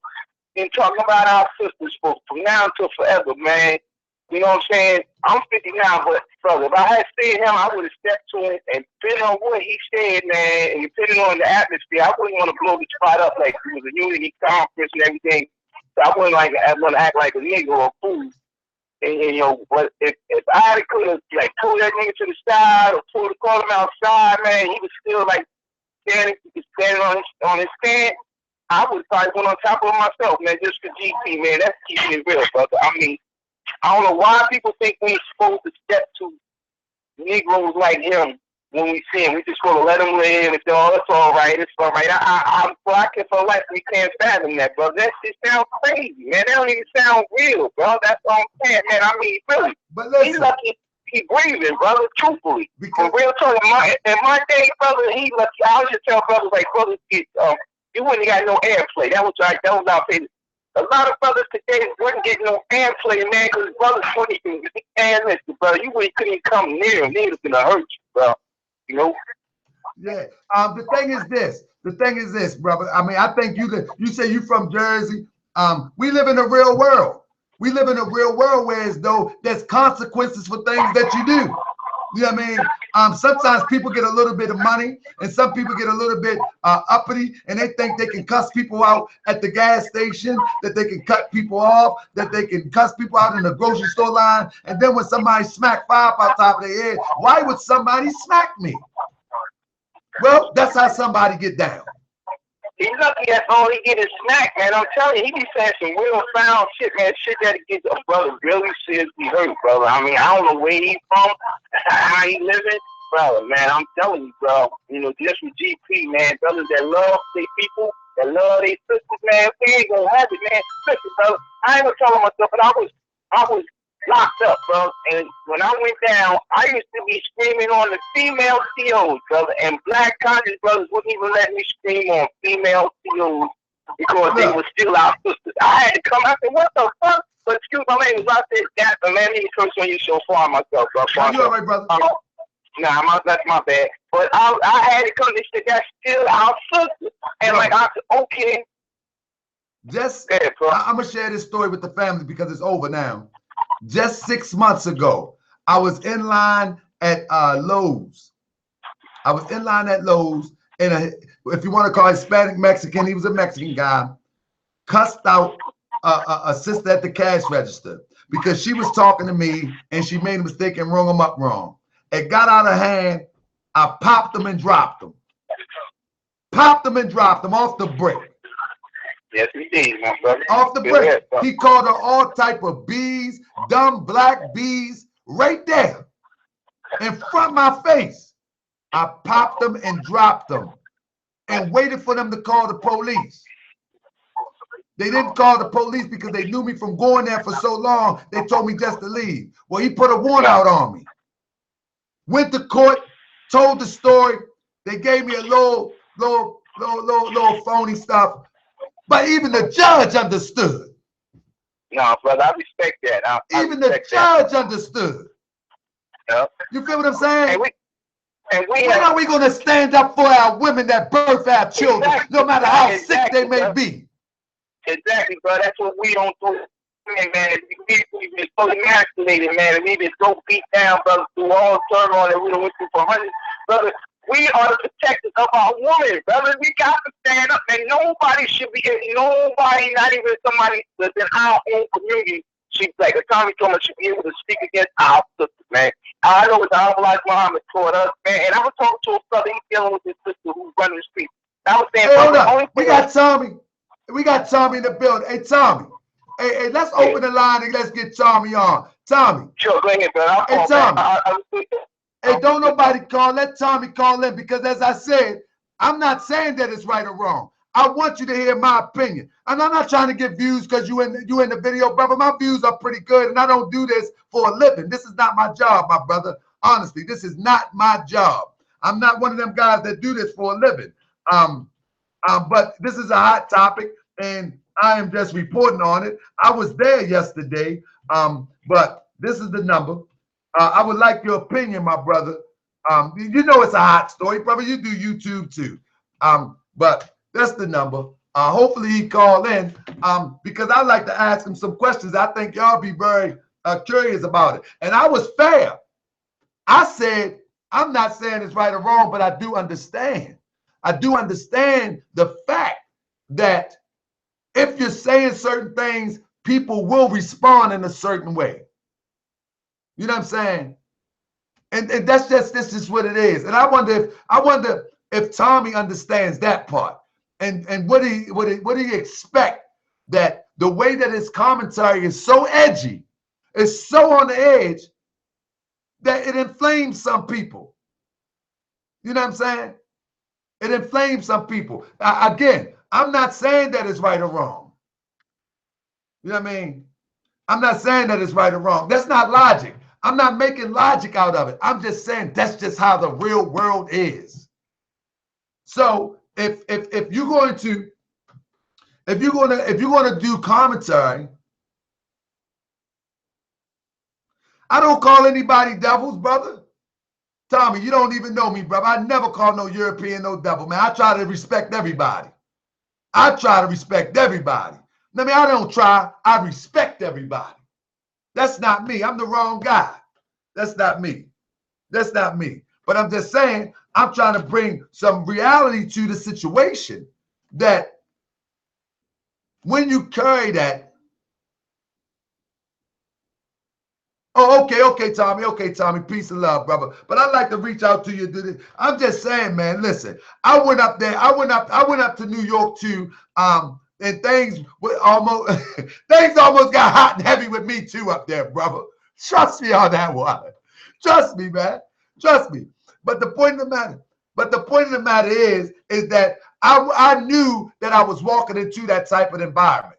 been talking about our sisters from now until forever, man. You know what I'm saying? I'm 50 now, but brother, if I had seen him, I would have stepped to him, and depending on what he said, man, and depending on the atmosphere, I wouldn't want to blow the spot up like it was a unity conference and everything. So I wouldn't want to act like a nigga or a fool. And but if I could have like pulled that nigga to the side or called him outside, man, he was still like standing on his stand, I would probably went on top of him myself, man, just for GP, man. That's keeping it real, brother. I mean, I don't know why people think we're supposed to step to Negroes like him when we see him. We just going to let him live. It's all right. It's all right. I can for life we can't fathom that, brother. That shit sounds crazy, man. That don't even sound real, bro. That's all I'm saying, man. I mean, really. But listen, he's lucky he breathing, brother, truthfully. Because real talk, in my day, brother, he lucky. I always tell brothers, like, brothers, you wouldn't got no airplay. That was our thing. A lot of brothers today wouldn't get no airplay, man, because brothers wouldn't even listen, brother. You couldn't even come near him. They was gonna hurt you, bro. You know? Yeah. The thing is this, brother. I mean, I think you say you from Jersey. We live in the real world. We live in a real world where as though there's consequences for things that you do. You know what I mean? Sometimes people get a little bit of money, and some people get a little bit uppity, and they think they can cuss people out at the gas station, that they can cut people off, that they can cuss people out in the grocery store line, and then when somebody smack five on top of their head, why would somebody smack me? Well, that's how somebody get down. He's lucky that's all he get is smack, man. I'm telling you, he be saying some real foul shit, man. Shit that gets a brother really seriously hurt, brother. I mean, I don't know where he's from, how he living, brother, man. I'm telling you, bro. Just with GP, man, brothers that love their people, that love their sisters, man. We ain't gonna have it, man. Listen, brother, I ain't gonna tell myself, but I was locked up, bro. And when I went down, I used to be screaming on the female COs, brother. And black conscious brothers wouldn't even let me scream on female COs because they were still our sisters. I had to come out and what the fuck? But excuse my language, I said that, but man, me curse on you so far myself, bro. You all right, brother? That's my bad. But I had to come and say that's still our sister. And like I said, okay. I'm gonna share this story with the family because it's over now. Just 6 months ago, I was in line at Lowe's. And if you want to call Hispanic Mexican, he was a Mexican guy, cussed out a sister at the cash register because she was talking to me and she made a mistake and rung him up wrong. It got out of hand. I popped him and dropped him. Off the brick. Yes, he did, my brother. Off the break. He called her all type of bees, dumb black bees, right there in front of my face. I popped them and dropped them and waited for them to call the police. They didn't call the police because they knew me from going there for so long. They told me just to leave. Well, he put a warrant out on me. Went to court, told the story. They gave me a little phony stuff. But even the judge understood. No, brother, I respect that. Even the judge understood. Yep. You feel what I'm saying? And when are we going to stand up for our women that birth our children, no matter how sick they may be? Exactly, bro. That's what we don't do. Man, we've been so emasculated, man, and we've been so beat down, brother, through all turmoil that we done went through for hundreds, brother. We are the protectors of our women, brother. We got to stand up, and nobody should be, nobody, not even somebody within our own community, should, like Tommy Sotomayor, should be able to speak against our sisters, man. I know what the Honorable Muhammad taught us, man, and I was talking to a brother, he's dealing with his sister who's running the street. I was saying, hey, hold up. We got Tommy. We got Tommy in the building. Hey, Tommy. Hey, let's open the line and let's get Tommy on. Tommy. Sure, go ahead, brother. Hey, Tommy. Hey, don't nobody call. Let Tommy call in, because as I said, I'm not saying that it's right or wrong. I want you to hear my opinion. And I'm not trying to get views because you in the video, brother. My views are pretty good, and I don't do this for a living. This is not my job, my brother. Honestly, this is not my job. I'm not one of them guys that do this for a living. But this is a hot topic, and I am just reporting on it. I was there yesterday, but this is the number. I would like your opinion, my brother. You know it's a hot story, brother. You do YouTube too. But that's the number. Hopefully he call in because I'd like to ask him some questions. I think y'all be very curious about it. And I was fair. I said, I'm not saying it's right or wrong, but I do understand. I do understand the fact that if you're saying certain things, people will respond in a certain way. You know what I'm saying? And that's just, this is what it is. And I wonder if Tommy understands that part. And what do you expect, that the way that his commentary is so edgy, is so on the edge, that it inflames some people. You know what I'm saying? It inflames some people. Again, I'm not saying that it's right or wrong. You know what I mean? I'm not saying that it's right or wrong. That's not logic. I'm not making logic out of it. I'm just saying that's just how the real world is. So if you're going to do commentary, I don't call anybody devils, brother. Tommy, you don't even know me, brother. I never call no European no devil, man. I try to respect everybody. I try to respect everybody. I mean, I don't try. I respect everybody. That's not me. I'm the wrong guy. That's not me. That's not me. But I'm just saying, I'm trying to bring some reality to the situation, that when you carry that, oh, okay, Tommy. Okay, Tommy. Peace and love, brother. But I'd like to reach out to you. I'm just saying, man, listen, I went up there. I went up to New York too. And things almost got hot and heavy with me too up there, brother. Trust me on that one. Trust me, man. Trust me. But the point of the matter is that I knew that I was walking into that type of environment.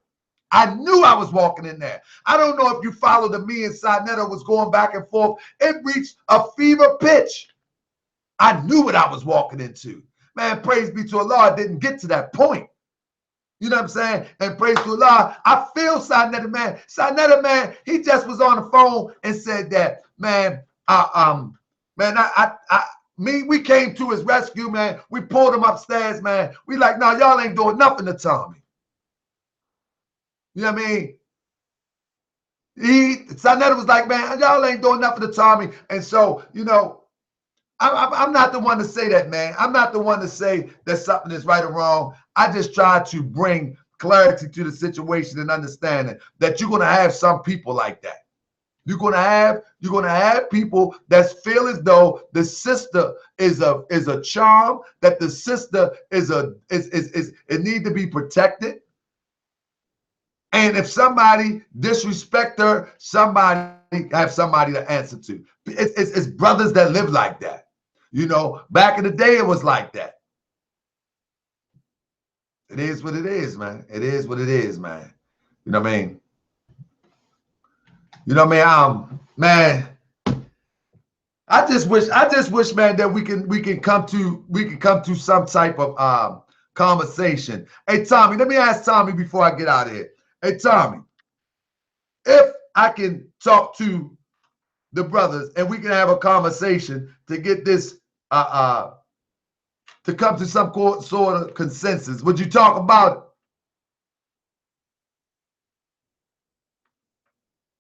I knew I was walking in there. I don't know if you followed the me and Saneter was going back and forth. It reached a fever pitch. I knew what I was walking into. Man, praise be to Allah, I didn't get to that point. You know what I'm saying? And praise to Allah, I feel Saneter, man. Saneter, man, he just was on the phone and said that, man, we came to his rescue, man. We pulled him upstairs, man. We like, no, y'all ain't doing nothing to Tommy. You know what I mean? Saneter was like, man, y'all ain't doing nothing to Tommy. And so, you know, I'm not the one to say that, man. I'm not the one to say that something is right or wrong. I just try to bring clarity to the situation and understanding that you're going to have some people like that. You're gonna have people that feel as though the sister is a charm, that the sister it need to be protected. And if somebody disrespect her, somebody have somebody to answer to. It's brothers that live like that. You know, back in the day it was like that. It is what it is, man. It is what it is, man. You know what I mean? You know what I mean? Man, I just wish, man, that we can come to some type of conversation. Hey, Tommy, let me ask Tommy before I get out of here. Hey, Tommy, if I can talk to the brothers and we can have a conversation to get this to come to some sort of consensus. Would you talk about it?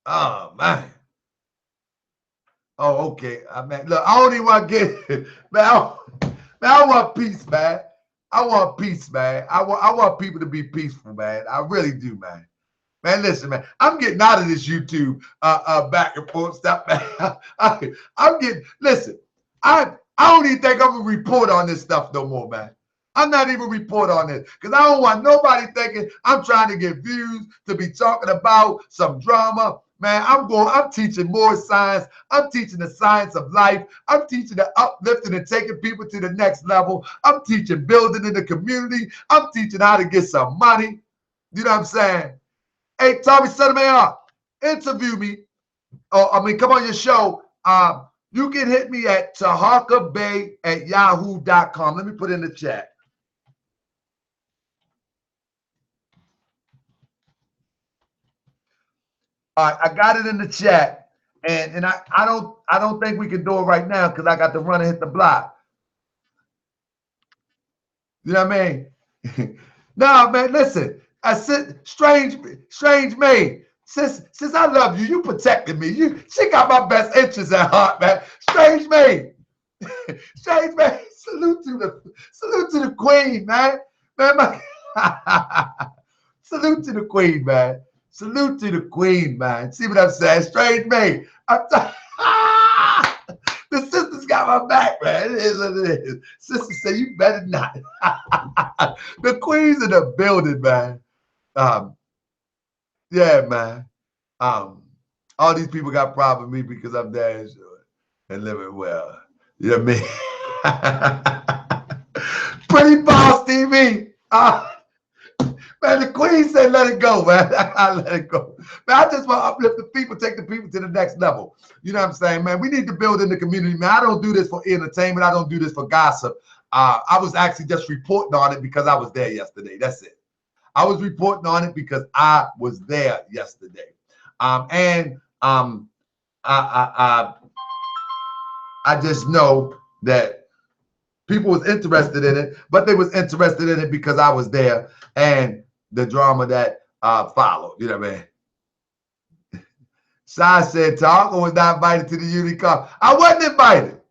Oh, man. Oh, okay. Look, I don't even want to get it. Man, I want peace, man. I want peace, man. I want people to be peaceful, man. I really do, man. Man, listen, man. I'm getting out of this YouTube back and forth stuff, man. I'm getting, listen, I don't even think I'm gonna report on this stuff no more, man. I'm not even report on this because I don't want nobody thinking I'm trying to get views to be talking about some drama. Man, I'm teaching more science. I'm teaching the science of life. I'm teaching the uplifting and taking people to the next level. I'm teaching building in the community. I'm teaching how to get some money. You know what I'm saying? Hey, Tommy Sotomayor, interview me. Come on your show. You can hit me at taharkabay@yahoo.com. Let me put it in the chat. All right, I got it in the chat, and I don't think we can do it right now because I got to run and hit the block. You know what I mean? No, man, listen. I said, strange maid. Since I love you, you protected me. She got my best interests at heart, man. Strange maid. Strange maid. Salute to the queen, man. Salute to the queen, man. Salute to the queen, man. See what I'm saying? Strange maid. The sisters got my back, man. It is what it is. Sister said, you better not. The queen's in the building, man. Yeah, man. All these people got problems with me because I'm damn sure and living well. You know what I mean? Pretty boss TV. Man, the queen said, let it go, man. I let it go. Man, I just want to uplift the people, take the people to the next level. You know what I'm saying, man? We need to build in the community, man. I don't do this for entertainment. I don't do this for gossip. I was actually just reporting on it because I was there yesterday. That's it. I was reporting on it because I was there yesterday. I just know that people was interested in it, but they was interested in it because I was there and the drama that followed. You know what I mean? Sai said Taharka was not invited to the unicorn. I wasn't invited.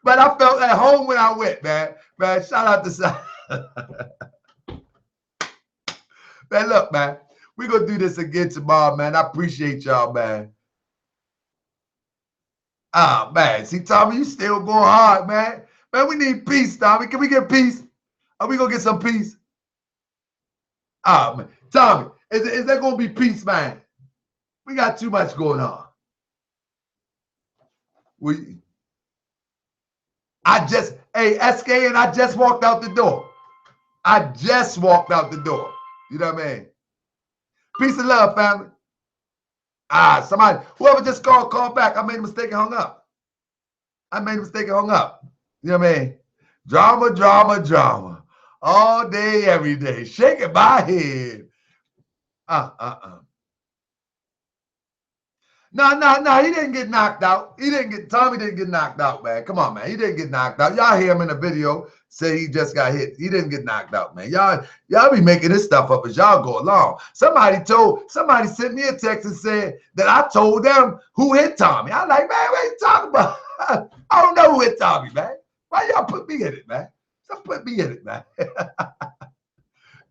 But I felt at home when I went, man. Man, shout out to Sai. Man, look, man, we're going to do this again tomorrow, man. I appreciate y'all, man. Oh, man. See, Tommy, you still going hard, man. Man, we need peace, Tommy. Can we get peace? Are we going to get some peace? Oh, man. Tommy, is there going to be peace, man? We got too much going on. Hey, SK, and I just walked out the door. I just walked out the door. You know what I mean? Peace and love, family. Somebody, whoever just call back. I made a mistake and hung up. You know what I mean? Drama, drama, drama. All day, every day. Shaking my head. No, he didn't get knocked out. Tommy didn't get knocked out, man. Come on, man. He didn't get knocked out. Y'all hear him in the video say he just got hit. He didn't get knocked out, man. Y'all be making this stuff up as y'all go along. Somebody sent me a text and said that I told them who hit Tommy. I'm like, man, what are you talking about? I don't know who hit Tommy, man. Why y'all put me in it, man? Just put me in it, man.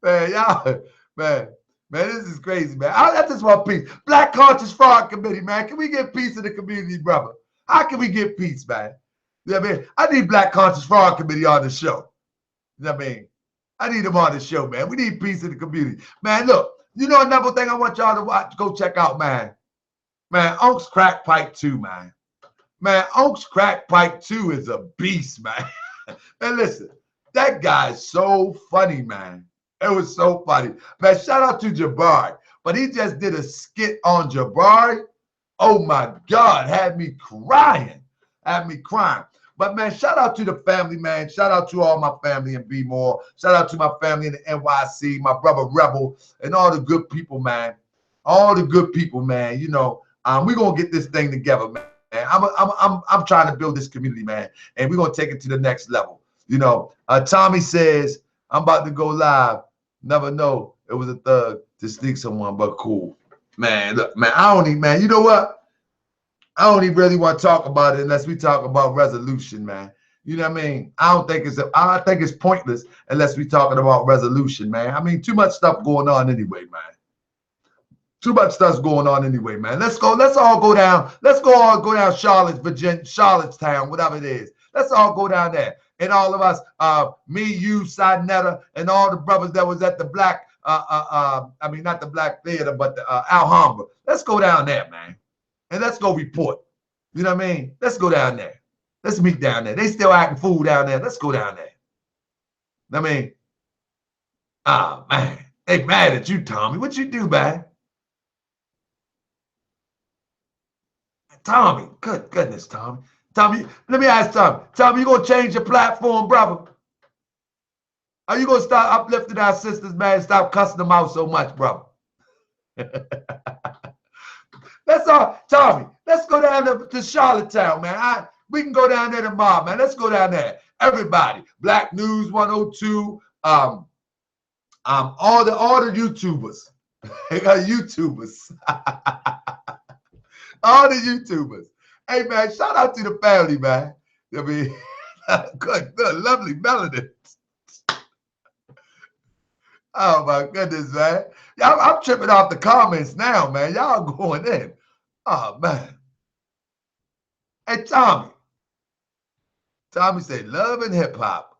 Man, y'all, man, this is crazy, man. I just want peace. Black Conscious Fraud Committee, man. Can we get peace in the community, brother? How can we get peace, man? You know what I mean? I need Black Conscious Fraud Committee on the show. You know what I mean? I need them on the show, man. We need peace in the community. Man, look, you know another thing I want y'all to watch, go check out, man. Man, Unc's Crack Pipe 2, man. Man, Unc's Crack Pipe 2 is a beast, man. And listen, that guy is so funny, man. It was so funny. Man, shout out to Jabari. But he just did a skit on Jabari. Oh, my God. Had me crying. But, man, shout out to the family, man. Shout out to all my family in B-More. Shout out to my family in the NYC, my brother Rebel, and all the good people, man. All the good people, man. You know, we're going to get this thing together, man. man. I'm trying to build this community, man, and we're gonna take it to the next level. You know, Tommy says, I'm about to go live. Never know it was a thug to sneak someone, but cool. Man, look, man, I don't even, man, you know what? I don't even really want to talk about it unless we talk about resolution, man. You know what I mean? I think it's pointless unless we talking about resolution, man. I mean, too much stuff going on anyway, man. Too much stuff's going on anyway, man. Let's all go down. Let's all go down Charlotte, Virginia, Charlottetown, whatever it is. Let's all go down there. And all of us, me, you, Saneter, and all the brothers that was at the Black, I mean, not the Black Theater, but the Alhambra. Let's go down there, man. And let's go report. You know what I mean? Let's go down there. Let's meet down there. They still acting fool down there. Let's go down there. I mean, man, they mad at you, Tommy. What you do, man? Tommy, good goodness, Tommy. Tommy, let me ask Tommy. Tommy, you gonna change your platform, brother? Are you gonna start uplifting our sisters, man? Stop cussing them out so much, brother. That's all, Tommy. Let's go down to Charlottetown, man. We can go down there tomorrow, man. Let's go down there. Everybody, Black News 102, all the YouTubers. They got YouTubers. All the YouTubers. Hey, man, shout out to the family, man. I mean, good, lovely melanin. Oh, my goodness, man. I'm tripping off the comments now, man. Y'all going in. Oh, man. Hey, Tommy. Tommy said, love and hip-hop.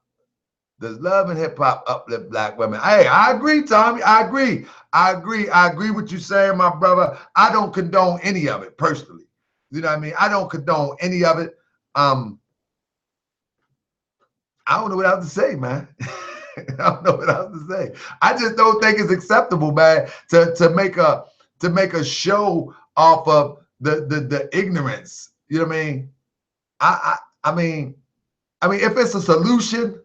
Does love and hip-hop uplift Black women? Hey, I agree, Tommy. I agree. I agree with you saying, my brother. I don't condone any of it, personally. You know what I mean? I don't condone any of it. I don't know what else to say, man. I don't know what else to say. I just don't think it's acceptable, man, to make a show off of the ignorance. You know what I mean? I mean, if it's a solution,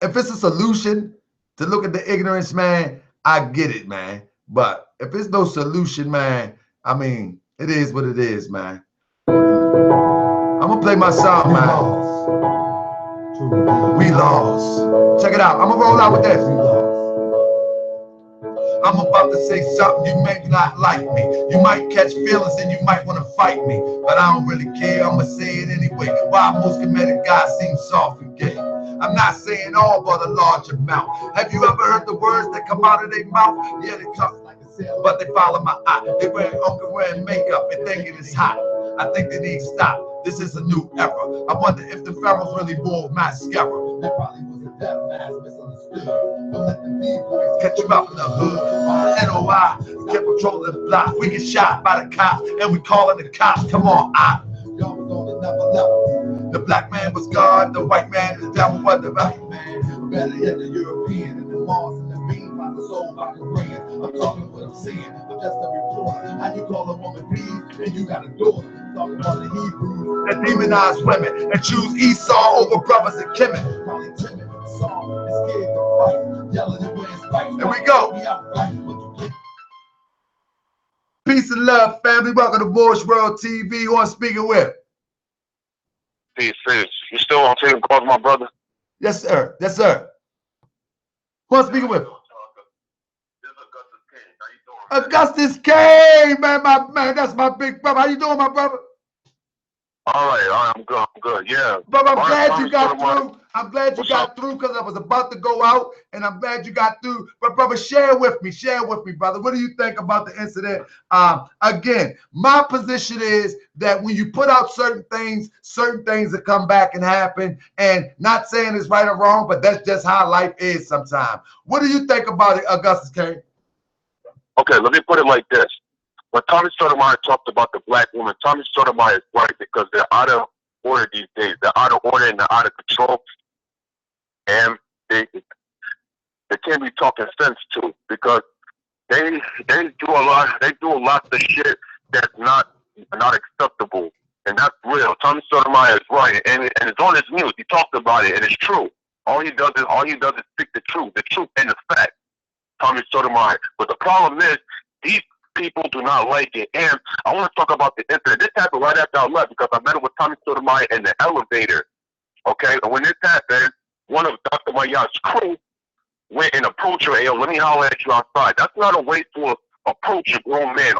to look at the ignorance, man, I get it, man. But if it's no solution, man, I mean, it is what it is, man. I'm gonna play my song, man. We lost. Check it out. I'm gonna roll out with this. I'm about to say something you may not like me. You might catch feelings and you might want to fight me, but I don't really care. I'm gonna say it anyway. Why most comedic guys seem soft and gay. I'm not saying all, but a large amount. Have you ever heard the words that come out of their mouth? Yeah, they come like a sail, but they follow my eye. They wearing makeup and thinking it's hot. I think they need to stop. This is a new era. I wonder if the pharaohs really wore mascara. They probably was a deaf ass misunderstood. Don't let the B-boys catch you out in the hood. NOI kept patrolling the block. We get shot by the cops and we calling the cops. Come on, y'all was on another level. The black man was God, the white man is devil. What the right man? Better yet, the European and the Mars and the beam by the soul by the brain. I'm talking what I'm saying. I'm just a reporter. How you call a woman please and you got a daughter? Talking about the Hebrews that demonize women and choose Esau over brothers and Kemet. Probably timid, soft, and scared to fight. Yelling and wearing spikes. There we go. Peace and love, family. Welcome to Moorish World TV. Who I'm speaking with? Peace. You still on taking calls, my brother? Yes, sir. Yes, sir. Who I'm speaking with? Augustus K, man, that's my big brother. How you doing, my brother? All right, I'm good. Yeah. Brother, I'm glad you got through. I'm glad you got through because I was about to go out, and I'm glad you got through. But brother, share with me, brother. What do you think about the incident? Again, my position is that when you put out certain things that come back and happen, and not saying it's right or wrong, but that's just how life is sometimes. What do you think about it, Augustus K? Okay, let me put it like this. When Tommy Sotomayor talked about the black woman, Tommy Sotomayor is right because they're out of order these days. They're out of order and they're out of control. And they can't be talking sense to because they do a lot of shit that's not acceptable. And that's real. Tommy Sotomayor is right. And it's on his news. He talked about it and it's true. All he does is speak the truth and the fact. Tommy Sotomayor. But the problem is these people do not like it. And I want to talk about the incident. This happened right after I left because I met him with Tommy Sotomayor in the elevator. Okay, and when this happened, one of Dr. Mayat's crew went and approached her. Hey, yo, let me holler at you outside. That's not a way to approach a grown man.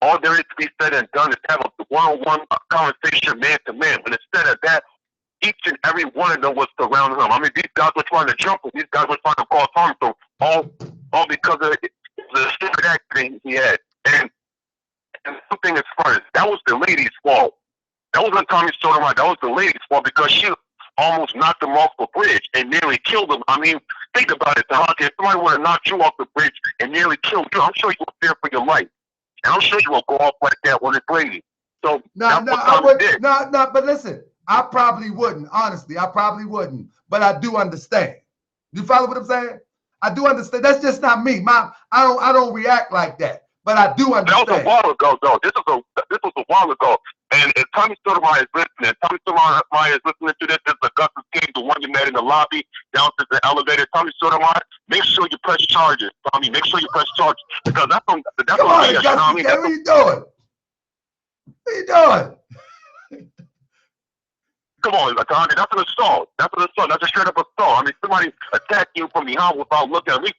All there is to be said and done is have a one-on-one conversation, man to man. But instead of that, each and every one of them was surrounding him. I mean, these guys were trying to jump him. These guys were trying to call Tommy. So all because of the stupid accident he had. And something as far as that was the lady's fault. That wasn't Tommy Sotomayor. That was the lady's fault because she almost knocked him off the bridge and nearly killed him. I mean, think about it, Taharka. If somebody would have knocked you off the bridge and nearly killed you, I'm sure you would fear for your life. And I'm sure you will go off like that on this lady. So no, but listen, I probably wouldn't. Honestly, I probably wouldn't. But I do understand. You follow what I'm saying? I do understand. That's just not me. I don't react like that. But I do understand. That was a while ago, though. This was a while ago. And if Tommy Sotomayor is listening, Tommy Sotomayor is listening to this. This is Augustus King, the one you met in the lobby, downstairs in the elevator. Tommy Sotomayor, make sure you press charges. Tommy, make sure you press charges. Because that's on BS, you know what I mean? What are you doing? What are you doing? Come on, Taharka, that's an assault. That's an assault. That's a straight up assault. I mean, somebody attacked you from behind without looking. At least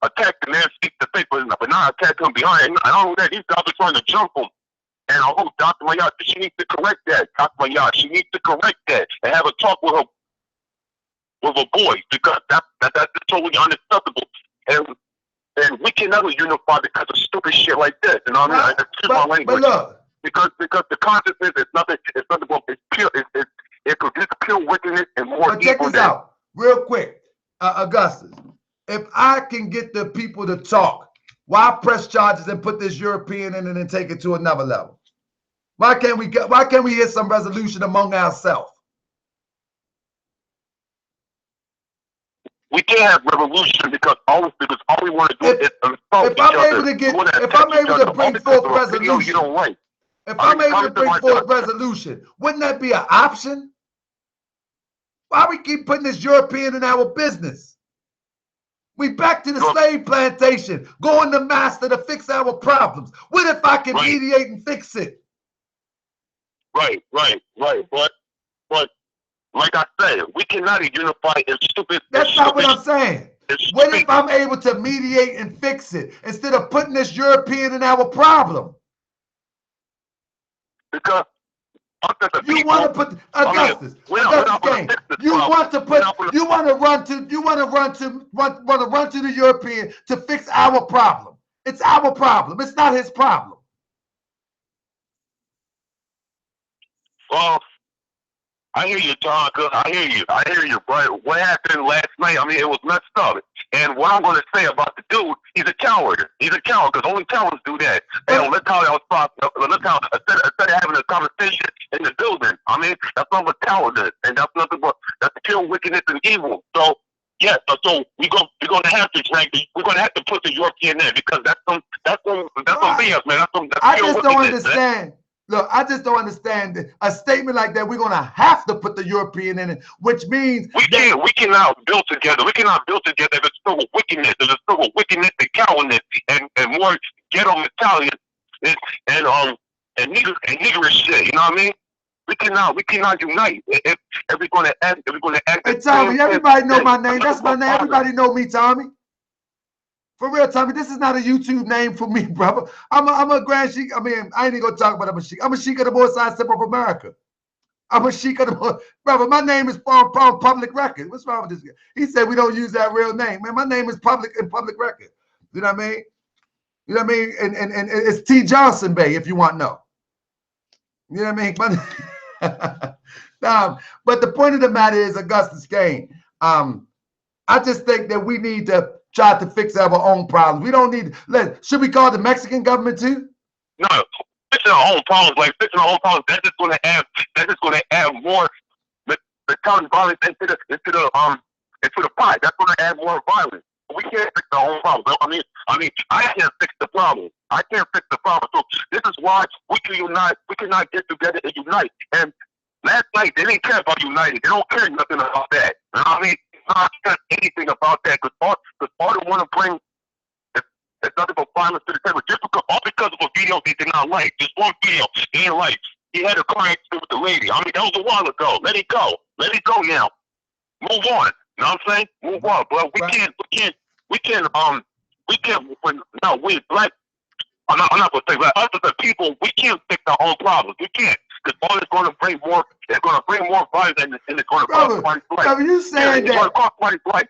attack the man speak to face, but not attack him behind. And I don't know that these guys are trying to jump him. And I hope Dr. Mayat, she needs to correct that. Dr. Mayat, she needs to correct that and have a talk with her boys because that's totally unacceptable. And we can never unify because of stupid shit like this. And I mean, excuse my language. But look, because the consciousness is nothing. It's nothing but it's pure. It produces pure wickedness and more evil. Check this out, real quick, Augustus. If I can get the people to talk, why press charges and put this European in it and take it to another level? Why can't we get some resolution among ourselves? We can't have revolution because all we want to do is insult each other. If I'm able to bring forth resolution, you don't like. If I'm able to bring forth resolution, wouldn't that be an option? Why we keep putting this European in our business? We back to the slave plantation, going to master to fix our problems. What if I can mediate and fix it? Right. But like I said, we cannot unify in stupid. That's not what I'm saying. What if I'm able to mediate and fix it instead of putting this European in our problem? Because you want to put Augustus. You want to run to the European to fix our problem. It's our problem. It's not his problem. Well, I hear you, Taharka. I hear you, but what happened last night, I mean, it was messed up. And what I'm going to say about the dude, he's a coward. He's a coward because only cowards do that. And look how instead of having a conversation in the building, I mean, that's not what cowardice, and that's nothing but that's pure wickedness and evil. So yes, so we're gonna have to put the European in because that's some BS, man. I just don't understand. Man. Look, I just don't understand a statement like that. We're gonna have to put the European in it, which means we cannot build together. We cannot build together if it's still wickedness. If it's still wickedness and cowardice and more ghetto mentality and niggerish shit. You know what I mean? We cannot unite if we're gonna act. Hey Tommy, everybody know my name. That's my name. Everybody know me, Tommy. For real, Tommy, this is not a YouTube name for me, brother. I'm a Grand Sheik. I mean, I ain't even gonna talk about I'm a Sheik. I'm a Sheik of the Moorish Side of America. I'm a Sheik of the brother. My name is on public record. What's wrong with this guy? He said we don't use that real name. Man, my name is public record. You know what I mean? You know what I mean? And it's T. Johnson Bay, if you want to know. You know what I mean? But the point of the matter is, Augustus Kane, I just think that we need to try to fix our own problems. We don't need. Should we call the Mexican government too? No, fixing our own problems. Like fixing our own problems. That's just going to add more the county violence into the pot. That's going to add more violence. We can't fix our own problems. I mean, I can't fix the problem. I can't fix the problem. So this is why we can unite. We cannot get together and unite. And last night they didn't care about uniting. They don't care nothing about that. You know what I mean? Not anything about that because all they want to bring nothing but violence to the table, just because of a video they did not like. Just one video they didn't like. He had a client with the lady. I mean, that was a while ago. Let it go. Let it go now. Move on. You know what I'm saying? Move on. But we can't, we black, I'm not going to say that. Us as the people, we can't fix our own problems. We can't. Because all it's going to bring more, it's going to bring more violence and it's going to cost somebody's life. Brother, you saying it's going to cost somebody's life.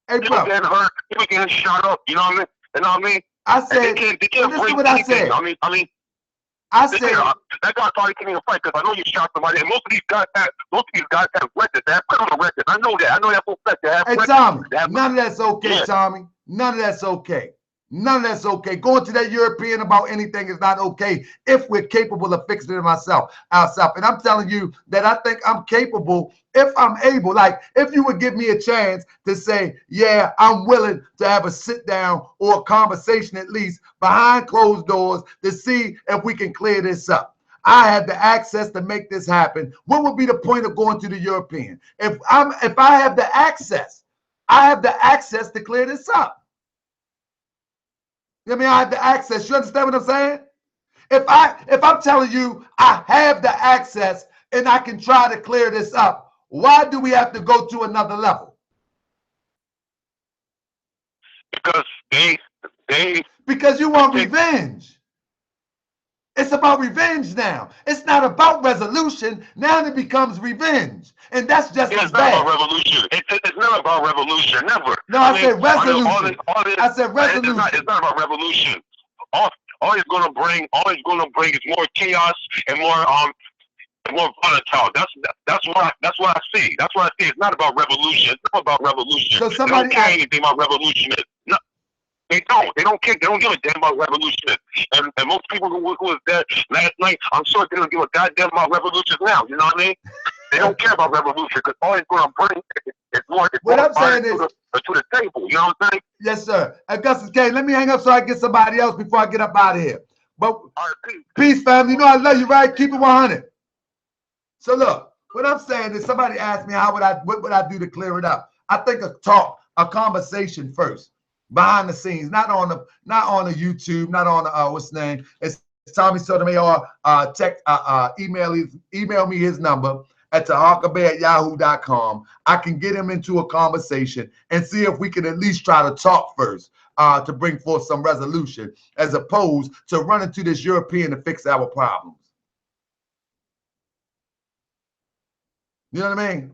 Hey, people getting hurt, people getting shot up, you know what I mean? You know what I mean? I said, they can't listen bring what I anything. said. I said, that guy thought he couldn't even fight because I know you shot somebody. And most of these guys have records. They have criminal records. I know that. I know that for a fact. They have hey, records. Tommy, none of that's okay, Yeah. Tommy. None of that's okay. None of that's okay. Going to that European about anything is not okay if we're capable of fixing it ourselves. And I'm telling you that I think I'm capable if I'm able. Like, if you would give me a chance to say, yeah, I'm willing to have a sit down or a conversation at least behind closed doors to see if we can clear this up. I have the access to make this happen. What would be the point of going to the European? If I have the access, I have the access to clear this up. I mean, I have the access. You understand what I'm saying? If I'm telling you I have the access and I can try to clear this up, why do we have to go to another level? Because because you want revenge. It's about revenge now. It's not about resolution. Now it becomes revenge. And that's just it's not about revolution. It's not about revolution. Never. No, I said resolution. I said resolution. It's not about revolution. All it's going to bring is more chaos and more volatile. That's what I see. That's what I see. It's not about revolution. It's not about revolution. So somebody they don't care anything about revolution. No, they don't. They don't care. They don't give a damn about revolution. And most people who was there last night, I'm sure they don't give a goddamn about revolution now. You know what I mean? They don't care about revolution because all it's going to bring is more. What I'm saying is to the table. You know what I'm saying? Yes, sir. Augustus K, let me hang up so I get somebody else before I get up out of here. But peace, family. You know I love you, right? Keep it 100. So look, what I'm saying is somebody asked me what would I do to clear it up? I think a conversation first, behind the scenes, not on the YouTube, not on the what's the name? It's Tommy Sotomayor. Email me his number at taharkabay@yahoo.com. I can get him into a conversation and see if we can at least try to talk first to bring forth some resolution, as opposed to running to this European to fix our problems. You know what I mean?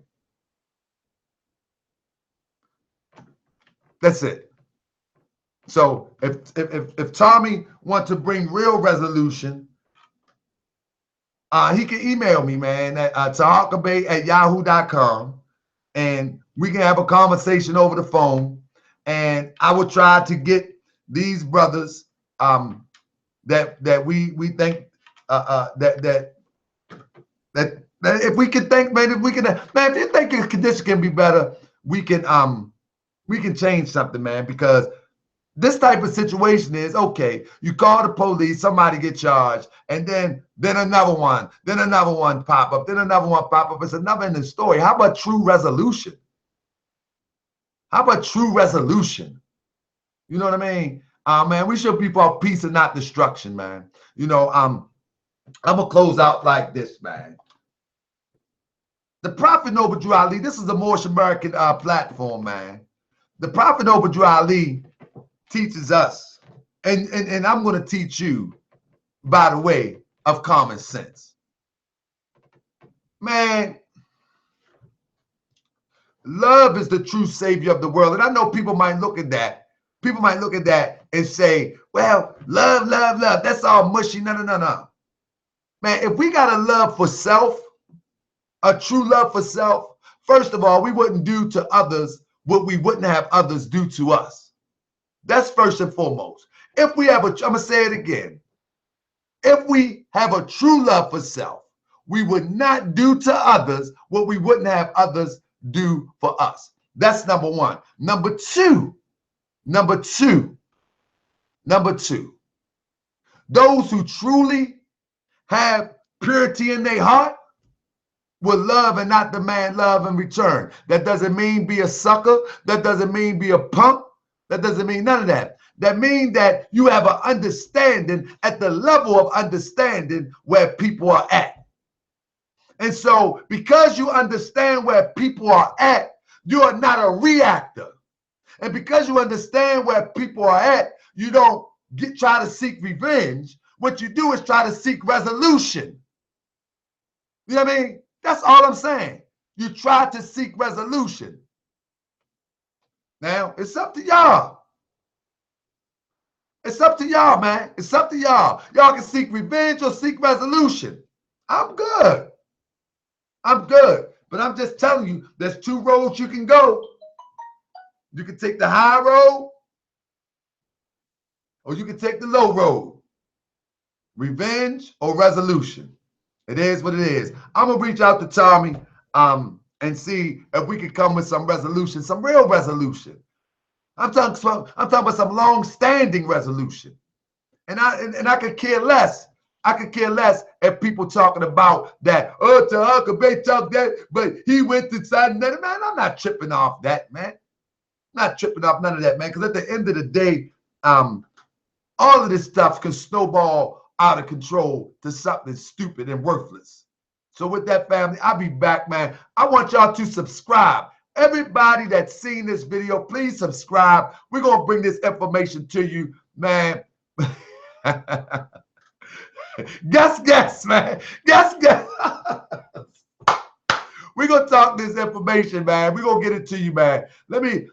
That's it. So if Tommy wants to bring real resolution, he can email me, man, at taharkabay@yahoo.com, and we can have a conversation over the phone. And I will try to get these brothers that we think that if we can think, man, if you think your condition can be better, we can change something, man, because this type of situation is, okay, you call the police, somebody get charged, and then another one pop up, then another one pop up. It's another in the story. How about true resolution? How about true resolution? You know what I mean? Man, we show people our peace and not destruction, man. You know, I'm gonna close out like this, man. The Prophet Noble Drew Ali, this is the Moorish American platform, man. The Prophet Noble Drew Ali teaches us, and I'm going to teach you by the way of common sense. Man, love is the true savior of the world. And I know people might look at that. People might look at that and say, well, love, that's all mushy. No. Man, if we got a love for self, a true love for self, first of all, we wouldn't do to others what we wouldn't have others do to us. That's first and foremost. If we have I'm going to say it again. If we have a true love for self, we would not do to others what we wouldn't have others do for us. That's number one. Number two, those who truly have purity in their heart will love and not demand love in return. That doesn't mean be a sucker. That doesn't mean be a punk. That doesn't mean none of that. That means that you have an understanding at the level of understanding where people are at. And so because you understand where people are at, you are not a reactor. And because you understand where people are at, you don't try to seek revenge. What you do is try to seek resolution. You know what I mean? That's all I'm saying. You try to seek resolution. Now, it's up to y'all. It's up to y'all, man. It's up to y'all. Y'all can seek revenge or seek resolution. I'm good. I'm good. But I'm just telling you, there's two roads you can go. You can take the high road or you can take the low road. Revenge or resolution. It is what it is. I'm going to reach out to Tommy and see if we can come with some resolution, some real resolution. I'm talking about some long-standing resolution. And I could care less. I could care less if people talking about that, oh, Taharka Bey talk that, but he went to Saneter. Man, I'm not tripping off that, man. Not tripping off none of that, man. Because at the end of the day, all of this stuff can snowball out of control to something stupid and worthless. So with that, family, I'll be back, man. I want y'all to subscribe. Everybody that's seen this video, please subscribe. We're going to bring this information to you, man. Guess, man. Guess. We're going to talk this information, man. We're going to get it to you, man. Let me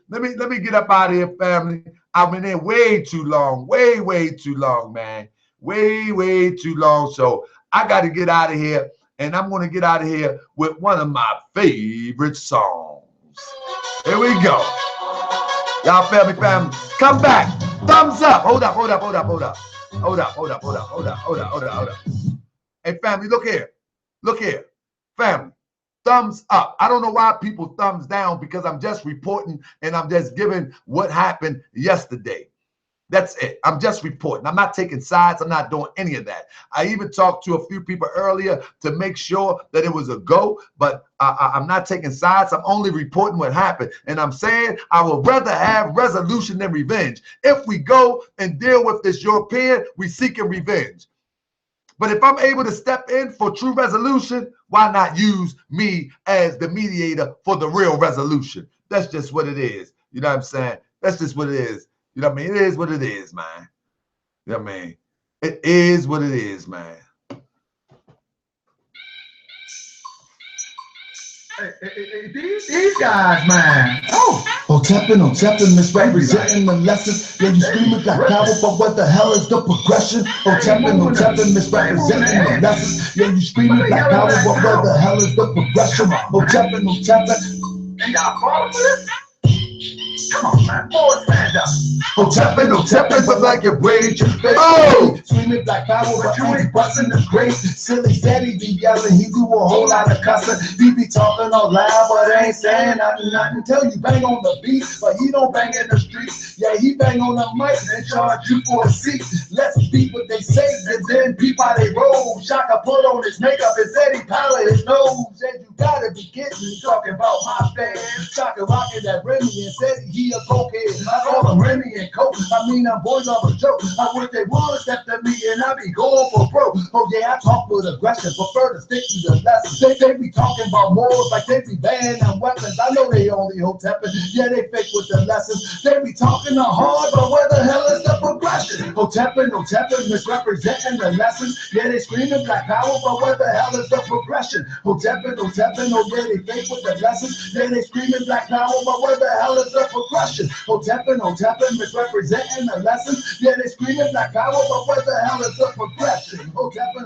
get up out of here, family. I've been in way too long, way too long, man. Way too long. So I got to get out of here, and I'm going to get out of here with one of my favorite songs. Here we go. Y'all, family, come back. Thumbs up. Hold up. Hey, family, look here. Family, thumbs up. I don't know why people thumbs down, because I'm just reporting and I'm just giving what happened yesterday. That's it. I'm just reporting. I'm not taking sides. I'm not doing any of that. I even talked to a few people earlier to make sure that it was a go, but I'm not taking sides. I'm only reporting what happened. And I'm saying I would rather have resolution than revenge. If we go and deal with this European, we seeking revenge. But if I'm able to step in for true resolution, why not use me as the mediator for the real resolution? That's just what it is. You know what I'm saying? That's just what it is. You know what I mean? It is what it is, man. You know what I mean? It is what it is, man. These guys, man. Tapping, misrepresenting the lessons. Yeah, you screaming like coward, but what the hell is the progression? Tapping, misrepresenting the lessons. Yeah, you screaming like coward, but what the hell is the progression? Tapping. And y'all follow this? Come on, man. Boy, stand up. Tapping, but like your rage. Screaming black power, but you ain't busting the great. Silly said he be yelling, he do a whole lot of cussing. He be talking all loud, but ain't saying nothing. Tell you bang on the beat, but he don't bang in the streets. Yeah, he bang on the mic and charge you for a seat. Let's beat what they say, and then peep how they roll. Shaka put on his makeup and said he powder his nose. Said you gotta be kidding me, talking about my fan. Shaka rocking that Remy and said he a cokehead. I call him Remy and Coke. I mean, I'm boys of a joke. I wish they would step to me and I be going for broke. Oh yeah, I talk with aggression, prefer to stick to the lessons. They be talking about wars like they be banning weapons. I know they only hotepping. Yeah, they fake with the lessons. They be talking hard, but where the hell is the progression? Hotepping, misrepresenting the lessons. Yeah, they screaming black power, but where the hell is the progression? Hotepping, oh yeah, they fake with the lessons. Yeah, they screaming black power, but where the hell is the progression? Hotepping, misrepresenting the lessons. Yeah, they screaming black power, but what the hell is the progression? Hotepping.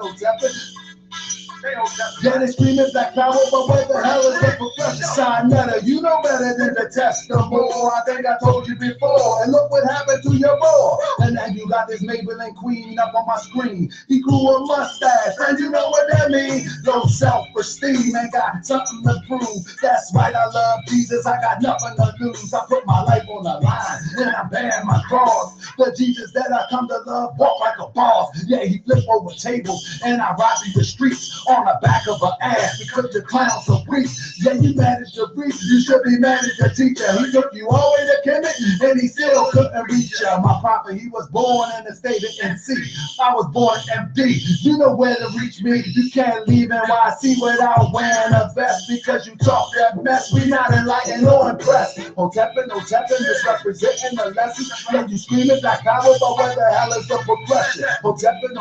Yeah, they screaming black power, but what the hell is the progression? Saneter, you know better than to test the more. I think I told you before. And look what happened to your boy. And now you got this Maybelline queen up on my screen. He grew a mustache, and you know what that means? Low self-esteem and got something to prove. That's right, I love Jesus. I got nothing to lose. I put my life on the line, and I bear my cross. The Jesus that I come to love, walk like a boss. Yeah, he flip over tables, and I rob the streets. on the back of her ass because the clown's so weak. Yeah, you managed to reach. You should be managed to teacher. He took you all the way to Kemet and he still couldn't reach ya. My papa, he was born in the state of NC. I was born MD. You know where to reach me. You can't leave NYC without wearing a vest because you talk that mess. We not enlightened or impressed. Hotepin, misrepresenting the lessons. Yeah, you screaming Black Power, but what the hell is the progression? Hotepin,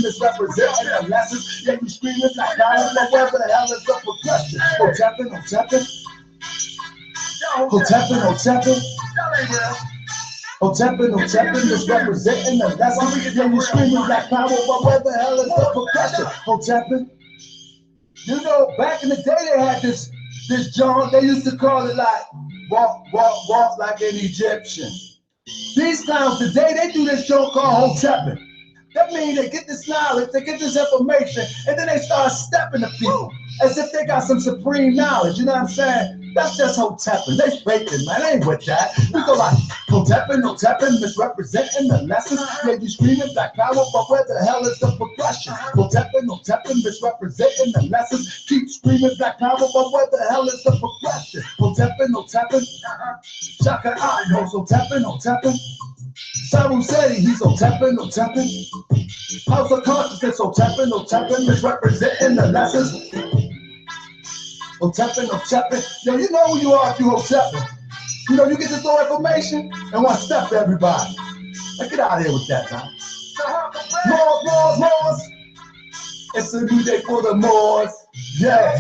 misrepresenting the lessons. Yeah, you screaming Black Power, but what the hell is the progression? Hotepin, misrepresenting the lessons. Yeah, you screaming Black Power, but where the hell is the progression? Hotepin. You know, back in the day they had this John, they used to call it like walk like an Egyptian. These clowns today, they do this show called Hotepin. That means they get this knowledge, they get this information, and then they start stepping to people as if they got some supreme knowledge, you know what I'm saying? That's just Hotepin. They faking, man. I ain't with that. We go like Hotepin, misrepresenting the lessons. Yeah, you screaming Black Power, but where the hell is the progression? Hotepin, misrepresenting the lessons. Keep screaming Black Power, but where the hell is the progression? Hotepin, Shaka I knows Hotepin. Saru said he's Hotepin. House of consciousness, Hotepin, misrepresenting the lessons. Hotepin. Yo, you know who you are if you Hotepin. You know, you get to throw information and want to step to everybody. Like, get out of here with that, man. Moors. It's a new day for the Moors. Yeah.